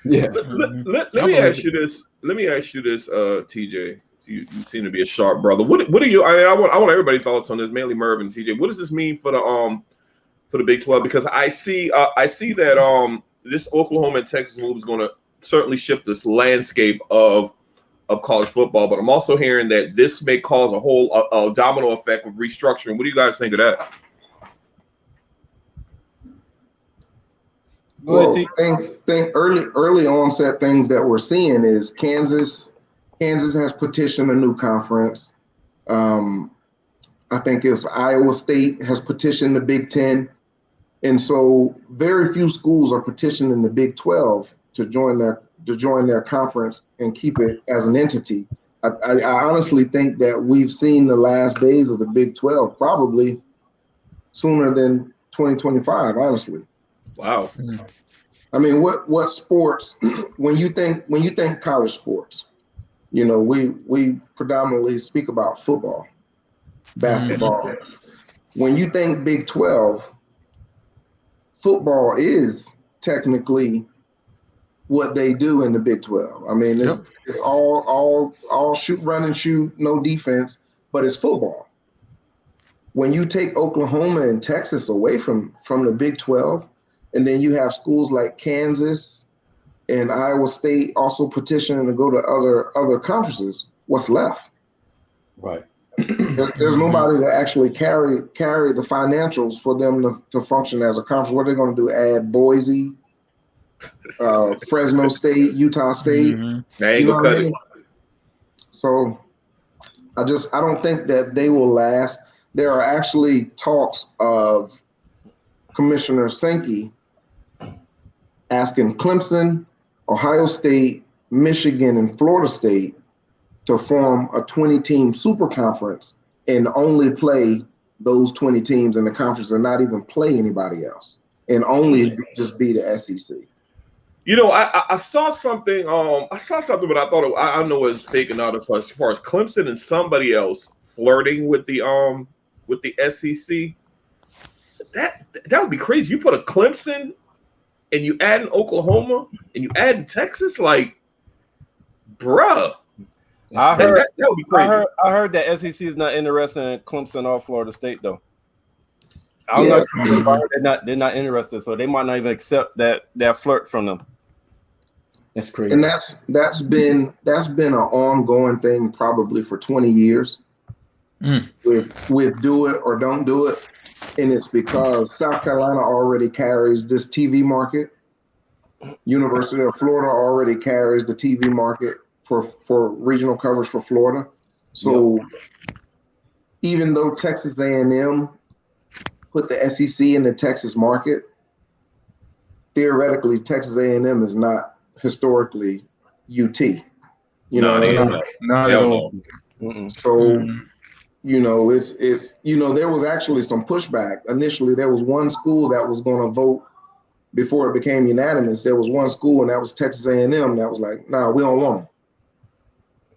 Yeah. Let me ask you this. TJ. You seem to be a sharp brother. What are you? I want everybody's thoughts on this. Mainly Merv and TJ. What does this mean for the Big 12? Because I see that this Oklahoma and Texas move is going to certainly shift this landscape of college football. But I'm also hearing that this may cause a domino effect of restructuring. What do you guys think of that? Well, think early onset things that we're seeing is Kansas has petitioned a new conference. I think it's Iowa State has petitioned the Big 10. And so very few schools are petitioning the Big 12 to join their conference and keep it as an entity. I honestly think that we've seen the last days of the Big 12 probably sooner than 2025, honestly. Wow. I mean, what sports, when you think college sports, you know, we predominantly speak about football, basketball. When you think Big 12, football is technically what they do in the Big 12. I mean, it's all shoot, run and shoot, no defense, but it's football. When you take Oklahoma and Texas away from the Big 12, and then you have schools like Kansas and Iowa State also petitioning to go to other conferences, what's left? Right. There's nobody to actually carry the financials for them to function as a conference. What are they going to do? Add Boise, Fresno State, Utah State. They ain't gonna cut it. So I don't think that they will last. There are actually talks of Commissioner Sankey asking Clemson, Ohio State, Michigan, and Florida State to form a 20-team super conference and only play those 20 teams in the conference and not even play anybody else and only just be the SEC. You know, I saw something. I saw something, but I thought I know it's fake and not as far as Clemson and somebody else flirting with the SEC. That would be crazy. You put a Clemson and you add in Oklahoma and you add in Texas, like, bruh. That would be crazy. I heard that SEC is not interested in Clemson or Florida State though. I don't know. I heard they're not interested, so they might not even accept that flirt from them. That's crazy. And that's been an ongoing thing probably for 20 years. With do it or don't do it. And it's because South Carolina already carries this TV market. University of Florida already carries the TV market for regional coverage for Florida. So even though Texas A&M put the SEC in the Texas market, theoretically Texas A&M is not historically UT. You know, not at all. So you know, it's there was actually some pushback. Initially, there was one school that was going to vote before it became unanimous. There was one school, and that was Texas A&M, that was like, nah, we don't want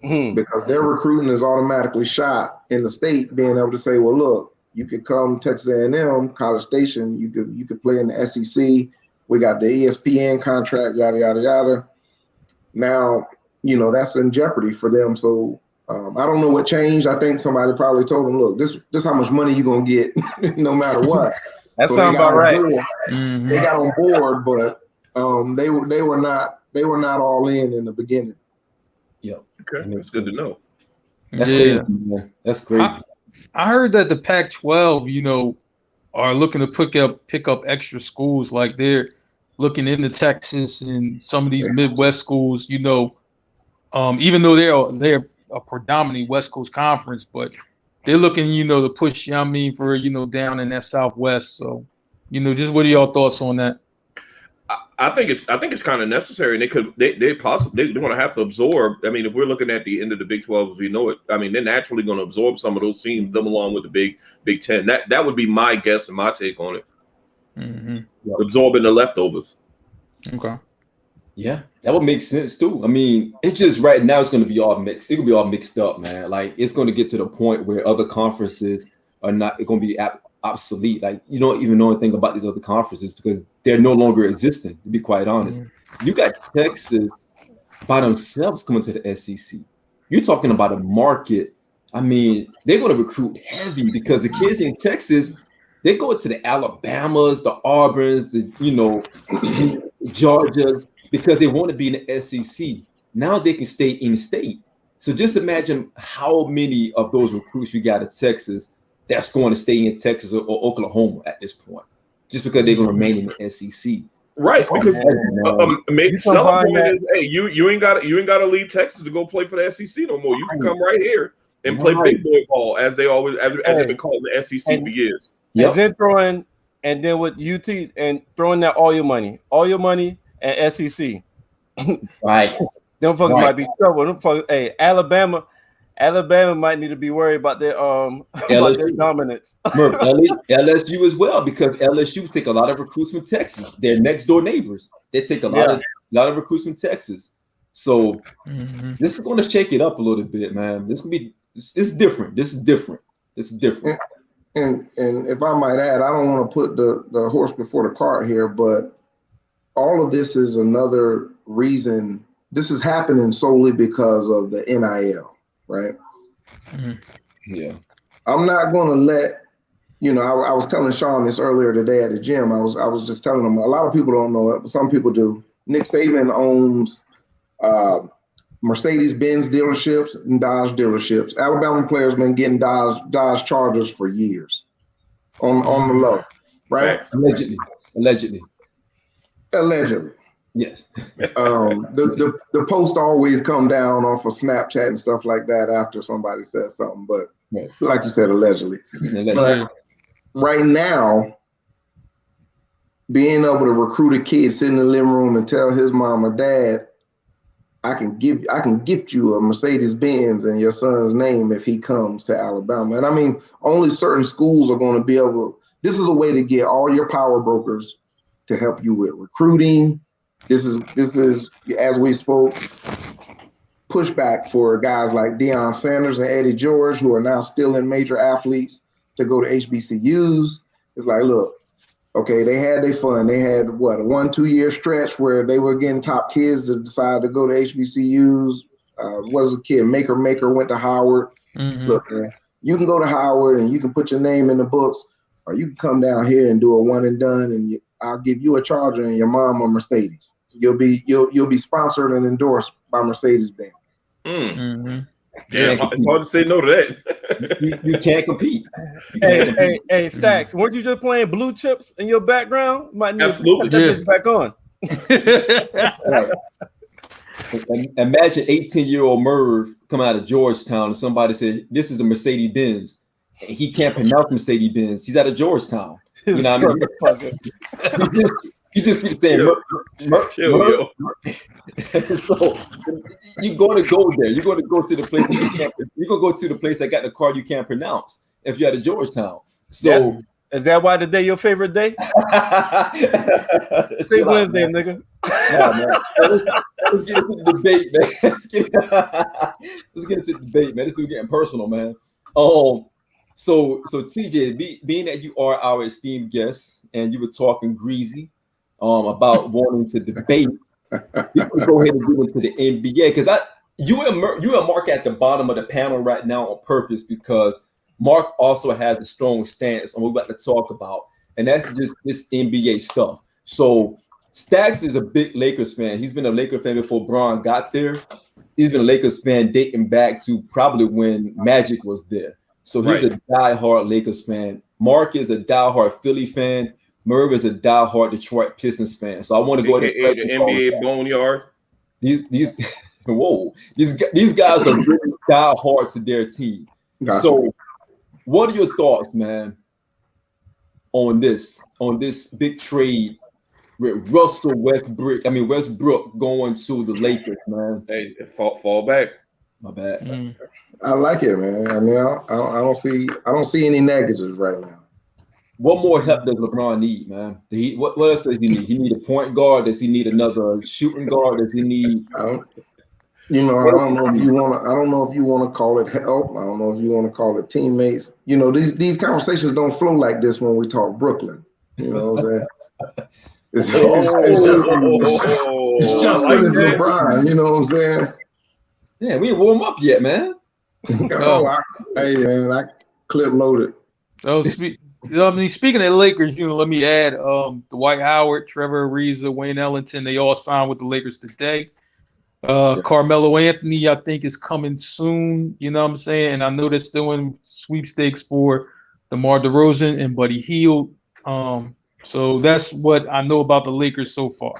them. Because their recruiting is automatically shot in the state, being able to say, well, look, you could come Texas A&M, College Station, you could play in the SEC. We got the ESPN contract, yada, yada, yada. Now, that's in jeopardy for them. So I don't know what changed. I think somebody probably told them, look, this how much money you're going to get no matter what. That sounds about right. They got on board, but they were not all in the beginning. Yep. Okay, that's good to know. That's crazy, man. That's crazy. I heard that the Pac-12, are looking to pick up extra schools. Like they're looking into Texas and some of these Midwest schools. Even though they're a predominantly West Coast conference, but they're looking, to push. For down in that Southwest. So, just what are y'all thoughts on that? I think it's kind of necessary, and they're going to have to absorb. I mean, if we're looking at the end of the Big 12 as we know it, I mean, they're naturally going to absorb some of those teams, them along with the Big 10. That would be my guess and my take on it. Mm-hmm. Absorbing the leftovers. Okay. Yeah, that would make sense too. I mean, it's just right now it's going to be all mixed. It could be all mixed up, man. Like it's going to get to the point where other conferences are not going to be obsolete. Like you don't even know anything about these other conferences because they're no longer existing, to be quite honest. You got Texas by themselves coming to the SEC. You're talking about a market. I mean, they're going to recruit heavy because the kids in Texas, they go to the Alabamas, the Auburns, the Georgia, because they want to be in the SEC. Now they can stay in state. So just imagine how many of those recruits you got in Texas that's going to stay in Texas or Oklahoma at this point, just because they're going to remain in the SEC. Right, because selling point is, hey, you ain't got to leave Texas to go play for the SEC no more. You can come right here and play big boy ball as they've been calling the SEC for years. Yep. And then with UT and throwing that all your money and SEC. Right. Them fuckers might be trouble. Them fuckers, hey, Alabama might need to be worried about their about their dominance. LSU as well, because LSU take a lot of recruits from Texas. They're next door neighbors. They take a lot of recruits from Texas. So this is going to shake it up a little bit, man. This is different. This is different. And if I might add, I don't want to put the horse before the cart here, but all of this is another reason. This is happening solely because of the NIL, right? Yeah. I'm not going to let, I was telling Shawn this earlier today at the gym. I was just telling him, a lot of people don't know it, but some people do. Nick Saban owns Mercedes-Benz dealerships and Dodge dealerships. Alabama players been getting Dodge Chargers for years on the low, right? Allegedly. Yes. The post always come down off of Snapchat and stuff like that after somebody says something, but like you said, allegedly. But right now, being able to recruit a kid, sit in the living room and tell his mom or dad, I can gift you a Mercedes-Benz and your son's name if he comes to Alabama. And I mean, only certain schools are going to be able. This is a way to get all your power brokers to help you with recruiting. This is as we spoke, pushback for guys like Deion Sanders and Eddie George, who are now still in major athletes, to go to HBCUs. It's like, look, okay, they had their fun. They had a 1-2 year stretch where they were getting top kids to decide to go to HBCUs. What was a kid? Maker went to Howard. Look, man, you can go to Howard and you can put your name in the books, or you can come down here and do a one and done, and I'll give you a Charger and your mom a Mercedes. You'll be sponsored and endorsed by Mercedes-Benz. Yeah, it's hard to say no to that. You can't compete. Hey, Stacks, weren't you just playing Blue Chips in your background? Might need Absolutely. to put that back on. Right. Imagine 18-year-old Merv come out of Georgetown and somebody said, "This is a Mercedes-Benz." And he can't pronounce Mercedes-Benz. He's out of Georgetown. You know what I mean? You just keep saying Merc. So you're going to go there. You're going to go to the place that you can't. You're going to go to the place that got the card you can't pronounce if you're out of Georgetown. So is that why today your favorite day? Say Wednesday, nigga. No, man. Let's get into the debate, man. Let's get into the debate, man. This is getting personal, man. So TJ, being that you are our esteemed guest and you were talking greasy about wanting to debate, we can go ahead and get into the NBA because you and Marc at the bottom of the panel right now on purpose because Marc also has a strong stance on what we're about to talk about, and that's just this NBA stuff. So Stacks is a big Lakers fan. He's been a Lakers fan before Bron got there. he's been a Lakers fan dating back to probably when Magic was there. So he's a diehard Lakers fan. Marc is a diehard Philly fan. Merv is a diehard Detroit Pistons fan. So I want to go ahead and the NBA boneyard. These whoa, these guys are really diehard to their team. Gotcha. So what are your thoughts, man, on this big trade with Russell Westbrook? I mean Westbrook going to the Lakers, man. Hey, fall back. My bad. I like it, man. I mean, I don't see any negatives right now. What more help does LeBron need, man? What else does he need? He need a point guard. Does he need another shooting guard? Does he need? I don't know if you want to call it help. I don't know if you want to call it teammates. You know, these conversations don't flow like this when we talk Brooklyn. You know what I'm saying? It's just like LeBron. You know what I'm saying? Yeah, we ain't warm up yet, man. Hey, man, I clip loaded. Oh, speaking of Lakers, let me add Dwight Howard, Trevor Ariza, Wayne Ellington. They all signed with the Lakers today. Carmelo Anthony, I think, is coming soon. You know what I'm saying? And I know they're still in sweepstakes for DeMar DeRozan and Buddy Hield. So that's what I know about the Lakers so far.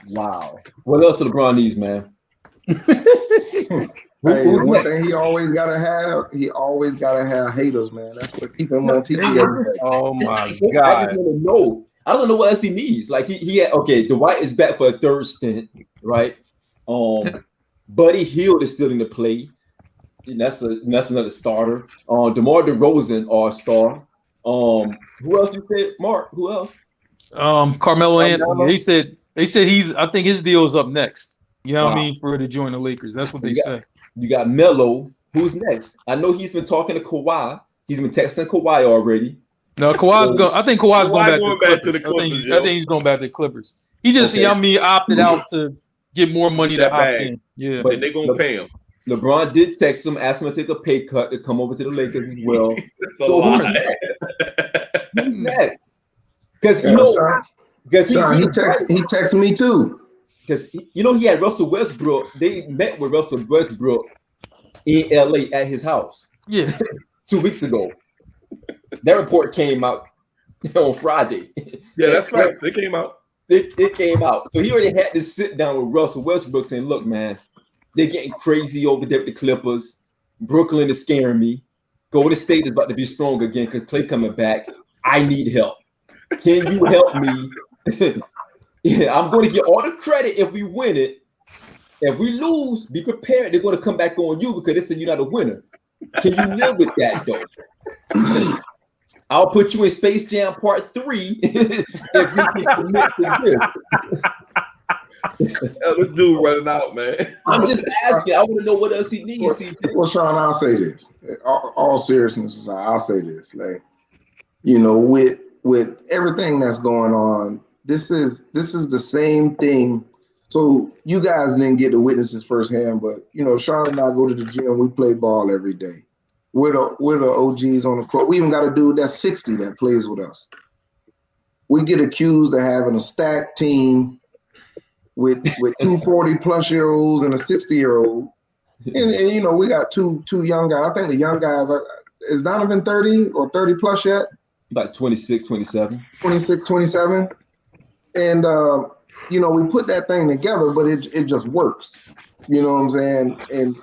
Wow. What else do LeBron needs, man? One thing he always gotta have haters, man. That's what keep him on TV every day. Oh my God. I don't know what else he needs. Like he had Dwight is back for a third stint, right? Buddy Hield is still in the play. And that's another starter. DeMar DeRozan, all-star. Who else you said? Marc, who else? Carmelo Anthony. They said I think his deal is up next. You know what I mean? For to join the Lakers. That's what they say. You got Melo. Who's next? I know he's been talking to Kawhi. He's been texting Kawhi already. No, Kawhi's going. I think Kawhi's going back to the Clippers. I think he's going back to the Clippers. He just, opted out to get more money to opt in. Yeah, but they're going to pay him. LeBron did text him, ask him to take a pay cut to come over to the Lakers as well. So who's next? Because he texted me too. Because he had Russell Westbrook. They met with Russell Westbrook in LA at his house. Yeah, 2 weeks ago. That report came out on Friday. Yeah, that's right. It came out. It came out. So he already had to sit down with Russell Westbrook saying, "Look, man, they're getting crazy over there with the Clippers. Brooklyn is scaring me. Golden State is about to be strong again because Klay coming back. I need help. Can you help me?" Yeah, I'm going to get all the credit if we win it. If we lose, be prepared. They're going to come back on you because they said you're not a winner. Can you live with that, though? I'll put you in Space Jam Part 3 if you can commit to this. This dude running out, man. I'm just asking. I want to know what else he needs. Well, Shawn, I'll say this. All seriousness aside, I'll say this. Like, with everything that's going on, this is the same thing. So you guys didn't get to witness this firsthand, but Shawn and I go to the gym. We play ball every day. We're the OGs on the court. We even got a dude that's 60 that plays with us. We get accused of having a stacked team with 2 40-plus-year-olds and a 60-year-old. And we got two young guys. I think the young guys is Donovan 30 or 30-plus yet? About 26, 27. 26, 27. And, we put that thing together, but it just works. You know what I'm saying? And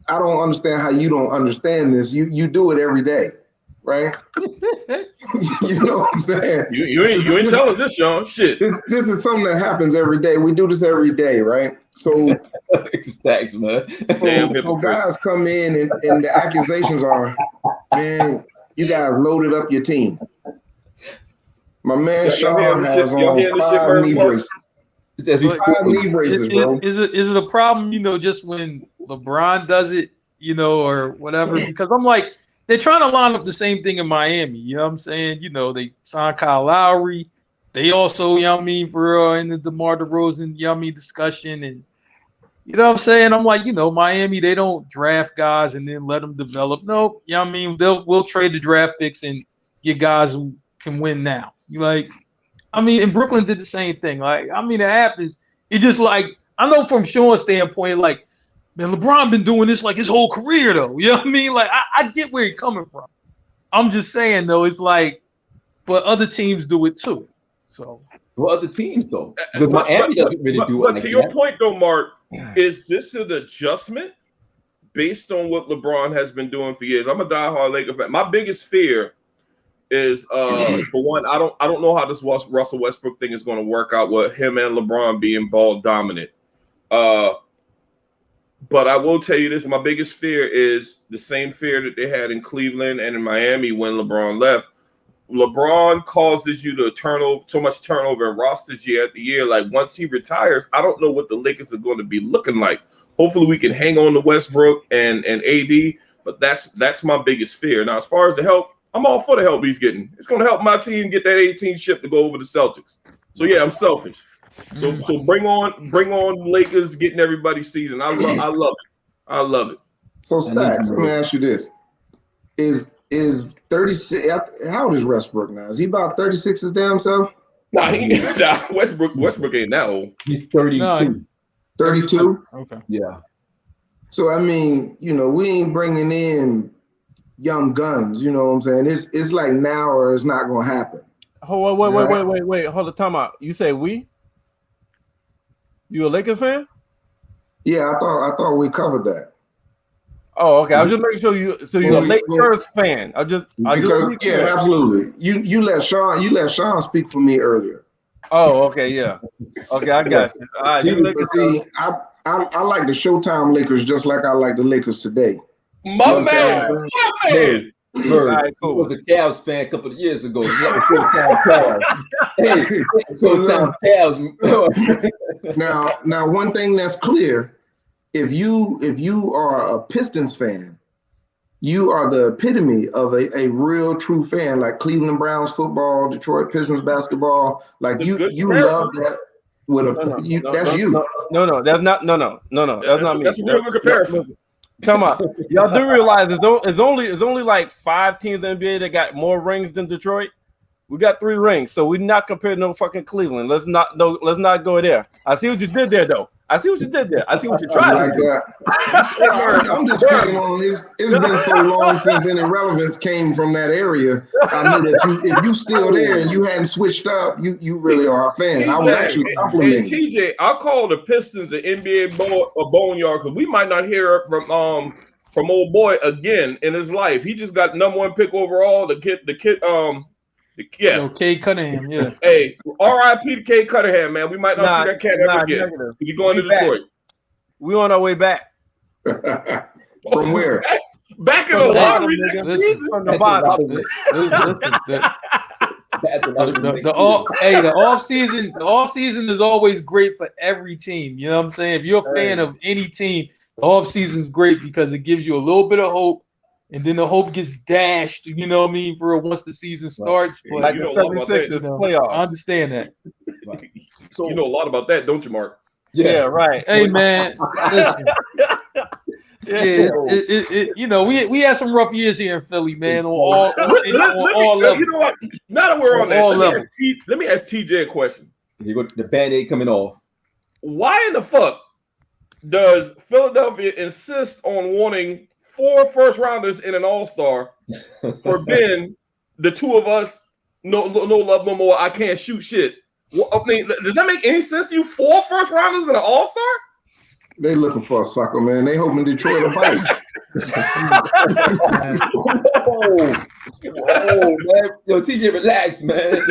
I don't understand how you don't understand this. You do it every day, right? You know what I'm saying? You ain't telling us this, Shawn. Shit. This is something that happens every day. We do this every day, right? So thanks, man. So guys come in and the accusations are, man, you guys loaded up your team. My man Shawn has on 5 knee braces. 5 knee braces, bro. Is it a problem, just when LeBron does it, or whatever? Because I'm like, they're trying to line up the same thing in Miami. You know what I'm saying? They signed Kyle Lowry. They also, for in the DeMar DeRozan, discussion. And, you know what I'm saying? I'm like, Miami, they don't draft guys and then let them develop. Nope. We'll trade the draft picks and get guys who can win now. And Brooklyn did the same thing. It happens. It just I know from Shawn's standpoint, man, LeBron been doing this like his whole career, though. You know what I mean? Like, I get where he's coming from. I'm just saying, though, it's like, but other teams do it too. So, well, other teams though, because Miami doesn't really do it. But to your point, though, Mark, is this an adjustment based on what LeBron has been doing for years? I'm a diehard Lakers fan. My biggest fear is, for one, I don't know how this Russell Westbrook thing is going to work out with him and LeBron being ball dominant. But I will tell you this: my biggest fear is the same fear that they had in Cleveland and in Miami when LeBron left. LeBron causes you to so much turnover in rosters year after year. Like, once he retires, I don't know what the Lakers are going to be looking like. Hopefully, we can hang on to Westbrook and AD, but that's my biggest fear. Now, as far as the help, I'm all for the help he's getting. It's going to help my team get that 18 ship to go over the Celtics. So yeah, I'm selfish. So bring on Lakers getting everybody's season. I love it. So Stacks, let me ask you this: Is 36? How old is Westbrook now? Is he about 36 his damn self? Nah, Westbrook ain't that old. He's 32. No, 32. Okay. Yeah. So I mean, we ain't bringing in young guns. You know what I'm saying? It's like now or it's not gonna happen. Oh, wait. Hold on, time out. You say we? You a Lakers fan? Yeah, I thought we covered that. Oh, okay. I was just making sure you're a Lakers fan. Yeah, absolutely. You let Shawn speak for me earlier. Oh, okay, yeah. Okay, I got you. All right. See, I like the Showtime Lakers just like I like the Lakers today. My man. Bird, right, cool. I was a Cavs fan a couple of years ago. Hey, Showtime Cavs. Now, one thing that's clear: if you are a Pistons fan, you are the epitome of a real true fan, like Cleveland Browns football, Detroit Pistons basketball. Like you love that. That's you. No, that's not. No, that's not me. That's a real good comparison. Come on, y'all do realize it's only like 5 teams in the NBA that got more rings than Detroit. We got 3 rings, so we're not comparing no fucking Cleveland. Let's not go there. I see what you did there, though. I see what you tried like to do. That. I'm just speaking on this. It's been so long since any relevance came from that area. I knew that if you still there and you hadn't switched up, you really are a fan. TJ, I was actually complimenting. TJ, I call the Pistons the NBA boneyard because we might not hear it from old boy again in his life. He just got #1 pick overall. Cade Cunningham, yeah. Hey, R.I.P. to Cade Cunningham, man. We might not see that cat ever again. If you're going to Detroit. We on our way back. From where? Back in the lottery next season. From the bottom. The off season is always great for every team. You know what I'm saying? If you're a fan of any team, the off season is great because it gives you a little bit of hope. And then the hope gets dashed, you know what I mean, for once the season starts. But like the 76ers playoffs. I understand that. So you know a lot about that, don't you, Mark? Yeah, right. Hey, man, listen. We had some rough years here in Philly, man. On all levels. You know what? Now that we're on that, let me ask TJ a question. The Band-Aid coming off. Why in the fuck does Philadelphia insist on wanting 4 first-rounders in an all-star for Ben, the 2 of us, no love, no more, I can't shoot shit? Well, I mean, does that make any sense to you? 4 first-rounders in an all-star? They looking for a sucker, man. They hoping Detroit will bite. Whoa, man. Yo, TJ, relax, man.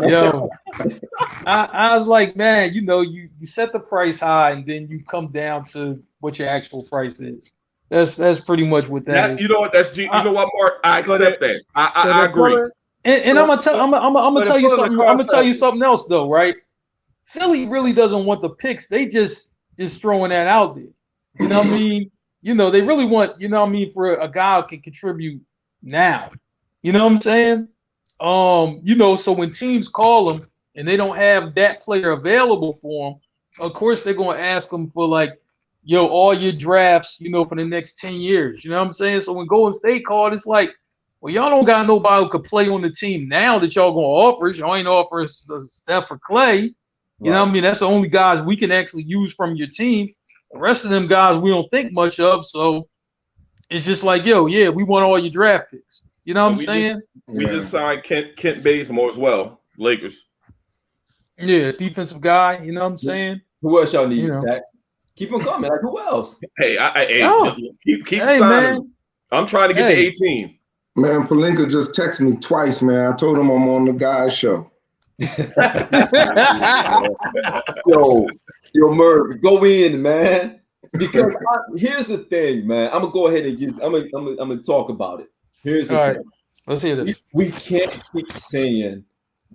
Yo, I was like, man, you set the price high and then you come down to what your actual price is. That's pretty much what that is. You know what? You know what, Mark? I accept that. I agree. And I'm gonna tell you something. I'm gonna tell you something else though, right? Philly really doesn't want the picks. They just throwing that out there. You know what I mean? They really want, for a guy who can contribute now. You know what I'm saying? So when teams call them and they don't have that player available for them, of course they're gonna ask them for all your drafts, for the next 10 years. You know what I'm saying? So when Golden State called, it's like, well, y'all don't got nobody who could play on the team now that y'all gonna offer us. Y'all ain't offer us Steph or Clay. You know what I mean? That's the only guys we can actually use from your team. The rest of them guys we don't think much of. So it's just like, yo, yeah, we want all your draft picks. You know what I'm saying? We just signed Kent Bazemore as well, Lakers. Yeah, defensive guy. You know what I'm saying? Who else y'all need, Stack? Keep them coming. Like, who else? Hey, keep hey, signing. Man. I'm trying to get to 18. Man, Pelinka just texted me twice, man. I told him I'm on the guy's show. yo, Merv, go in, man. Because here's the thing, man. I'm gonna go ahead and I'm gonna talk about it. Here's the thing. Right. Let's hear this. We can't keep saying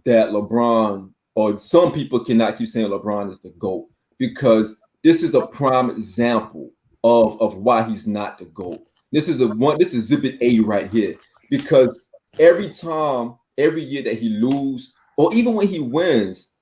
that LeBron, or some people cannot keep saying LeBron is the GOAT, because this is a prime example of why he's not the GOAT. This is exhibit A right here, because every year that he loses, or even when he wins,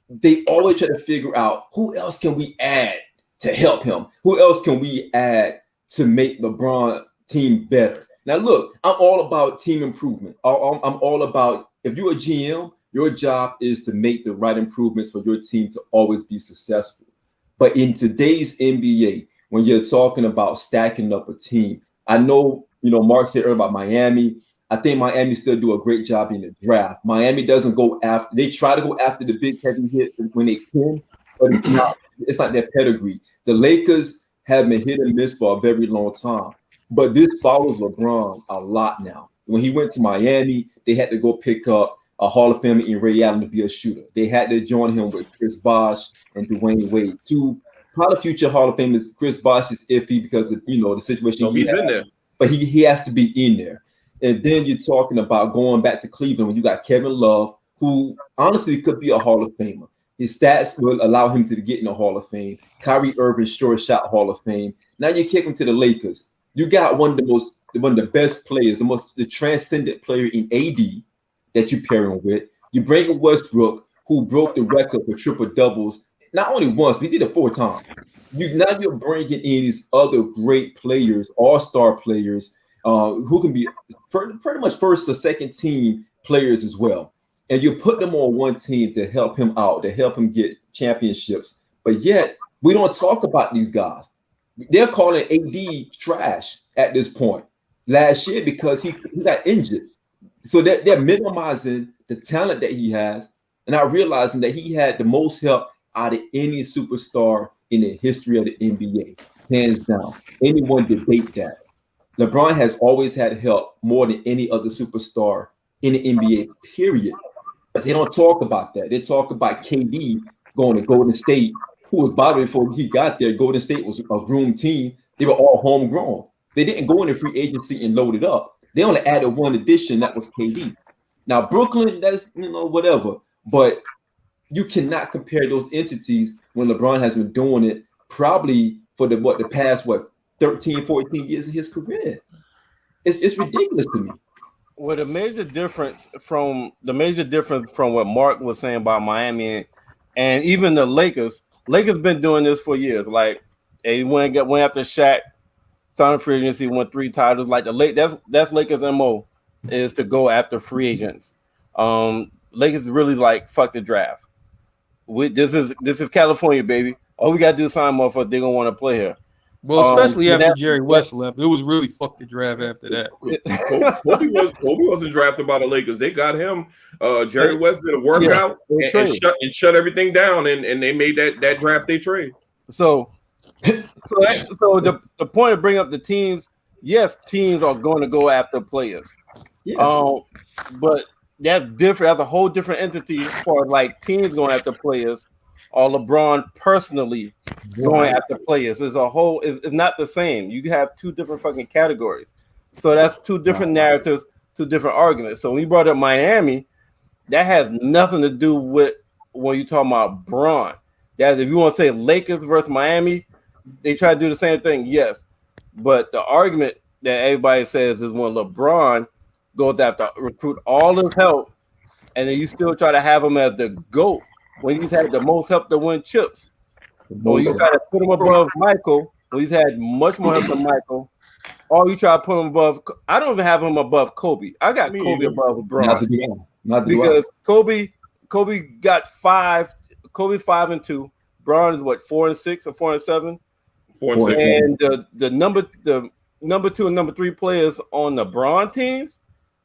they always try to figure out who else can we add to help him? Who else can we add to make LeBron team better? Now, look, I'm all about team improvement. I'm all about, if you're a GM, your job is to make the right improvements for your team to always be successful. But in today's NBA, when you're talking about stacking up a team, I know, Marc said earlier about Miami. I think Miami still do a great job in the draft. Miami doesn't go after, they try to go after the big heavy hit when they can, but it's not their pedigree. The Lakers have been hit and miss for a very long time, but this follows LeBron a lot now. When he went to Miami, they had to go pick up a Hall of Famer in Ray Allen to be a shooter. They had to join him with Chris Bosh and Dwayne Wade. Two probably future Hall of Famers. Chris Bosh is iffy because of the situation. He's in there, but he has to be in there. And then you're talking about going back to Cleveland when you got Kevin Love, who honestly could be a Hall of Famer. His stats will allow him to get in the Hall of Fame. Kyrie Irving, short shot Hall of Fame. Now you kick him to the Lakers. You got one of the best players, the transcendent player in AD that you pair him with. You bring in Westbrook, who broke the record for triple doubles, not only once, but he did it 4 times. Now you're bringing in these other great players, all-star players, who can be pretty much first or second team players as well. And you put them on one team to help him out, to help him get championships. But yet, we don't talk about these guys. They're calling AD trash at this point last year because he got injured. So they're minimizing the talent that he has and not realizing that he had the most help out of any superstar in the history of the NBA, hands down. Anyone debate that? LeBron has always had help more than any other superstar in the NBA, period. But they don't talk about that. They talk about KD going to Golden State, who was, by the way, before he got there, Golden State was a groomed team. They were all homegrown. They didn't go into free agency and load it up. They only added one addition, that was KD. Now, Brooklyn, that's, whatever. But you cannot compare those entities when LeBron has been doing it probably for the past, 13, 14 years of his career. It's ridiculous to me. Well, the major difference from what Marc was saying about Miami and even the Lakers been doing this for years. Like they went after Shaq, signed free agency, won 3 titles. Like that's Lakers' MO is to go after free agents. Lakers really like fuck the draft. This is California, baby. All we gotta do is sign motherfuckers. They're gonna want to play here. Well, especially after Jerry West left, it was really fuck the draft after that. Kobe wasn't drafted by the Lakers. They got him. Jerry West did a workout and shut everything down, and they made that draft day trade. So the point of bringing up the teams, yes, teams are going to go after players. Yeah. But that's different. That's a whole different entity for like teams going after players. Or LeBron personally going after players is it's not the same. You have 2 different fucking categories. So that's 2 different narratives, 2 different arguments. So when you brought up Miami, that has nothing to do with when you talking about Bron. That's if you want to say Lakers versus Miami, they try to do the same thing, yes. But the argument that everybody says is when LeBron goes after recruit all his help, and then you still try to have him as the GOAT. When he's had the most help to win chips, or you try to put him above Michael, when he's had much more help than Michael, or you try to put him above. I don't even have him above Kobe. I got Kobe above LeBron. Because Kobe got 5. Kobe's 5-2. Bron is what 4-6 or 4-7. 4 and 6. And the number 2 and number 3 players on the Bron teams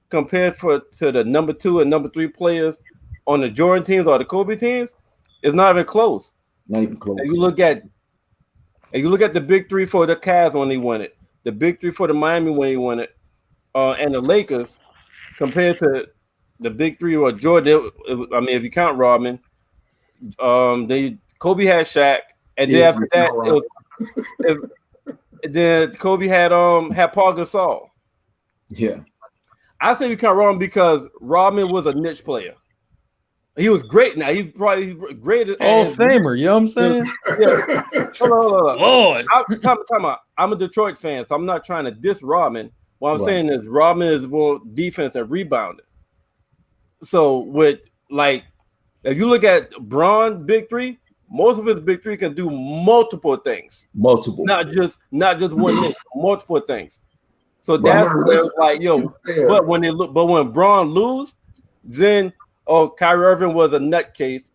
compared to the number 2 and number 3 players on the Jordan teams or the Kobe teams is not even close. Not even close. And you look at the big 3 for the Cavs when they won it, the big 3 for the Miami when they won it, and the Lakers compared to the big 3 or Jordan. I mean, if you count Rodman, Kobe had Shaq, and then after that, then Kobe had Paul Gasol. Yeah, I say you count Rodman because Rodman was a niche player. He was great. Now he's probably great. Hall of Famer, you know what I'm saying? Yeah. Hold on. Lord. Time out. I'm a Detroit fan, so I'm not trying to diss Rodman. What I'm saying is Rodman is more defense and rebounding. So with if you look at Bron big 3, most of his big 3 can do multiple things. Multiple. Not just one thing, multiple things. So that's like, but when Bron lose, then Kyrie Irving was a nutcase.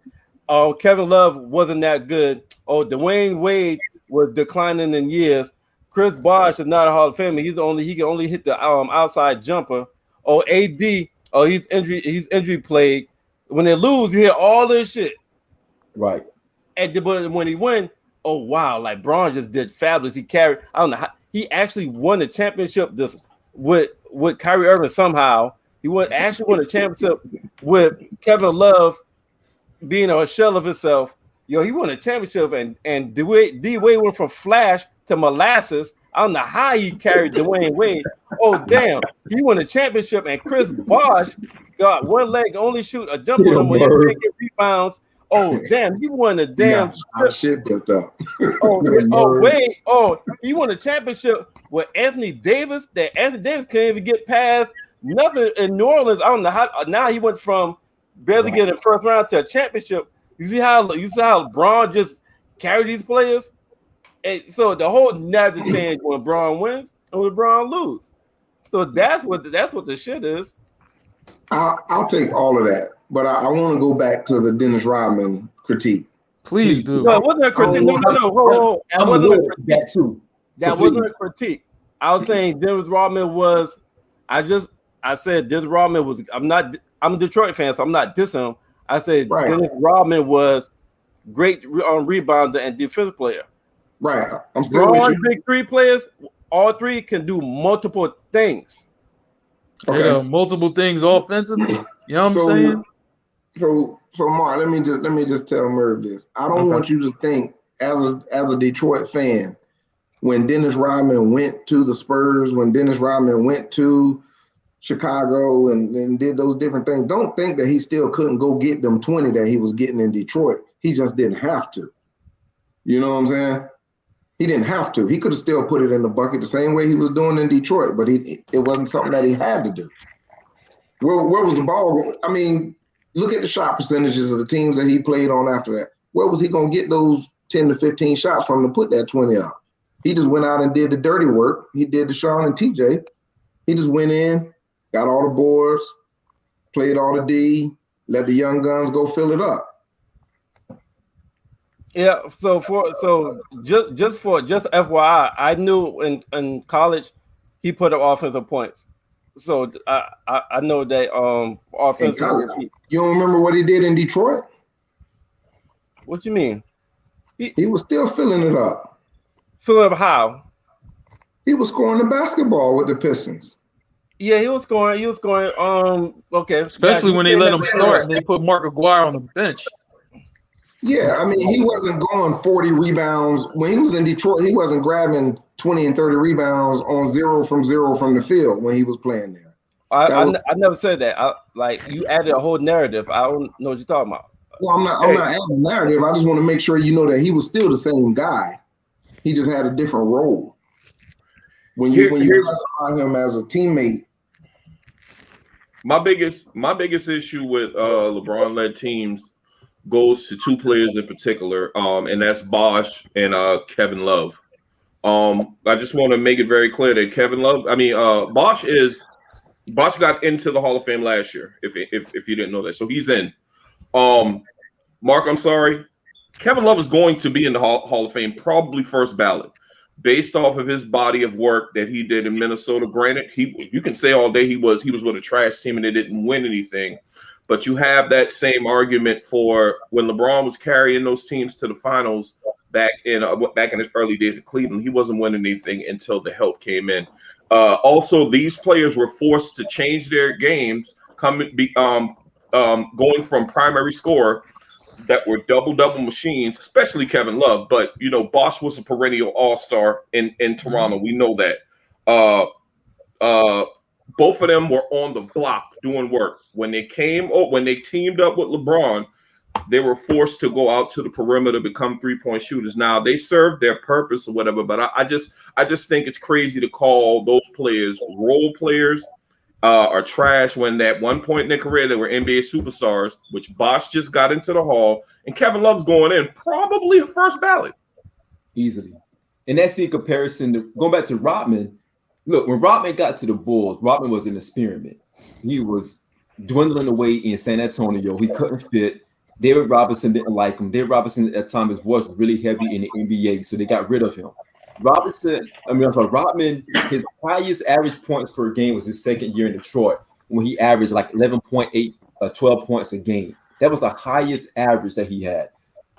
Kevin Love wasn't that good. Dwayne Wade was declining in years. Chris Bosh is not a Hall of Famer. He can only hit the outside jumper. AD, he's injury plagued. When they lose, you hear all this shit. Right. But when he win, like Bron just did fabulous. He carried. I don't know how he actually won the championship with Kyrie Irving somehow. He actually won a championship with Kevin Love being a shell of himself. He won a championship, and D Wade went from Flash to molasses. I don't know how he carried Dwayne Wade. Damn, he won a championship, and Chris Bosh got one leg, only shoot a jump on him when he can't get rebounds. Damn, he won a damn shit built up. Wade. He won a championship with Anthony Davis. That Anthony Davis can't even get past nothing in New Orleans. I don't know how. Now he went from barely getting first round to a championship. You see how Bron just carried these players, and so the whole narrative change when Bron wins and when Bron lose. So that's what the shit is. I'll take all of that, but I want to go back to the Dennis Rodman critique. Please do. No, it wasn't a critique. No. That wasn't a critique. That too. That wasn't a critique. I was saying Dennis Rodman was. I said Dennis Rodman was. I'm a Detroit fan, so I'm not dissing him. I said Dennis Rodman was great rebounder and defensive player. Right. I'm still with you. Big 3 players. All 3 can do multiple things. Okay. Multiple things offensively. You know what I'm saying? So Mark, let me just tell Merv this. I don't want you to think as a Detroit fan, when Dennis Rodman went to the Spurs, when Dennis Rodman went to Chicago and did those different things, don't think that he still couldn't go get them 20 that he was getting in Detroit. He just didn't have to. You know what I'm saying? He didn't have to. He could have still put it in the bucket the same way he was doing in Detroit, but it wasn't something that he had to do. Where was the ball? I mean, look at the shot percentages of the teams that he played on after that. Where was he going to get those 10 to 15 shots from to put that 20 up? He just went out and did the dirty work. He did the Shawn and TJ. He just went in, got all the boards, played all the D, let the young guns go fill it up. Yeah, so just FYI, I knew in college he put up offensive points. So I know that offensive. You don't remember what he did in Detroit? What you mean? He was still filling it up. Filling up how? He was scoring the basketball with the Pistons. Yeah, he was scoring. Okay. Especially when they let him start and they put Marc Aguirre on the bench. Yeah, I mean, he wasn't going 40 rebounds. When he was in Detroit, he wasn't grabbing 20 and 30 rebounds on zero from the field when he was playing there. I never said that. You added a whole narrative. I don't know what you're talking about. Well, I'm not adding narrative. I just want to make sure you know that he was still the same guy. He just had a different role. When you classify him as a teammate. My biggest issue with LeBron-led teams goes to 2 players in particular, and that's Bosh and Kevin Love. I just want to make it very clear that Bosh got into the Hall of Fame last year, if you didn't know that. So he's in. Mark, I'm sorry. Kevin Love is going to be in the Hall of Fame, probably first ballot. based off of his body of work that he did in Minnesota. Granted, you can say all day he was with a trash team and they didn't win anything, but you have that same argument for when LeBron was carrying those teams to the finals back in his early days at Cleveland. He wasn't winning anything until the help came in. Also, these players were forced to change their games, going from primary scorer that were double machines, especially Kevin Love. But Bosh was a perennial all-star in Toronto. We know that. Both of them were on the block doing work. When they teamed up with LeBron, they were forced to go out to the perimeter, become three-point shooters. Now they served their purpose or whatever, but I just think it's crazy to call those players role players or trash when at one point in their career they were NBA superstars, which Bosh just got into the Hall, and Kevin Love's going in probably a first ballot. Easily. And that's in comparison to going back to Rodman. Look, when Rodman got to the Bulls, Rodman was an experiment. He was dwindling away in San Antonio. He couldn't fit. David Robinson didn't like him. David Robinson at the time, his voice was really heavy in the NBA, so they got rid of him. Rodman, his highest average points per game was his second year in Detroit when he averaged like 11.8, 12 points a game. That was the highest average that he had.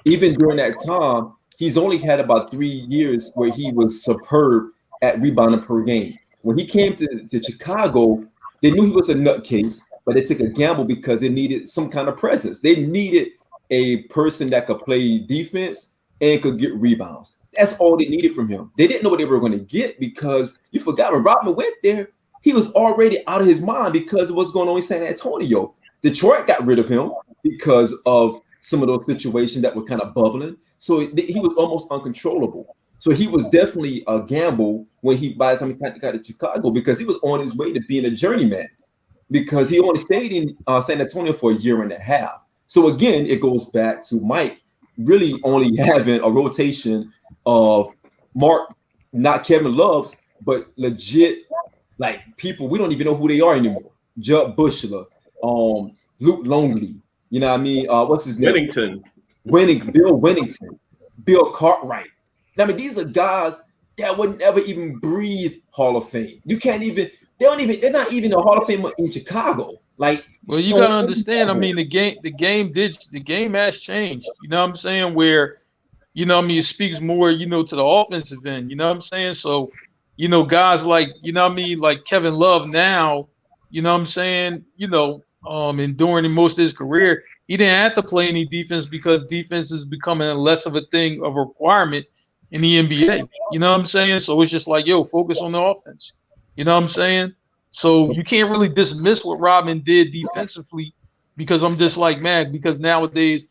Even during that time, he's only had about 3 years where he was superb at rebounding per game. When he came to Chicago, they knew he was a nutcase, but they took a gamble because they needed some kind of presence. They needed a person that could play defense and could get rebounds. That's all they needed from him. They didn't know what they were going to get because you forgot when Rodman went there, he was already out of his mind because of what's going on in San Antonio. Detroit got rid of him because of some of those situations that were kind of bubbling. So he was almost uncontrollable. So he was definitely a gamble by the time he got to Chicago because he was on his way to being a journeyman because he only stayed in San Antonio for a year and a half. So again, it goes back to Mike really only having a rotation of Marc, not Kevin Love's, but legit like people we don't even know who they are anymore. Judd Bushler, Luke Longley, you know what I mean? What's his name? Bill Winnington, Bill Cartwright. I mean, these are guys that would never even breathe Hall of Fame. They're not even a Hall of Fame in Chicago. Like, well, you gotta understand. I mean, the game has changed. You know what I'm saying? Where, it speaks more, to the offensive end. You know what I'm saying? So, guys like, like Kevin Love now, you know what I'm saying? And during most of his career, he didn't have to play any defense because defense is becoming less of a thing of a requirement in the NBA. You know what I'm saying? So it's just like, focus on the offense. You know what I'm saying? So you can't really dismiss what Rodman did defensively because I'm just like, man, because nowadays,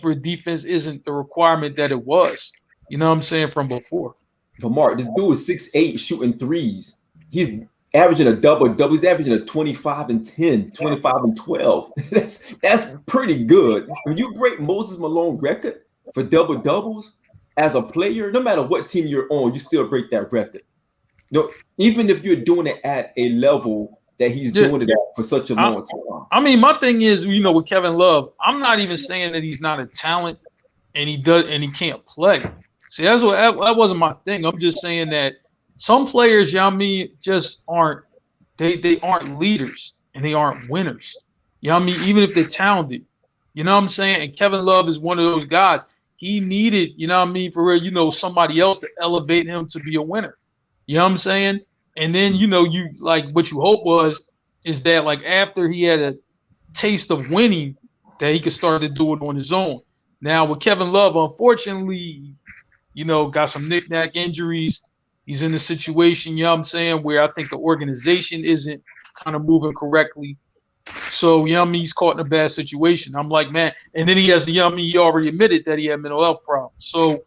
for defense isn't the requirement that it was, from before. But Mark, this dude is 6'8", shooting threes. He's averaging a double-double. He's averaging a 25 and 10, 25 and 12. That's pretty good. When you break Moses Malone record for double-doubles as a player, no matter what team you're on, you still break that record. Even if you're doing it at a level that he's doing it at for such a long time. I mean, my thing is, with Kevin Love, I'm not even saying that he's not a talent and he can't play. See, that wasn't my thing. I'm just saying that some players, just aren't they aren't leaders and they aren't winners. Even if they're talented. You know what I'm saying? And Kevin Love is one of those guys. He needed, for real, somebody else to elevate him to be a winner. You know what I'm saying? And then, you like what you hope is that like after he had a taste of winning, that he could start to do it on his own. Now with Kevin Love, unfortunately, got some knick-knack injuries. He's in a situation, where I think the organization isn't kind of moving correctly. So, he's caught in a bad situation. I'm like, man. And then he has, he already admitted that he had mental health problems. So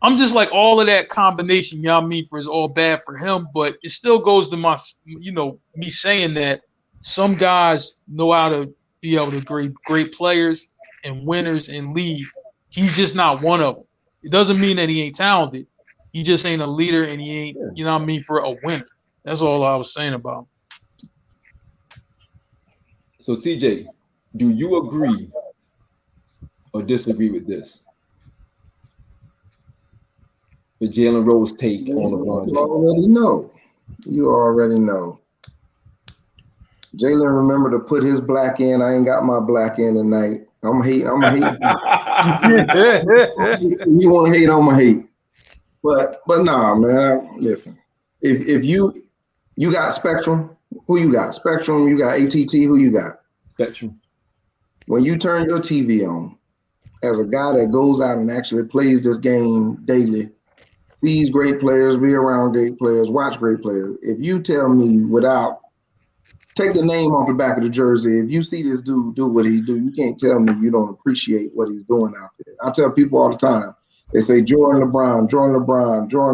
I'm just like all of that combination, is all bad for him. But it still goes to my, me saying that some guys know how to be able to great players and winners and lead. He's just not one of them. It doesn't mean that he ain't talented. He just ain't a leader and he ain't, for a winner. That's all I was saying about him. So TJ, do you agree or disagree with this? with Jalen Rose take on LeBron James? You already know. Jalen remember to put his black in. I ain't got my black in tonight. I'm hate. You want to hate, I'm gonna hate. But nah, man. Listen, if you got Spectrum, who you got? Spectrum. You got ATT. Who you got? Spectrum. When you turn your TV on, as a guy that goes out and actually plays this game daily, sees great players, be around great players, watch great players. If you tell me without take the name off the back of the jersey, if you see this dude do what he do, you can't tell me you don't appreciate what he's doing out there. I tell people all the time. They say Jordan LeBron, Jordan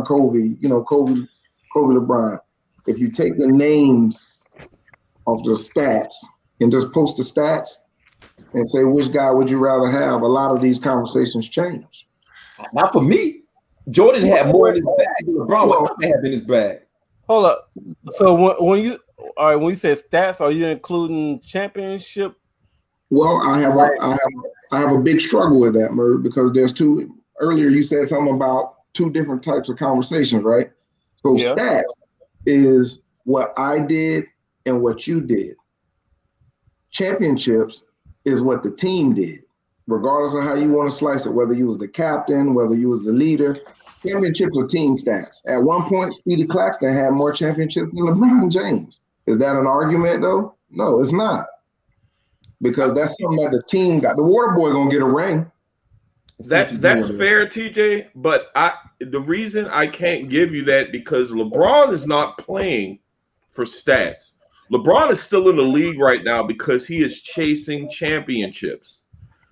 Kobe, Kobe LeBron. If you take the names off the stats and just post the stats and say which guy would you rather have, a lot of these conversations change. Not for me. Jordan had more in his bag than LeBron would have in his bag. Hold up. So when you say stats, are you including championship? Well, I have a big struggle with that, Murray, because there's two. Earlier, you said something about two different types of conversations, right? So stats is what I did and what you did. Championships is what the team did, regardless of how you want to slice it, whether you was the captain, whether you was the leader. Championships are team stats. At one point, Speedy Claxton had more championships than LeBron James. Is that an argument, though? No, it's not. Because that's something that the team got. The water boy going to get a ring. That's fair, TJ. But the reason I can't give you that because LeBron is not playing for stats. LeBron is still in the league right now because he is chasing championships.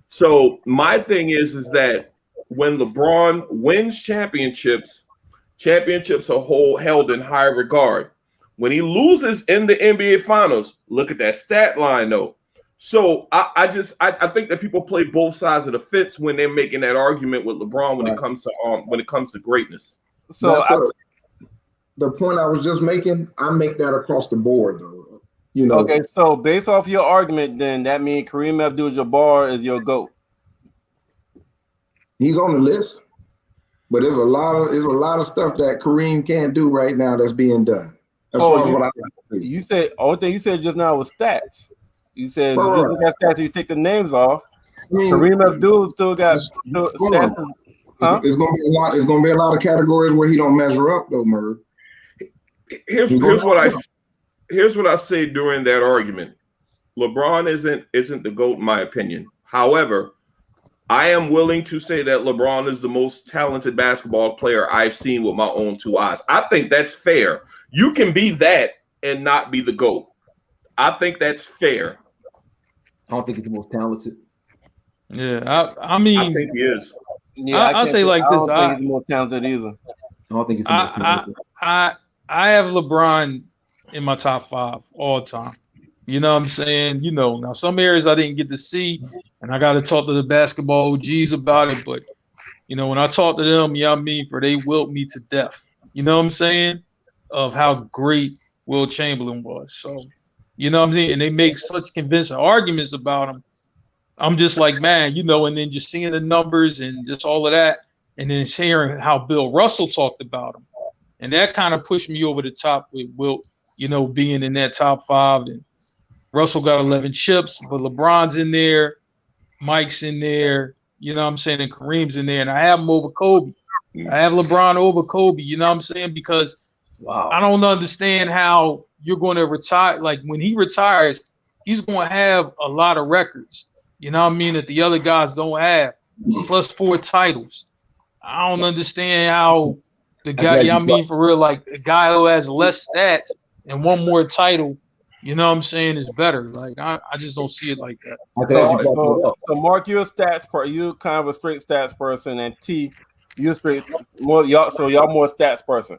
So my thing is that when LeBron wins championships are held in high regard. When he loses in the NBA Finals, look at that stat line, though. So I think that people play both sides of the fence when they're making that argument with LeBron when it comes to greatness. So the point I was just making, I make that across the board, though. Okay, so based off your argument, then that means Kareem Abdul-Jabbar is your GOAT. He's on the list, but there's a lot of stuff that Kareem can't do right now that's being done. As far as what I think. You said only thing you said just now was stats. You said you just look at stats, you take the names off. Kareem Abdul still got stats. It's gonna be a lot. It's gonna be a lot of categories where he don't measure up, though, Murray. Here's what I say during that argument. LeBron isn't the GOAT in my opinion. However, I am willing to say that LeBron is the most talented basketball player I've seen with my own two eyes. I think that's fair. You can be that and not be the GOAT. I think that's fair. I don't think he's the most talented. Yeah, I mean, I think he is. Yeah, I'll say like this. I don't think he's the most talented either. I don't think he's the most talented. I have LeBron in my top 5 all time. You know what I'm saying? Now some areas I didn't get to see, and I got to talk to the basketball OGs about it. But, when I talk to them, they willed me to death. You know what I'm saying? Of how great Will Chamberlain was. So, you know what I'm saying? And they make such convincing arguments about him. I'm just like, man, and then just seeing the numbers and just all of that, and then hearing how Bill Russell talked about him. And that kind of pushed me over the top with Wilt, being in that top 5. And Russell got 11 chips, but LeBron's in there, Mike's in there, you know what I'm saying, and Kareem's in there. And I have him over Kobe. I have LeBron over Kobe, you know what I'm saying? Because I don't understand how you're going to retire. Like when he retires, he's going to have a lot of records, you know what I mean, that the other guys don't have, plus 4 titles. I don't understand how the guy, for real, like a guy who has less stats and 1 more title, you know what I'm saying, is better. Like I just don't see it like that. So Mark, you're a stats person. You're kind of a straight stats person, and T, you're straight more. Y'all more stats person.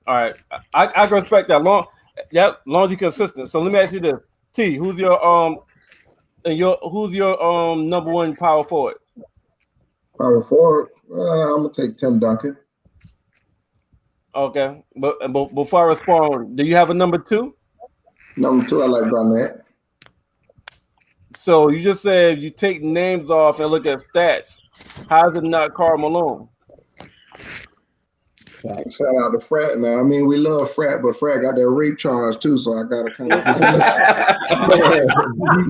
All right, I can respect that. Long as you're consistent. So let me ask you this: T, who's your number 1 power forward? Power forward. I'm gonna take Tim Duncan. Okay, but before I respond, do you have a number 2? Number 2, I like Garnett. So you just said you take names off and look at stats. How is it not Karl Malone? Shout out to Frat now. I mean, we love Frat, but Frat got that rape charge too, so I gotta kind of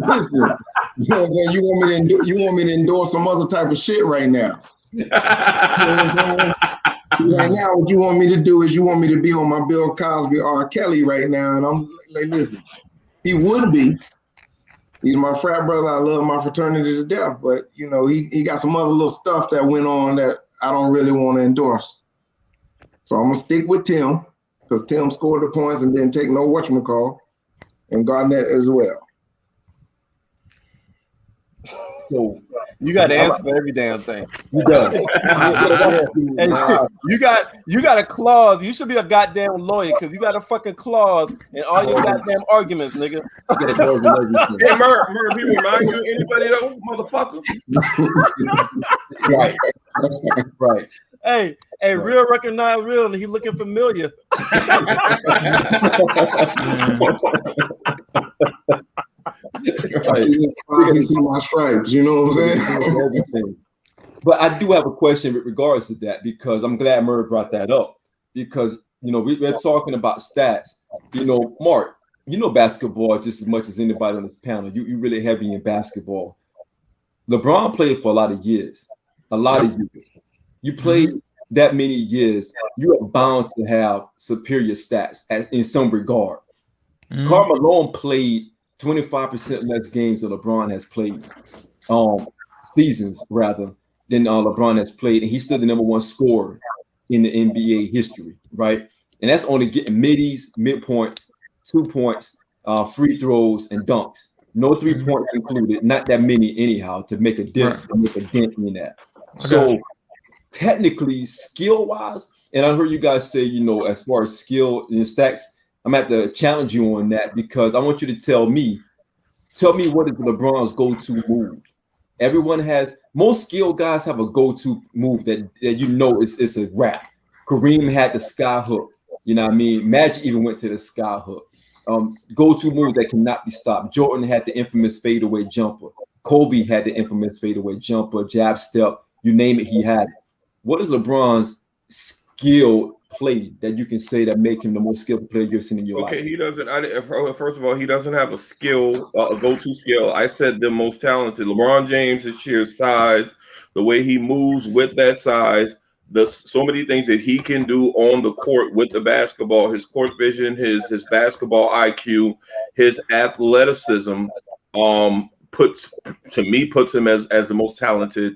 listen. You know what I'm saying? You want me to endorse some other type of shit right now. You know what I'm saying? Right now, what you want me to do is you want me to be on my Bill Cosby, R. Kelly right now, and I'm like, listen, he would be. He's my frat brother. I love my fraternity to death, but you know, he got some other little stuff that went on that I don't really want to endorse. So I'm gonna stick with Tim because Tim scored the points and didn't take no whatchamacall, and Garnett as well. So you got to answer for every damn thing. You got you got a clause. You should be a goddamn lawyer because you got a fucking clause in all your goddamn arguments, nigga. Hey, Marc, he remind you of anybody though, motherfucker? Right. Hey, Right. real recognize real, and he looking familiar. I see my stripes, you know what I'm saying? But I do have a question with regards to that because I'm glad Murray brought that up because you know we're talking about stats. You know, Marc, you know basketball just as much as anybody on this panel. You really heavy in basketball. LeBron played for a lot of years. You played that many years, you are bound to have superior stats as in some regard. Karl Malone played 25% less games than LeBron has played, seasons rather, than LeBron has played, and he's still the number one scorer in the NBA history, right? And that's only getting middies, midpoints, 2 points, free throws, and dunks. No 3 points included, not that many anyhow to make a dent, in that. So technically, skill-wise, and I heard you guys say, you know, as far as skill and stacks, I'm gonna have to challenge you on that because I want you to tell me what is LeBron's go-to move. Most skilled guys have a go-to move that you know it's a wrap. Kareem had the sky hook, you know what I mean? Magic even went to the sky hook. Go-to moves that cannot be stopped. Jordan had the infamous fadeaway jumper. Kobe had the infamous fadeaway jumper, jab step, you name it, he had it. What is LeBron's skill play that you can say that make him the most skilled player you've seen in your life? Okay, he doesn't. First of all, he doesn't have a skill, a go-to skill. I said the most talented. LeBron James, his sheer size, the way he moves with that size, so many things that he can do on the court with the basketball, his court vision, his basketball IQ, his athleticism, puts him as the most talented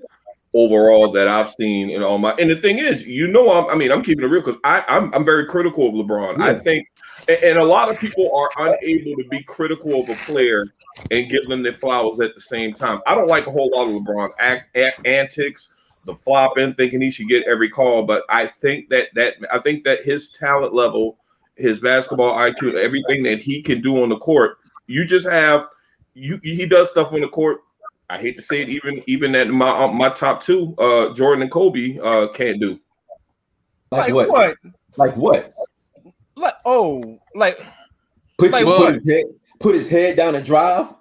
overall that I've seen in all my. And the thing is, you know, I'm keeping it real because I'm very critical of LeBron. Yeah. I think, and a lot of people are unable to be critical of a player and give them their flowers at the same time. I don't like a whole lot of LeBron antics, the flopping, thinking he should get every call. But I think that his talent level, his basketball IQ, everything that he can do on the court, you just have he does stuff on the court. I hate to say it, even that my top two, Jordan and Kobe, can't do. Like what? Like what? Put his head down and drive.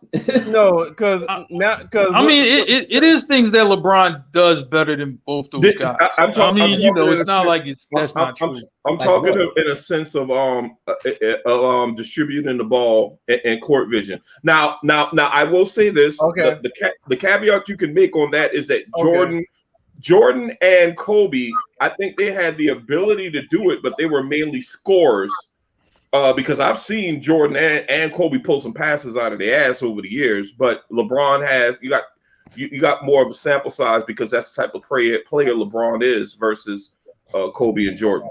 No, because I mean, it is things that LeBron does better than both those guys. It's not like that's not true. I'm talking in a sense of distributing the ball and court vision. Now, I will say this. Okay. The caveat you can make on that is that Jordan and Kobe, I think they had the ability to do it, but they were mainly scorers. Because I've seen Jordan and Kobe pull some passes out of their ass over the years, but LeBron has you got more of a sample size because that's the type of player LeBron is versus Kobe and Jordan.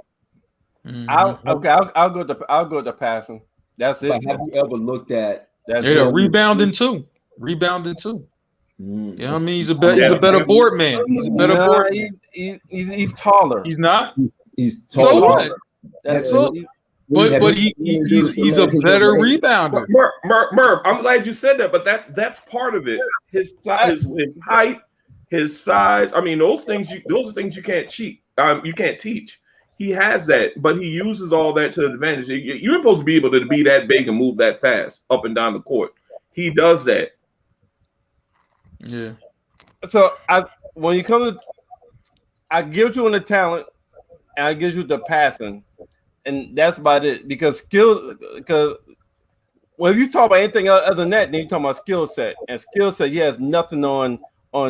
I'll go to passing. That's it. But have you ever looked at rebounding too? Yeah, I mean he's a better board man. He's a better board man. He's taller. He's not. He's taller. So what? That's so. But he's a better rebounder. Merv, I'm glad you said that, but that's part of it. His size, his height, his size. I mean, those are things you can't cheat. You can't teach. He has that, but he uses all that to advantage. You're supposed to be able to be that big and move that fast up and down the court. He does that. Yeah. So when you come to, I give you the talent. and I give you the passing, and that's about it. Because skill, because when you talk about anything other than that, then you talk about skill set, and skill set, yes, nothing on. Now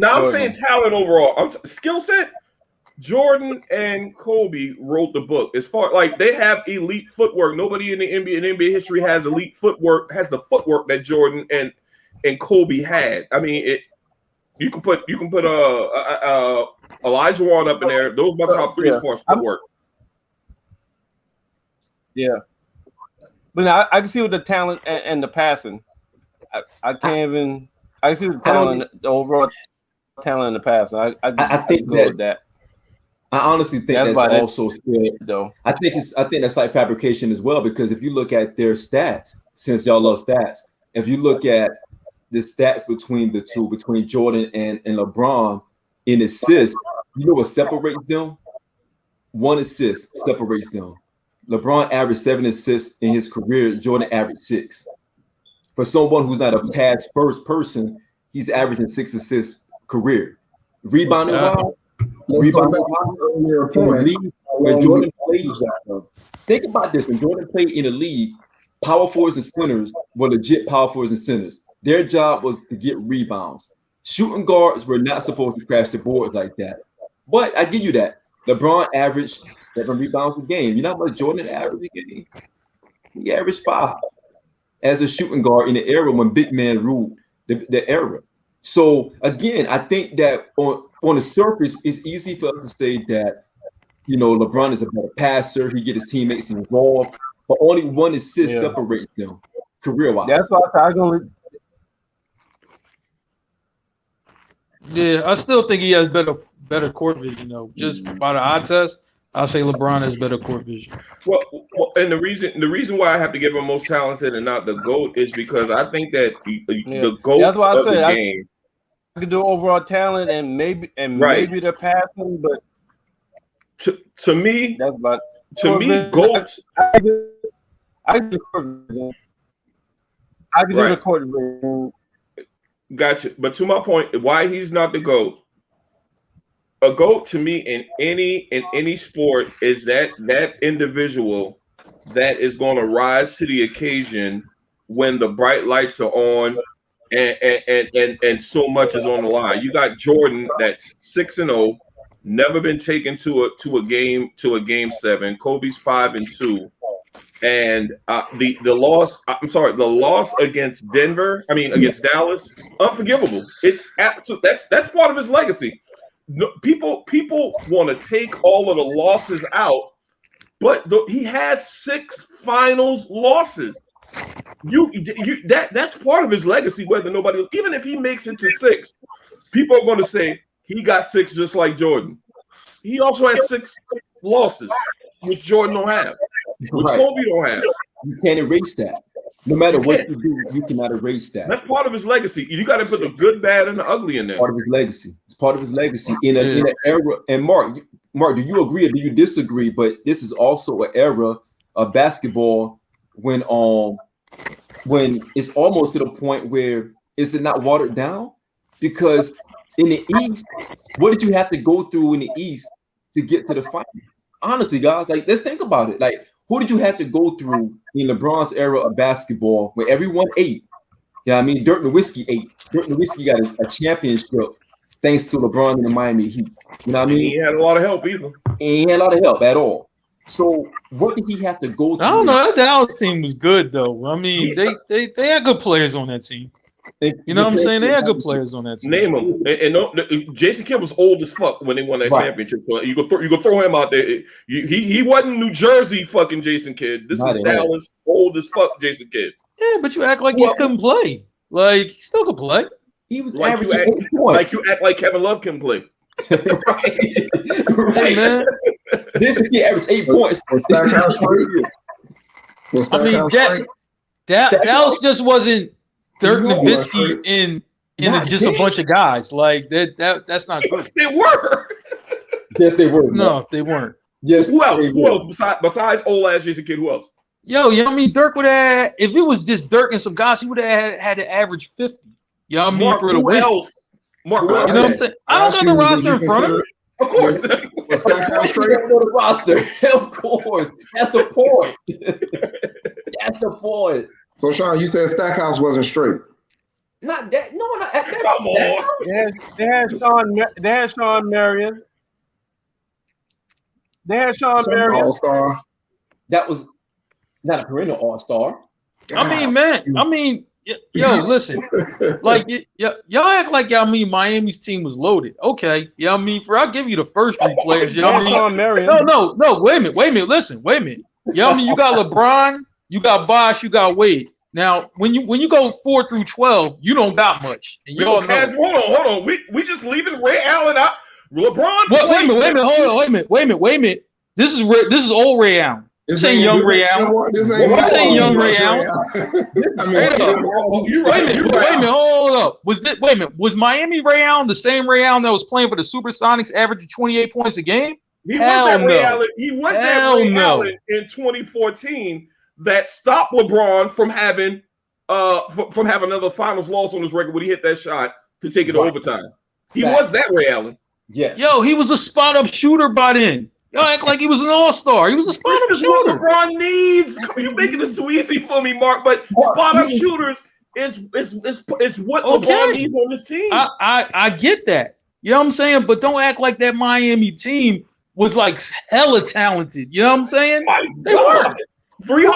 I'm saying talent overall. Skill set. Jordan and Kobe wrote the book. As far like they have elite footwork. Nobody in the NBA history has elite footwork. Has the footwork that Jordan and Kobe had. I mean, you can put Elijah Warren up in there. Those are my top three as far as footwork. Yeah, but now I can see with the talent and the passing. I can't even. I can see the talent, the overall talent in the passing. I think go with that. I honestly think that's also still, though. I think that's like fabrication as well, because if you look at their stats, since y'all love stats, if you look at the stats between the two, between Jordan and LeBron in assists, you know what separates them? 1 assist separates them. LeBron averaged 7 assists in his career. Jordan averaged 6. For someone who's not a pass first person, he's averaging 6 assists career. Rebounding wise. When Jordan played, think about this. When Jordan played in the league, power forwards and centers were legit power forwards and centers. Their job was to get rebounds. Shooting guards were not supposed to crash the boards like that. But I give you that. LeBron averaged 7 rebounds a game. You know how much Jordan averaged a game? He averaged 5 as a shooting guard in the era when big man ruled the era. So again, I think that on the surface, it's easy for us to say that, you know, LeBron is a better passer. He get his teammates involved, but only 1 assist separates them career-wise. That's why I'm going. Yeah, I still think he has better court vision, though. Just by the eye test, I'll say LeBron has better court vision. Well, and the reason why I have to give him most talented and not the GOAT is because I think that the GOAT that's why I of said the game. I could do overall talent and maybe the passing, but to me, that's about GOAT. I can do the court vision. Gotcha. But to my point, why he's not the GOAT? A GOAT to me in any sport is that individual that is going to rise to the occasion when the bright lights are on and so much is on the line. You got Jordan that's 6-0, never been taken to a game 7. Kobe's 5-2. And the loss, the loss against against Dallas, unforgivable. It's absolute. That's part of his legacy. No, people want to take all of the losses out, but he has 6 finals losses. That's part of his legacy. Whether nobody, even if he makes it to 6, people are going to say he got 6 just like Jordan. He also has 6 losses, which Jordan don't have. Which Kobe don't have. You can't erase that. No matter what you do, you cannot erase that. That's part of his legacy. You got to put the good, bad, and the ugly in there. Part of his legacy. It's part of his legacy in an era. And Mark, do you agree or do you disagree? But this is also an era of basketball when it's almost to the point where is it not watered down? Because in the East, what did you have to go through in the East to get to the finals? Honestly, guys, like let's think about it. Like, who did you have to go through in LeBron's era of basketball where everyone ate? Yeah, I mean, Dirk Nowitzki ate. Dirk Nowitzki got a championship thanks to LeBron and the Miami Heat. You know what I mean? He had a lot of help either. He had a lot of help at all. So what did he have to go through? I don't know. That Dallas team was good though. I mean, they had good players on that team. You know what I'm saying? They had good players on that team. Name them. And Jason Kidd was old as fuck when they won that championship. So you go throw him out there. He wasn't New Jersey fucking Jason Kidd. This is Dallas, old as fuck Jason Kidd. Yeah, but you act like he couldn't play. Like he still could play. He was like averaging 8 points. Like you act like Kevin Love can play. right. Hey, man. This kid averaged 8 points. I mean, Dallas just wasn't Dirk Nowitzki in just a bunch of guys. Like that's not true. Yes, they were. Yes, they were. No, they weren't. Yes. Who else besides old ass Jason Kidd? Who else? Yo, you know what I mean? Dirk would have, if it was just Dirk and some guys, he would have had to average 50. You know what I mean? Marc, for the win. Mark, you know what I'm saying? I don't got the roster in front of me. Of course. Was Stackhouse straight? On the roster. Of course. That's the point. That's the point. So Shawn, you said Stackhouse wasn't straight. Not that. No, not that. Come on. They had Shawn Marion. They had Shawn Marion. All-star. That was not a perennial all-star. I mean, man. I mean, yo, listen. Like, y'all act like y'all mean Miami's team was loaded. Okay. You know what I mean? I'll give you the first three players. You know what I mean? Shawn Marion. No. Wait a minute. Listen. Wait a minute. You know what I mean? You got LeBron, you got Bosh, you got Wade. Now, when you go 4 through 12, you don't got much. And you all know. Hold on. We just leaving Ray Allen out. LeBron. Wait a minute. This is old Ray Allen. This ain't young Ray Allen. This ain't young Ray Allen. Wait a minute. Hold up. Was Miami Ray Allen the same Ray Allen that was playing for the Supersonics, averaging 28 points a game? He was that Ray Allen in 2014 that stopped LeBron from having another finals loss on his record when he hit that shot to take it to overtime. He was that Ray Allen. Yes. Yo, he was a spot up shooter by then. Y'all act like he was an all-star. He was a spot up This is shooter. what LeBron needs. You're making it too easy for me, Mark. But spot up shooters is what LeBron needs on this team. I get that. You know what I'm saying? But don't act like that Miami team was like hella talented. You know what I'm saying? They were. Three.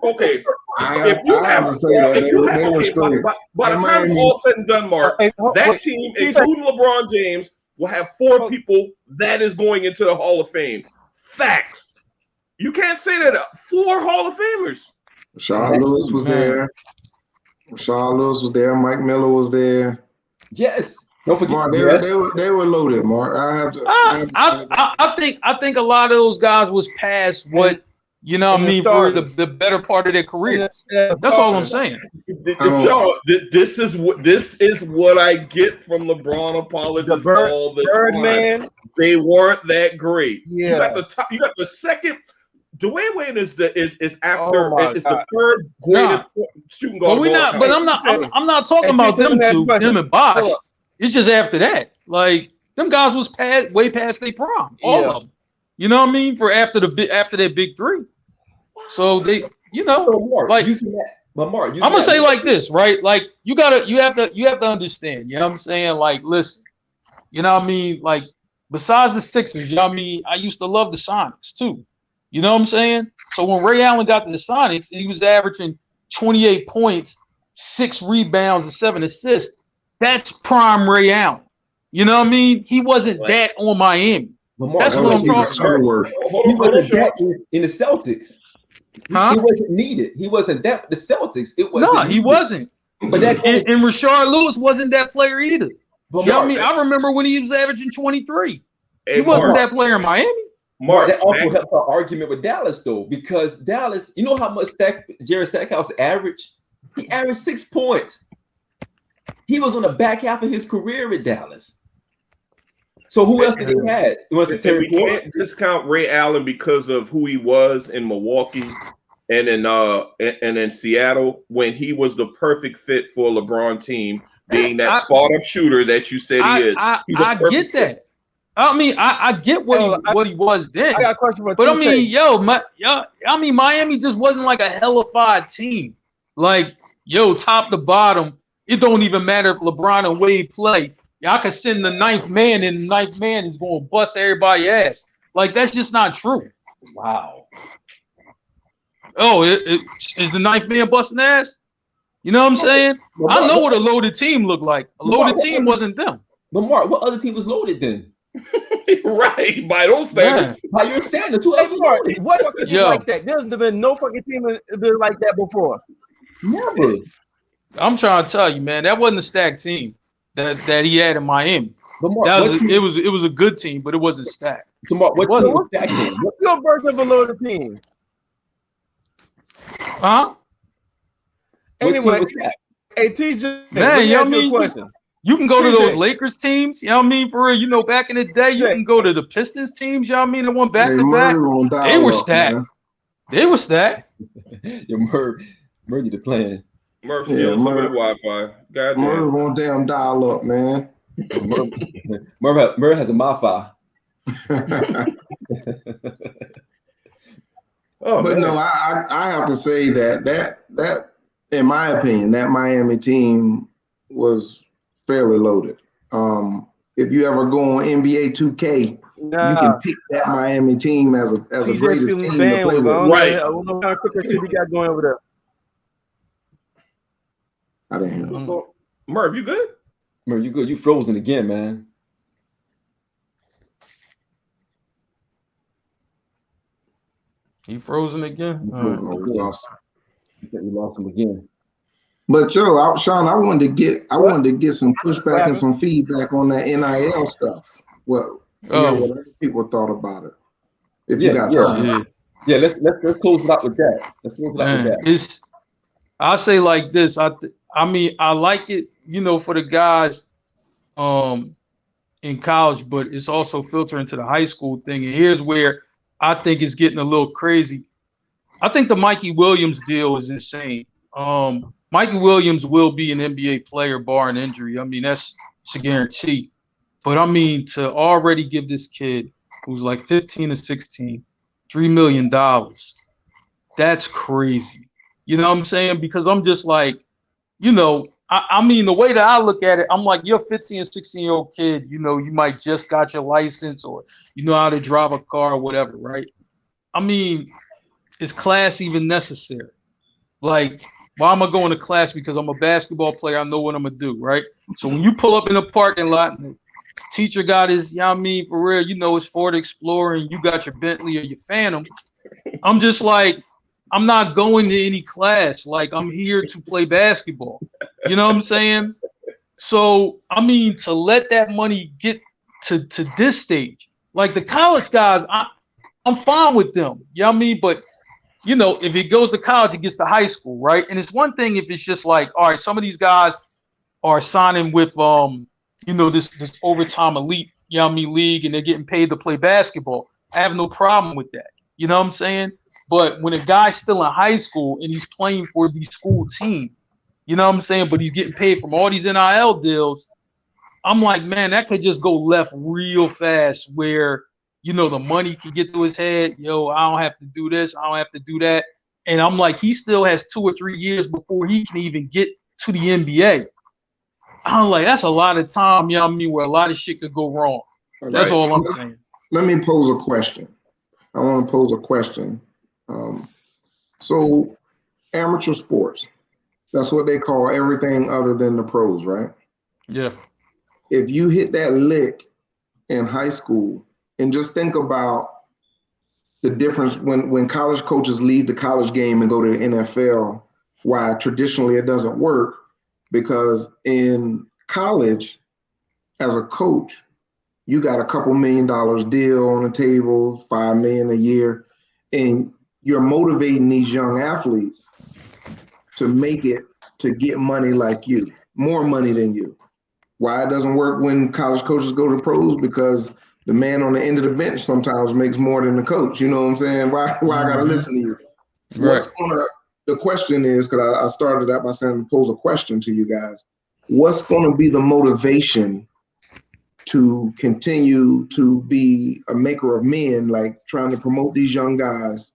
Okay. If you have to say that, by the time it's all said and done, Mark, that team, including LeBron James, will have 4 people that is going into the Hall of Fame. Facts. You can't say that. 4 Hall of Famers. Shawn Lewis was there. Mike Miller was there. Yes. Don't forget. Mark, they were loaded, Mark. I think a lot of those guys was past what. You know what I mean? For the better part of their career. That's all I'm saying. This is what I get from LeBron apologists all the time. Man. They weren't that great. Yeah. You got the second. Dwayne Wade is the third greatest shooting guard. But I'm not talking about them two, him and Bosh. It's just after that. Like them guys was way past their prime. All of them. You know what I mean? For after their big three. So they, Mark, like, but Mark, I'm gonna say like this, right? Like you have to understand. You know what I'm saying? Like, listen, you know what I mean? Like, besides the Sixers, you know what I mean? I used to love the Sonics too. You know what I'm saying? So when Ray Allen got to the Sonics, and he was averaging 28 points, 6 rebounds, and 7 assists. That's prime Ray Allen. You know what I mean? He wasn't that on Miami. Mark, that's what I'm talking about. He wasn't that in the Celtics. Huh? He wasn't needed. He wasn't that with the Celtics. It wasn't. No, he wasn't. But and Rashard Lewis wasn't that player either. But you know what I mean? I remember when he was averaging 23. He wasn't that player in Miami. Mark, that also helped our argument with Dallas, though, because Dallas, you know how much Jerry Stackhouse averaged? He averaged 6 points. He was on the back half of his career at Dallas. So who else did he have? We can't discount Ray Allen because of who he was in Milwaukee and in Seattle when he was the perfect fit for a LeBron team, being that spot-up shooter that you said he is. I get that. I mean, I get what he was then. I got a question for but I mean, Miami just wasn't like a hellified team. Like, top to bottom, it don't even matter if LeBron and Wade play. I could send the 9th man, and the 9th man is going to bust everybody's ass. Like, that's just not true. Wow. Oh, is the 9th man busting ass? You know what I'm saying? I know what a loaded team looked like. A loaded team wasn't them. But Mark, what other team was loaded then? Right, by those standards. By your standards, who else was loaded? What fucking team like that? There's been no fucking team been like that before. Never. I'm trying to tell you, man, that wasn't a stacked team that he had in Miami. But Mark, it was a good team, but it wasn't stacked. So Mark, what team was stacked then? What's your version of a loaded team? Huh? Anyway, hey TJ, man, you know what I mean? Question. You can go to those Lakers teams, you know what I mean? For real, back in the day, you can go to the Pistons teams, you know what I mean? The one back to back. They were stacked. Man. They were stacked. Your Merv did the plan. Murph steals some of the Wi-Fi. Murph on damn dial up, man. Merv has a mafia. Oh, but man. No, I have to say that in my opinion, that Miami team was fairly loaded. If you ever go on NBA 2K, you can pick that Miami team as a greatest team to play with. Right. I don't know what kind of cooking shit he got going over there. I didn't know. Merv, you good? Merv, you good? You frozen again, man. You frozen again? We lost him again. But Shawn, I wanted to get some pushback and some feedback on that NIL stuff. Well, what other people thought about it. If you got time. Yeah, let's close it out with that. Let's close it out with that. I'll say like this. I mean, I like it, for the guys in college, but it's also filtering to the high school thing. And here's where I think it's getting a little crazy. I think the Mikey Williams deal is insane. Mikey Williams will be an NBA player barring injury. I mean, that's a guarantee. But I mean, to already give this kid who's like 15 or 16, $3 million, that's crazy. You know what I'm saying? Because I'm just like, I mean, the way that I look at it, I'm like, you're a 15 or 16-year-old kid, you might just got your license or you know how to drive a car or whatever, right? I mean, is class even necessary? Like, why am I going to class? Because I'm a basketball player. I know what I'm going to do, right? So when you pull up in a parking lot and the teacher got his, for real, his Ford Explorer and you got your Bentley or your Phantom, I'm just like, I'm not going to any class. Like, I'm here to play basketball. You know what I'm saying? So, I mean, to let that money get to this stage, like the college guys, I'm fine with them. You know what I mean? But if it goes to college, it gets to high school, right? And it's one thing if it's just like, all right, some of these guys are signing with, this overtime elite, league, and they're getting paid to play basketball. I have no problem with that. You know what I'm saying? But when a guy's still in high school and he's playing for the school team, you know what I'm saying? But he's getting paid from all these NIL deals. I'm like, man, that could just go left real fast where, the money can get to his head. I don't have to do this. I don't have to do that. And I'm like, he still has 2 or 3 years before he can even get to the NBA. I'm like, that's a lot of time, where a lot of shit could go wrong. That's all I'm saying. Let me pose a question. I want to pose a question. So amateur sports, that's what they call everything other than the pros, right? Yeah. If you hit that lick in high school, and just think about the difference when college coaches leave the college game and go to the NFL, why traditionally it doesn't work, because in college, as a coach, you got a couple $1 million deal on the table, $5 million a year, and you're motivating these young athletes to make it, to get money like you, more money than you. Why it doesn't work when college coaches go to pros? Because the man on the end of the bench sometimes makes more than the coach. You know what I'm saying? Why I gotta listen to you? Right. The question is, because I started out by saying to pose a question to you guys. What's gonna be the motivation to continue to be a maker of men, like trying to promote these young guys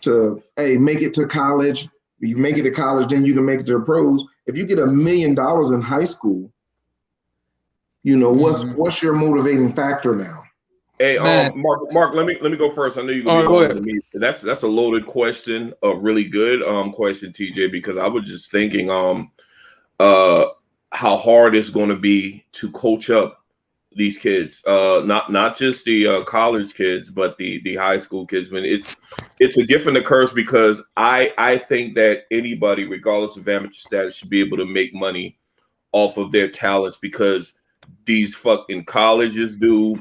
to, hey, make it to college. You make it to college, then you can make it to the pros. If you get $1 million in high school, what's your motivating factor now? Hey, Mark, let me go first. I know you're gonna be going to me. That's a loaded question, a really good question, TJ, because I was just thinking how hard it's going to be to coach up these kids, not just the college kids, but the high school kids. I mean, it's a gift and a curse, because I think that anybody, regardless of amateur status, should be able to make money off of their talents, because these fucking colleges do,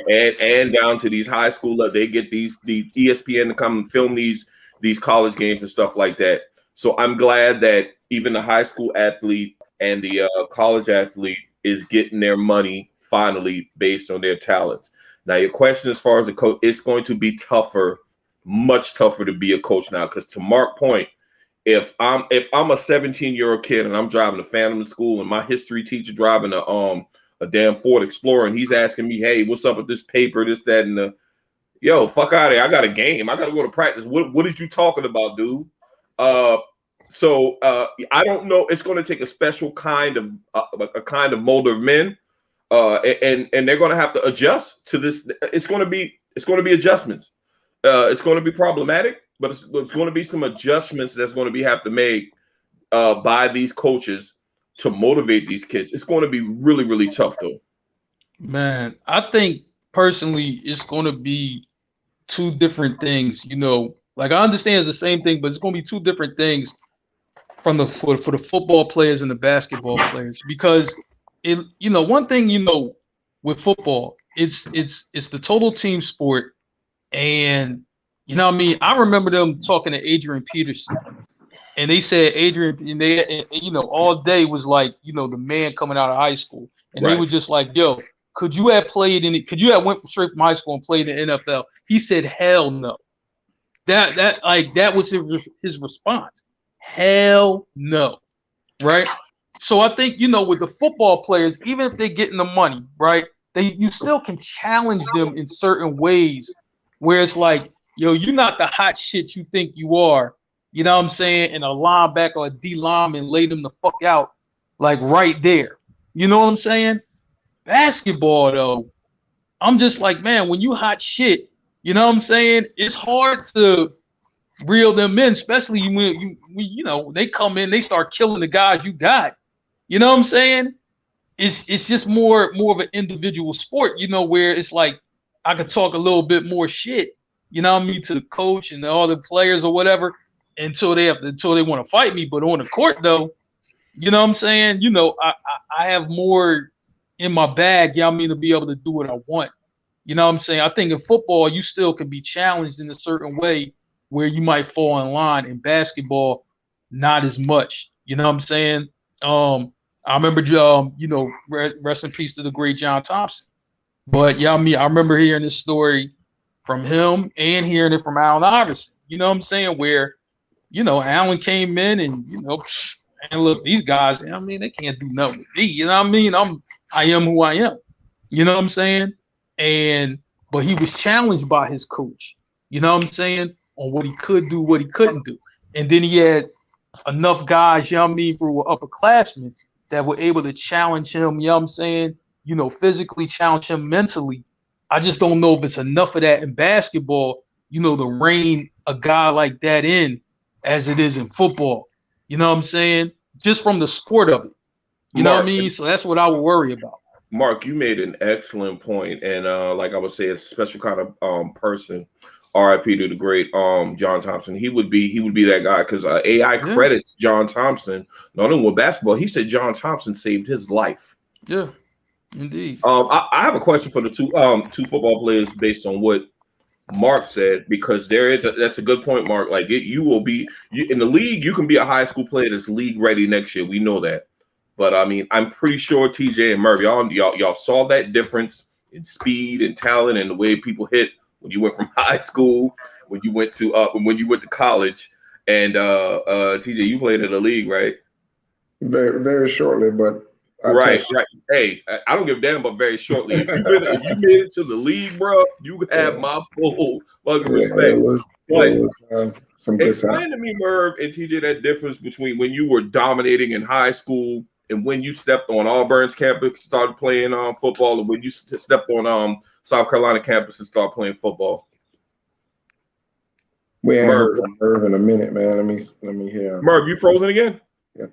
and down to these high school, they get these ESPN to come and film these college games and stuff like that. So I'm glad that even the high school athlete and the college athlete is getting their money finally based on their talents. Now, your question as far as a coach, it's going to be tougher, much tougher to be a coach now, because to Mark's point, if I'm a 17-year-old kid and I'm driving a Phantom to school, and my history teacher driving a a damn Ford Explorer, and he's asking me, "Hey, what's up with this paper, this, that, and the." Yo, fuck out of here! I got a game. I got to go to practice. What is you talking about, dude? So I don't know. It's going to take a special kind of a kind of mold of men, and they're going to have to adjust to this. It's going to be adjustments. It's going to be problematic, but it's going to be some adjustments that's going to be have to make by these coaches to motivate these kids. It's going to be really, really tough, though. Man, I think personally, it's going to be two different things. You know, like I understand it's the same thing, but it's going to be two different things from for the football players and the basketball players, because it, you know, one thing, you know, with football, it's the total team sport. And you know what I mean? I remember them talking to Adrian Peterson, and they said Adrian, and they, you know, all day was like, you know, the man coming out of high school, and they were just like, yo, could you have played in it? Could you have went straight from high school and played in the NFL? He said, hell no. That was his response. Hell no. Right? So I think, you know, with the football players, even if they're getting the money, right, you still can challenge them in certain ways where it's like, yo, you're not the hot shit you think you are. You know what I'm saying? And a linebacker or a D lineman lay them the fuck out, like right there. You know what I'm saying? Basketball, though, I'm just like, man, when you hot shit, you know what I'm saying? It's hard to reel them in, especially when you know, they come in, they start killing the guys you got. You know what I'm saying? It's just more of an individual sport, you know, where it's like I could talk a little bit more shit, you know what I mean, to the coach and all the players or whatever, until they want to fight me. But on the court, though, you know what I'm saying? You know, I have more in my bag, you know what I mean, to be able to do what I want. You know what I'm saying? I think in football, you still can be challenged in a certain way where you might fall in line. In basketball, not as much. You know what I'm saying? I remember, you know, rest in peace to the great John Thompson. But yeah, I remember hearing this story from him and hearing it from Allen Iverson. You know what I'm saying? Where, you know, Allen came in and, you know, and look, these guys, you know what I mean, they can't do nothing with me. You know what I mean? I am who I am. You know what I'm saying? But he was challenged by his coach. You know what I'm saying? On what he could do, what he couldn't do. And then he had enough guys, you know what I mean, who were upperclassmen that were able to challenge him, you know what I'm saying? You know, physically challenge him mentally. I just don't know if it's enough of that in basketball, you know, to rein a guy like that in as it is in football. You know what I'm saying? Just from the sport of it. You know what I mean? So that's what I would worry about. Mark, you made an excellent point, and like I would say, a special kind of person. R.I.P. to the great John Thompson. He would be that guy, because AI credits John Thompson not only with basketball. He said John Thompson saved his life. Yeah, indeed. I have a question for the two football players based on what Mark said, because that's a good point, Mark. Like you will be in the league. You can be a high school player that's league ready next year. We know that. But I mean, I'm pretty sure TJ and Murray, y'all saw that difference in speed and talent and the way people hit when you went from high school, when you went to college. And TJ, you played in the league, right? Very, very shortly, but right. Hey, I don't give a damn, but very shortly. If you made it to the league, bro, you have my full fucking respect. Some good explain time. to me, Merv and TJ, that difference between when you were dominating in high school and when you stepped on Auburn's campus, started playing football, and when you stepped on South Carolina campus and started playing football. We ain't heard from Merv in a minute, man. Let me hear. Merv, you frozen again? Yeah,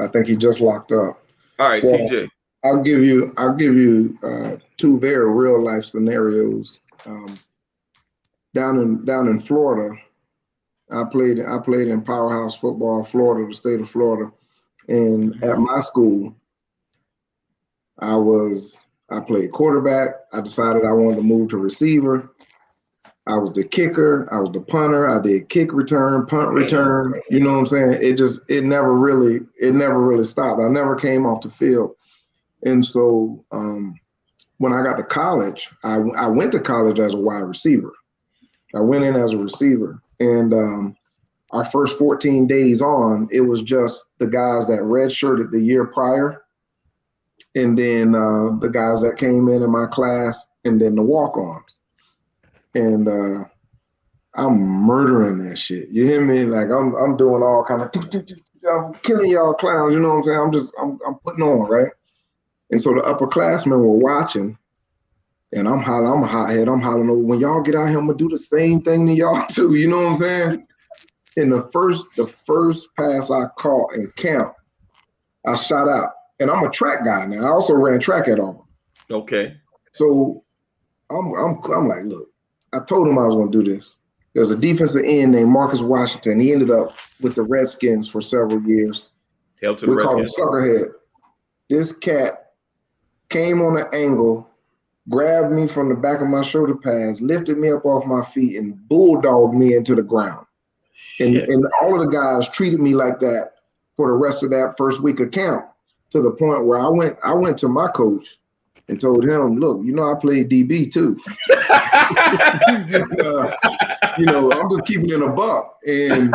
I think he just locked up. All right, well, TJ. I'll give you two very real life scenarios. Down in Florida, I played in powerhouse football, Florida, the state of Florida. And at my school, I played quarterback. I decided I wanted to move to receiver. I was the kicker. I was the punter. I did kick return, punt return. You know what I'm saying? It never really stopped. I never came off the field. And so when I got to college, I went to college as a wide receiver. I went in as a receiver. And our first 14 days on, it was just the guys that redshirted the year prior. and then the guys that came in my class, and then the walk-ons. And I'm murdering that shit. You hear me? Like I'm doing all kind of I'm killing y'all clowns. You know what I'm saying? I'm putting on, right? And so the upperclassmen were watching, and I'm hollering. I'm a hothead. I'm hollering over. When y'all get out here, I'm gonna do the same thing to y'all too. You know what I'm saying? And the first pass I caught in camp, I shot out. And I'm a track guy now. I also ran track at Auburn. Okay. So I'm like, look, I told him I was gonna do this. There's a defensive end named Marcus Washington. He ended up with the Redskins for several years. Held to the We call him Redskins. Suckerhead. This cat came on an angle, grabbed me from the back of my shoulder pads, lifted me up off my feet, and bulldogged me into the ground. And all of the guys treated me like that for the rest of that first week of camp, to the point where I went to my coach and told him, look, you know, I played DB too. You know, I'm just keeping it a buck. And,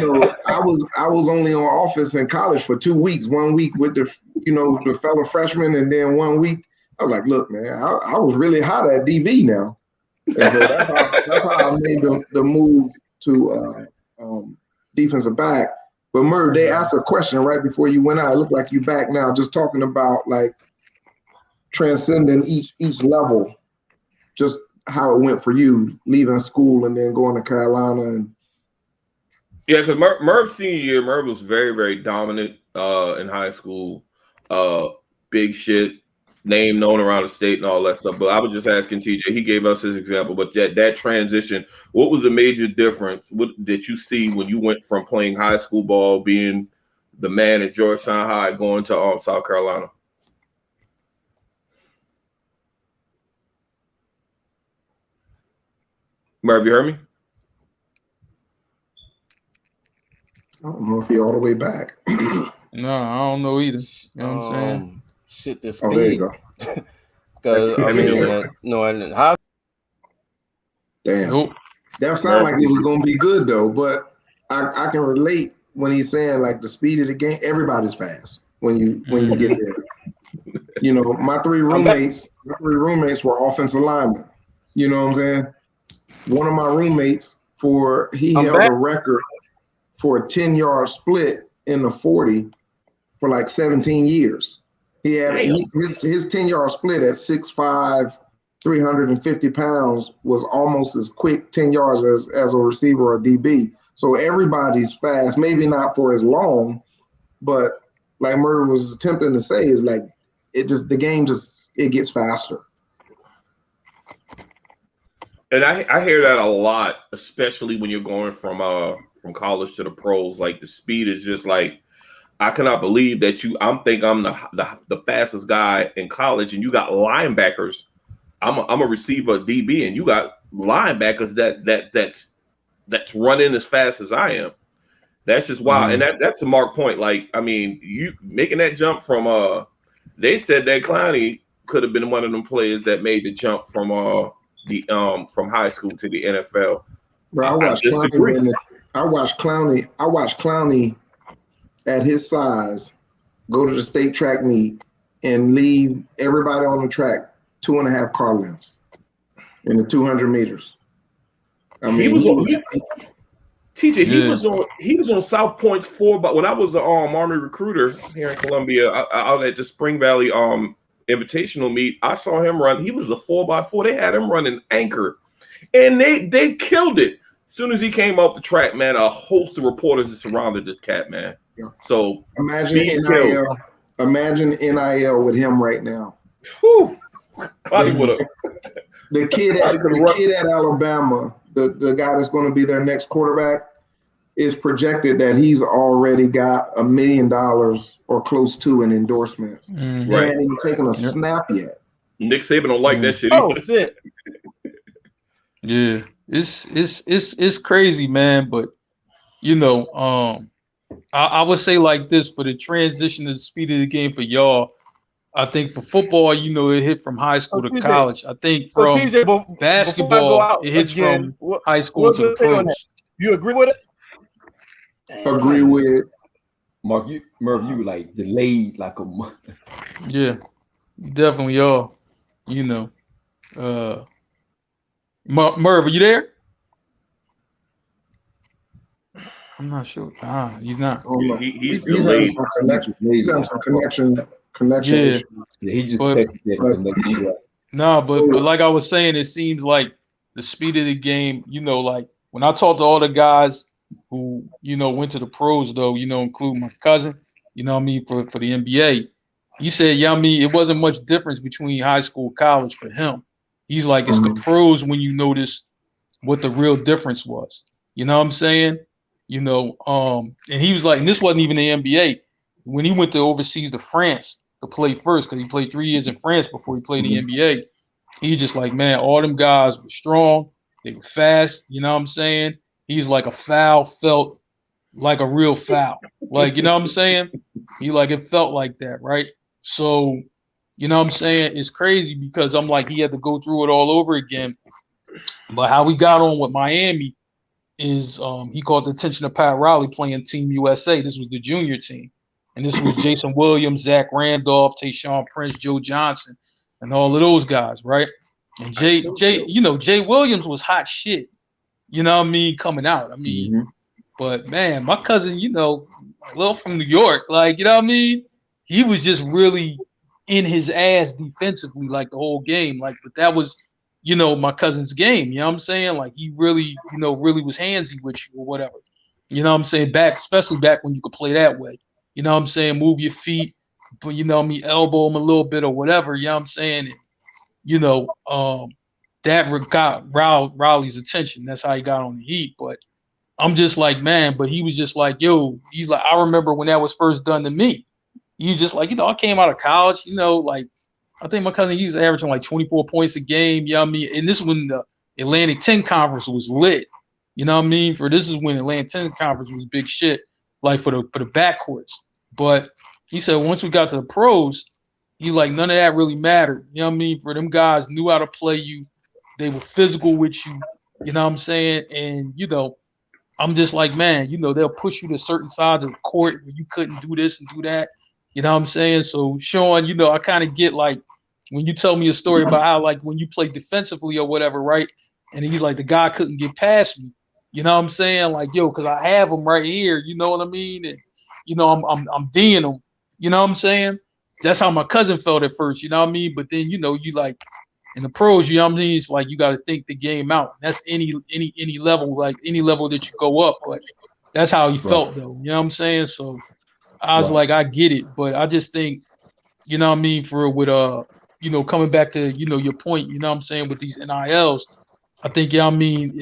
you know, I was only on offense in college for 2 weeks, 1 week with the fellow freshmen, and then 1 week. I was like, look, man, I was really hot at DB now. And so that's how I made the move to defensive back. But Murr, they asked a question right before you went out. It looked like you back now, just talking about like transcending each level, just how it went for you leaving school and then going to Carolina. And yeah, because Merv's senior year, Merv was very, very dominant in high school. Big shit, name known around the state and all that stuff. But I was just asking TJ, he gave us his example, but that transition, what was the major difference did you see when you went from playing high school ball, being the man at Georgetown High, going to South Carolina? Merv, you heard me? I don't know if you're all the way back. No, I don't know either. You know what I'm saying? Shit, this Oh, there you go. Because I mean, how? Damn. Nope. That sounded like it was going to be good, though. But I can relate when he's saying, like, the speed of the game. Everybody's fast when you get there. You know, my three roommates were offensive linemen. You know what I'm saying? One of my roommates, he held a record for a 10-yard split in the 40 for like 17 years. He had his 10-yard split at 6'5", 350 pounds was almost as quick 10 yards as a receiver or a DB. So everybody's fast, maybe not for as long, but like Murray was attempting to say, is like the game gets faster. And I hear that a lot, especially when you're going from college to the pros. Like the speed is just like, I cannot believe that I'm the fastest guy in college, and you got linebackers. I'm a receiver, DB, and you got linebackers that's running as fast as I am. That's just wild. And that's a Marc point. Like, I mean, you making that jump from they said that Clowney could have been one of them players that made the jump from high school to the NFL. Bro, I watched Clowney at his size go to the state track meet and leave everybody on the track 2.5 car lengths in the 200 meters. I mean, he was on South Point's 4, but when I was the Army recruiter here in Columbia, out at the Spring Valley Invitational meet, I saw him run. He was a 4x4. They had him running anchor, and they killed it. As soon as he came off the track, man, a host of reporters surrounded this cat, man. Yeah. So imagine NIL with him right now. Whew. Probably would have. The kid at Alabama, the guy that's going to be their next quarterback, is projected that he's already got $1 million or close to in endorsements. He hasn't even taken a snap yet. Nick Saban don't like that shit. Oh shit! Yeah, it's crazy, man. But you know, I would say like this, for the transition to the speed of the game for y'all. I think for football, you know, it hit from high school to college. I think from basketball, it hits from high school to the pros. You agree with it? Agree with Mark. Merv, you like delayed like a month. Yeah. Definitely are. You know. Merv, are you there? I'm not sure. He's not. Oh no, He's he's having delayed. some connection. He's having some connection Yeah, issues. Yeah, he just but texted But connection. Yeah. no, but like I was saying, it seems like the speed of the game. You know, like when I talked to all the guys who went to the pros, though, including my cousin. You know what I mean, for the NBA. He said, yeah, I mean, it wasn't much difference between high school, college for him. He's like, it's the mhm. pros when you notice what the real difference was. You know what I'm saying? And he was like, and this wasn't even the NBA. When he went to overseas to France to play first, because he played 3 years in France before he played in the NBA, he just like, man, all them guys were strong, they were fast, you know what I'm saying? He's like a foul felt like a real foul. Like, you know what I'm saying? He like it felt like that, right? So, you know what I'm saying? It's crazy because I'm like, he had to go through it all over again. But how we got on with Miami is he called the attention of Pat Riley playing Team USA. This was the junior team. And this was Jason Williams, Zach Randolph, Tayshaun Prince, Joe Johnson, and all of those guys, right? And Jay Williams was hot shit. You know what I mean? Coming out. I mean, Mm-hmm. but man, my cousin, a little from New York, like, you know what I mean? He was just really in his ass defensively, like the whole game. Like, but that was, my cousin's game. You know what I'm saying? Like he really, really was handsy with you or whatever. You know what I'm saying? Especially back when you could play that way. You know what I'm saying? Move your feet, but elbow him a little bit or whatever. You know what I'm saying? And, that got Riley's attention. That's how he got on the Heat. But I'm just like, man, but he was just like, yo, he's like, I remember when that was first done to me. He was just like, I came out of college, like, I think my cousin, he was averaging like 24 points a game. You know what I mean? And this is when the Atlantic 10 Conference was lit. You know what I mean? This is when Atlantic 10 Conference was big shit, like for the backcourts. But he said once we got to the pros, he like none of that really mattered. You know what I mean? For them guys knew how to play you. They were physical with you. You know what I'm saying? And I'm just like, man, they'll push you to certain sides of the court where you couldn't do this and do that. You know what I'm saying? So, Shawn, I kind of get like when you tell me a story about how, like, when you play defensively or whatever, right? And he's like, the guy couldn't get past me. You know what I'm saying? Like, yo, because I have him right here. You know what I mean? And, I'm D'ing him. You know what I'm saying? That's how my cousin felt at first. You know what I mean? But then, you like, in the pros, you know what I mean? It's like you got to think the game out. That's any level, like any level that you go up. But that's how he felt, though. You know what I'm saying? So I was like, I get it, but I just think, you know what I mean, coming back to your point, you know what I'm saying, with these NILs, I think, I mean,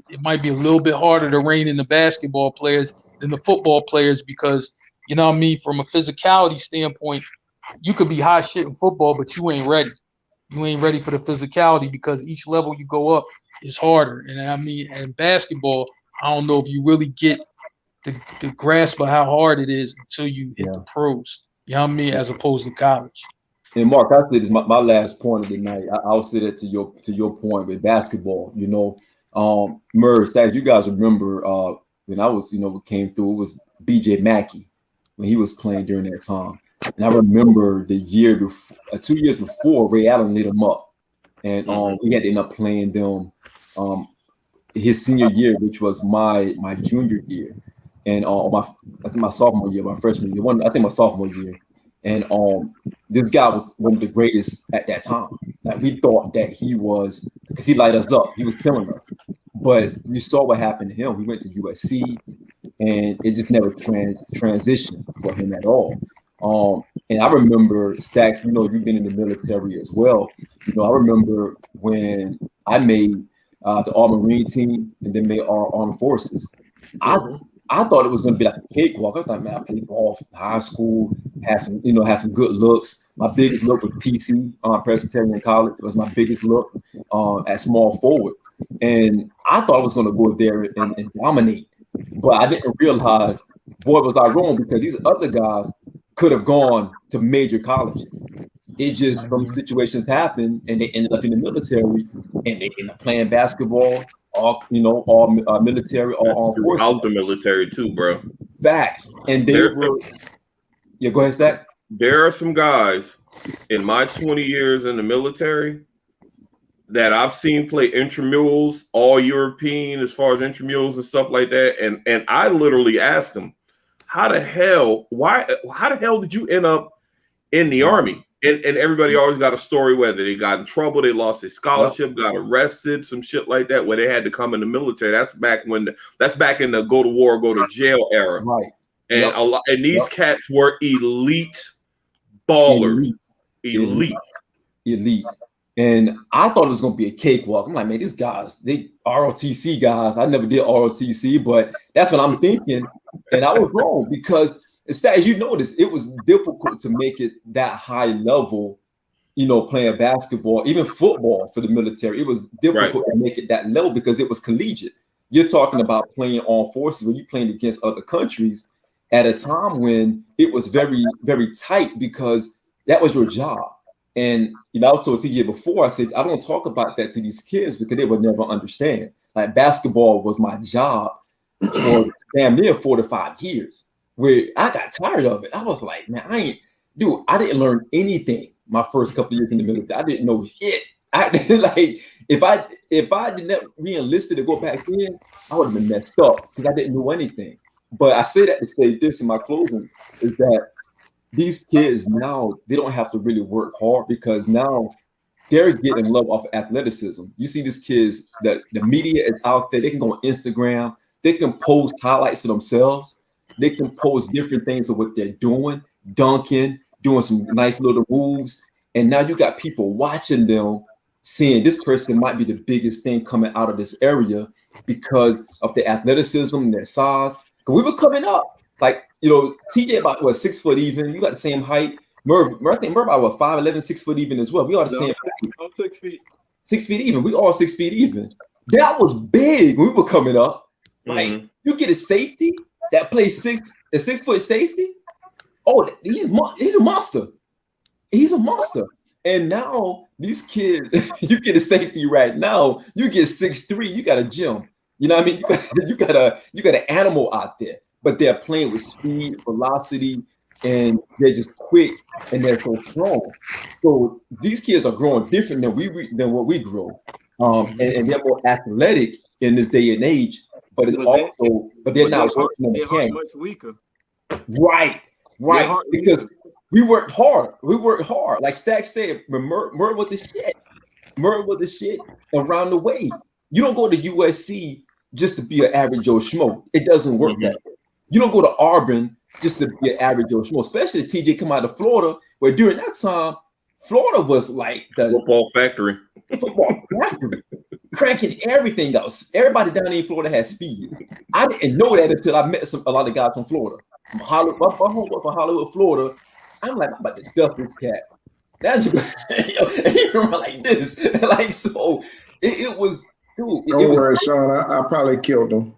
it might be a little bit harder to rein in the basketball players than the football players because, you know what I mean, from a physicality standpoint, you could be hot shit in football, but you ain't ready. You ain't ready for the physicality because each level you go up is harder. And I mean, and basketball, I don't know if you really get the grasp of how hard it is until you hit the pros. You know what I mean? As opposed to college. And Mark, I say this my last point of the night. I'll say that to your point with basketball. Merv, Stacks, you guys remember when I was, what came through, it was BJ Mackey when he was playing during that time. And I remember the year before, 2 years before, Ray Allen lit him up, and we had to end up playing them his senior year, which was my junior year, and I think my sophomore year, my freshman year, I think my sophomore year, and this guy was one of the greatest at that time. Like we thought that he was because he light us up, he was killing us, but you saw what happened to him. He went to USC, and it just never transitioned for him at all. And I remember, Stacks, you've been in the military as well. I remember when I made the All Marine team and then made our armed forces. I thought it was going to be like a cakewalk. I thought, man, I played ball in high school, had some good looks. My biggest look was PC, Presbyterian College. It was my biggest look at small forward. And I thought I was going to go there and dominate. But I didn't realize, boy, was I wrong, because these other guys could have gone to major colleges. It just, some situations happened, and they ended up in the military, and they ended up playing basketball, all military, all armed forces. Out the military too, bro. Facts. And they were. Yeah, go ahead, Stacks. There are some guys in my 20 years in the military that I've seen play intramurals, all European as far as intramurals and stuff like that. And I literally asked them, how the hell did you end up in the Army? And everybody always got a story whether they got in trouble, they lost their scholarship, got arrested, some shit like that, where they had to come in the military. That's back in the go to war, go to jail era. Right. And these cats were elite ballers. Elite. And I thought it was gonna be a cakewalk. I'm like, man, these guys, they ROTC guys. I never did ROTC, but that's what I'm thinking. And I was wrong because as you notice, it was difficult to make it that high level, playing basketball, even football for the military. It was difficult to make it that level because it was collegiate. You're talking about playing armed forces when you're playing against other countries at a time when it was very, very tight because that was your job. And I told TJ before, I said, I don't talk about that to these kids because they would never understand. Like basketball was my job for damn near 4 to 5 years, where I got tired of it. I was like, man, I didn't learn anything my first couple of years in the military. I didn't know shit. If I did not re-enlisted to go back in, I would have been messed up because I didn't know anything. But I say that to say this in my closing is that these kids now, they don't have to really work hard because now they're getting love off of athleticism. You see these kids, the media is out there. They can go on Instagram. They can post highlights of themselves. They can post different things of what they're doing, dunking, doing some nice little moves. And now you got people watching them, seeing this person might be the biggest thing coming out of this area because of their athleticism, their size. Because we were coming up. Like, TJ about 6 foot even. You got the same height. I think Merv about 5'11", 6 foot even as well. We all the same height. I'm 6 feet. 6 feet even. We all 6 feet even. That was big when we were coming up. Like you get a safety that plays a 6 foot safety. Oh, he's a monster. He's a monster. And now these kids, you get a safety right now. You get 6'3", you got a gym. You know what I mean? You got an animal out there. But they're playing with speed, velocity, and they're just quick and they're so strong. So these kids are growing different than what we grow, and they're more athletic in this day and age. But they're not working on the camp. Much weaker. Right. Because we worked hard. Like Stack said, Merv with the shit. Merv with the shit around the way. You don't go to USC just to be an average Joe Schmo. It doesn't work that way. You don't go to Auburn just to be an average Joe Schmo, especially if TJ come out of Florida, where during that time, Florida was like the football factory. Cracking everything else. Everybody down in Florida had speed. I didn't know that until I met a lot of guys from Florida. From Hollywood, my homeboy from Hollywood, Florida. I'm like, I'm about to dust this cat. That's he remember like this. Like, so it was, dude. Don't worry, Shawn. I probably killed him.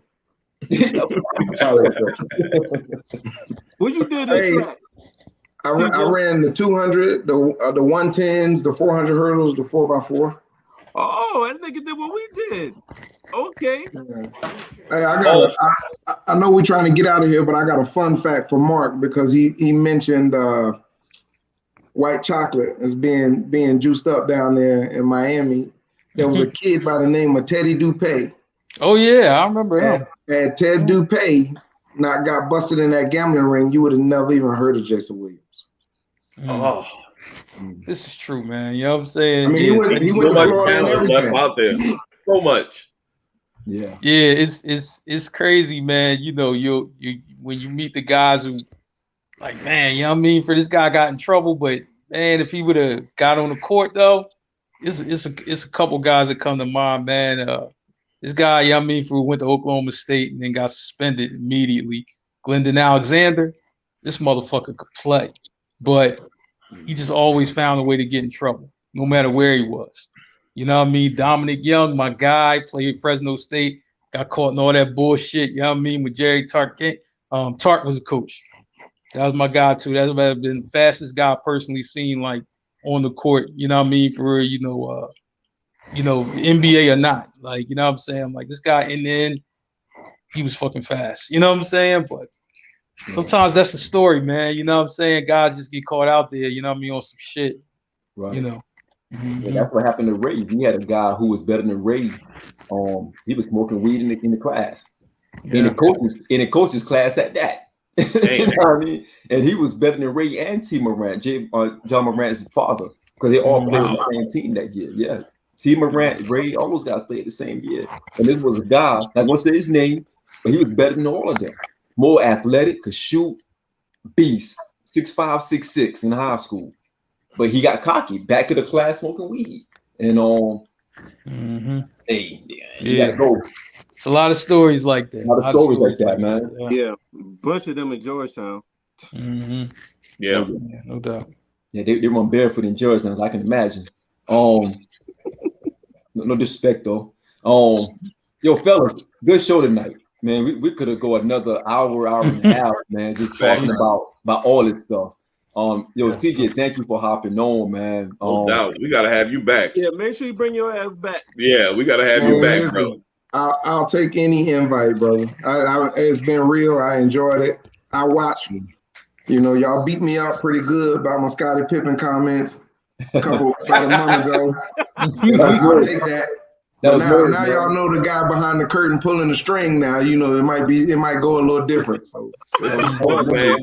What you did this track? I ran the 200, the 110s, the 400 hurdles, the 4x4. Oh, that nigga did what we did. Okay. Hey, I know we're trying to get out of here, but I got a fun fact for Marc because he mentioned white chocolate as being juiced up down there in Miami. There was a kid by the name of Teddy Dupay. Oh yeah, I remember him. Had Ted Dupay not got busted in that gambling ring, you would have never even heard of Jason Williams. Oh, this is true, man. You know what I'm saying? I mean, he went to Florida and everything. Out there. So much. Yeah, it's crazy, man. You when you meet the guys who, like, man, you know what I mean? For this guy got in trouble, but man, if he would have got on the court though, it's a couple guys that come to mind, man. This guy, you know what I mean, went to Oklahoma State and then got suspended immediately. Glendon Alexander, this motherfucker could play, but he just always found a way to get in trouble, no matter where he was. You know what I mean? Dominic Young, my guy, played at Fresno State, got caught in all that bullshit, you know what I mean, with Jerry Tark. Tark was a coach. That was my guy, too. That's been the fastest guy I personally seen, like, on the court, you know what I mean, for real, NBA or not. Like, you know what I'm saying? Like, this guy in the end, he was fucking fast. You know what I'm saying? But Sometimes that's the story, man. You know what I'm saying? Guys just get caught out there, you know what I mean, on some shit. Right. You know. Yeah, that's what happened to Ray. We had a guy who was better than Ray. He was smoking weed in the class. In the coaches class at that. You know what I mean? And he was better than Ray and T. Morant, John Morant's father, because they all played on the same team that year. Yeah. T. Morant, Ray, all those guys played the same year. And this was a guy, not gonna say his name, but he was better than all of them. More athletic, could shoot, beast, 6'5", 6'6" in high school. But he got cocky, back of the class smoking weed. And he gotta go. It's a lot of stories like that. A lot of stories like that, man. Yeah, bunch of them in Georgetown. Yeah, no doubt. Yeah, they run barefoot in Georgetown, as I can imagine. No disrespect though. Yo, fellas, good show tonight, man. We could have go another hour and a half, man, just talking about all this stuff. TJ, thank you for hopping on, man. No doubt. We gotta have you back. Yeah, make sure you bring your ass back. Yeah, we gotta have you back, bro. I'll take any invite, brother. It's been real. I enjoyed it. I watched. Y'all beat me up pretty good by my Scottie Pippen comments about a month ago. I'll take that. Now y'all know the guy behind the curtain pulling the string. Now it might go a little different. So man,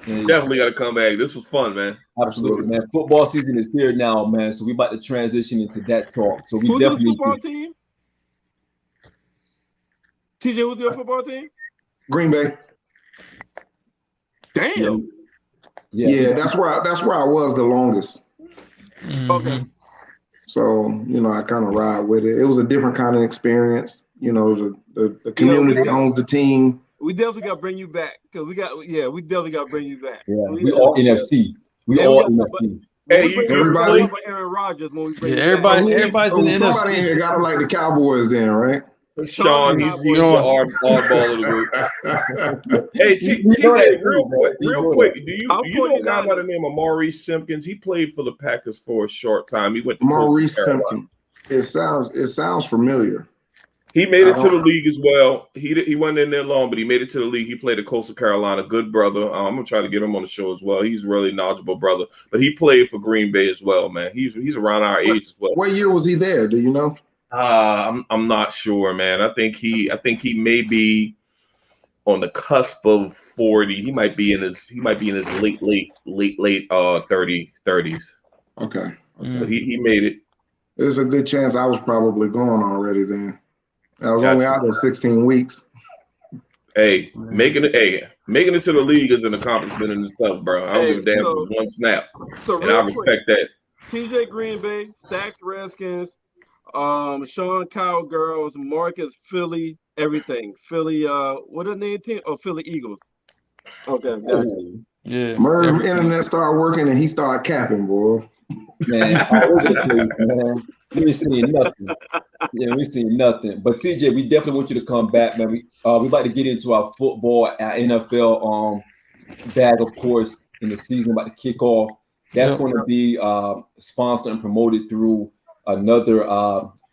we definitely got to come back. This was fun, man. Absolutely, man. Football season is here now, man. So we about to transition into that talk. So we who's definitely. Who's the football team? TJ, who's your football team? Green Bay. Damn. Yeah, that's where I was the longest. Okay. So I kind of ride with it. It was a different kind of experience. The community owns the team. We definitely got to bring you back because we definitely got to bring you back. Yeah, we all NFC. NFC. Hey, everybody. Aaron Rodgers when we bring everybody's in the somebody NFC. in here gotta like the Cowboys, then, right? Shawn, he's the oddball of the group. Hey, TJ, real quick, do you know a guy by the name of Maurice Simpkins? He played for the Packers for a short time. He went to Maurice Simpkins. It sounds familiar. He made it to the league as well. He wasn't in there long, but he made it to the league. He played at Coastal Carolina. Good brother. I'm gonna try to get him on the show as well. He's a really knowledgeable brother. But he played for Green Bay as well, man. He's around our age as well. What year was he there? Do you know? I'm not sure, man. I think he may be on the cusp of 40. He might be in his late 30s. Okay. But he made it. There's a good chance I was probably gone already then. I was only out there 16 weeks. Hey, making it to the league is an accomplishment in itself, bro. I don't give a damn for one snap. And I respect that. TJ Green Bay, Stacks Redskins, Shawn Cowgirls, Marc is Philly, everything. Philly, what are the name team? Oh, Philly Eagles. Okay, gotcha. Yeah. Merv internet started working and he started capping, boy. Man, all over the place, man. We ain't seeing nothing. Yeah, we seen nothing. But TJ, we definitely want you to come back, man. We about to get into our football, our NFL bag, of course, in the season about to kick off. That's going to be sponsored and promoted through another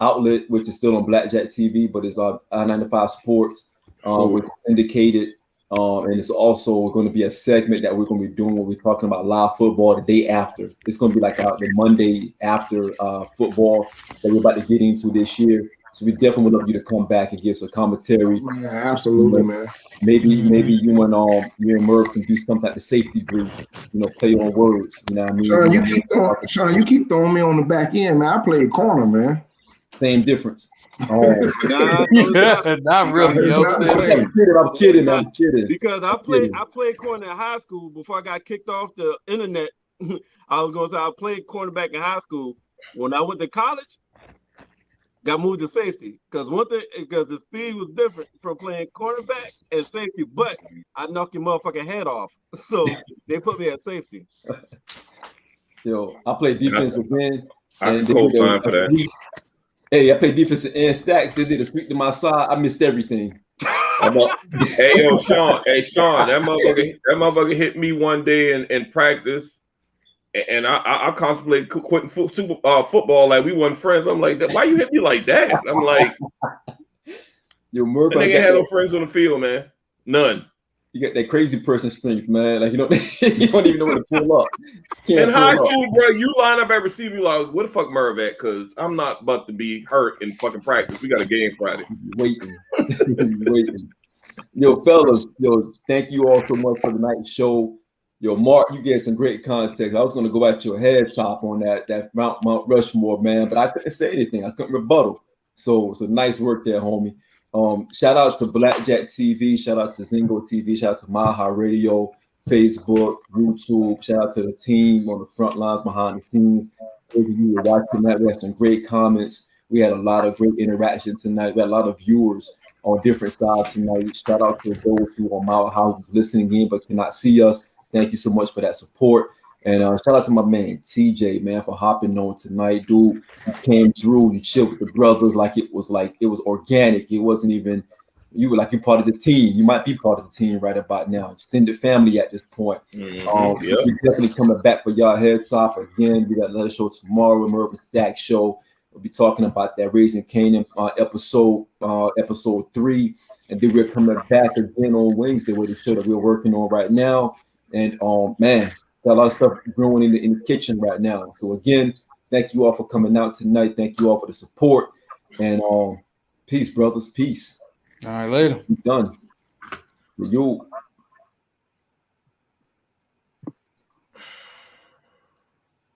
outlet, which is still on Blackjack TV, but it's I-95 Sports, which is syndicated. And it's also going to be a segment that we're going to be doing where we're talking about live football the day after. It's going to be like the Monday after football that we're about to get into this year. So we definitely would love you to come back and give us a commentary. Yeah, absolutely, man. Maybe you and Merv can do something like the safety brief, play on words. You know what I mean? Shawn, you keep throwing me on the back end, man. I played corner, man. Same difference. Not really. I'm kidding. Because I played corner in high school before I got kicked off the internet. I was gonna say I played cornerback in high school. When I went to college, got moved to safety because the speed was different from playing cornerback and safety. But I knocked your motherfucking head off, so they put me at safety. Yo, I played defensive end. I can co-sign for that. Hey, I played defensive end. Stacks. They did a sweep to my side. I missed everything. Hey, yo, Shawn. That motherfucker hit me one day in practice, and I contemplated quitting football. Like we weren't friends. I'm like, why you hit me like that? I'm like, yo, Merv, that nigga had no friends on the field, man. None. You got that crazy person strength, man. Like you don't even know where to pull up. In high school, bro, you line up at receiver, like, where the fuck Merv at? Because I'm not about to be hurt in fucking practice. We got a game Friday. Waiting. Yo, fellas, thank you all so much for the night show. Yo, Mark, you gave some great context. I was gonna go at your head top on that Mount Rushmore, man, but I couldn't say anything. I couldn't rebuttal. So nice work there, homie. Shout out to Blackjack TV, shout out to Zingo TV, shout out to Maha Radio, Facebook, YouTube. Shout out to the team on the front lines behind the scenes. Those of you who are watching that, we had some great comments. We had a lot of great interaction tonight. We had a lot of viewers on different sides tonight. Shout out to those who are Mile High who's listening in but cannot see us. Thank you so much for that support. And shout out to my man TJ, man, for hopping on tonight, dude. He came through, he chilled with the brothers like it was organic. It wasn't even you were like you're part of the team. You might be part of the team right about now. Extended family at this point. We're definitely coming back for y'all head top again. We got another show tomorrow, Merv and Stack show. We'll be talking about that Raising Canaan episode 3, and then we're coming back again on Wednesday with the show that we're working on right now. And man, got a lot of stuff growing in the kitchen right now. So again, thank you all for coming out tonight. Thank you all for the support. And peace, brothers. Peace. All right, later. We're done. You.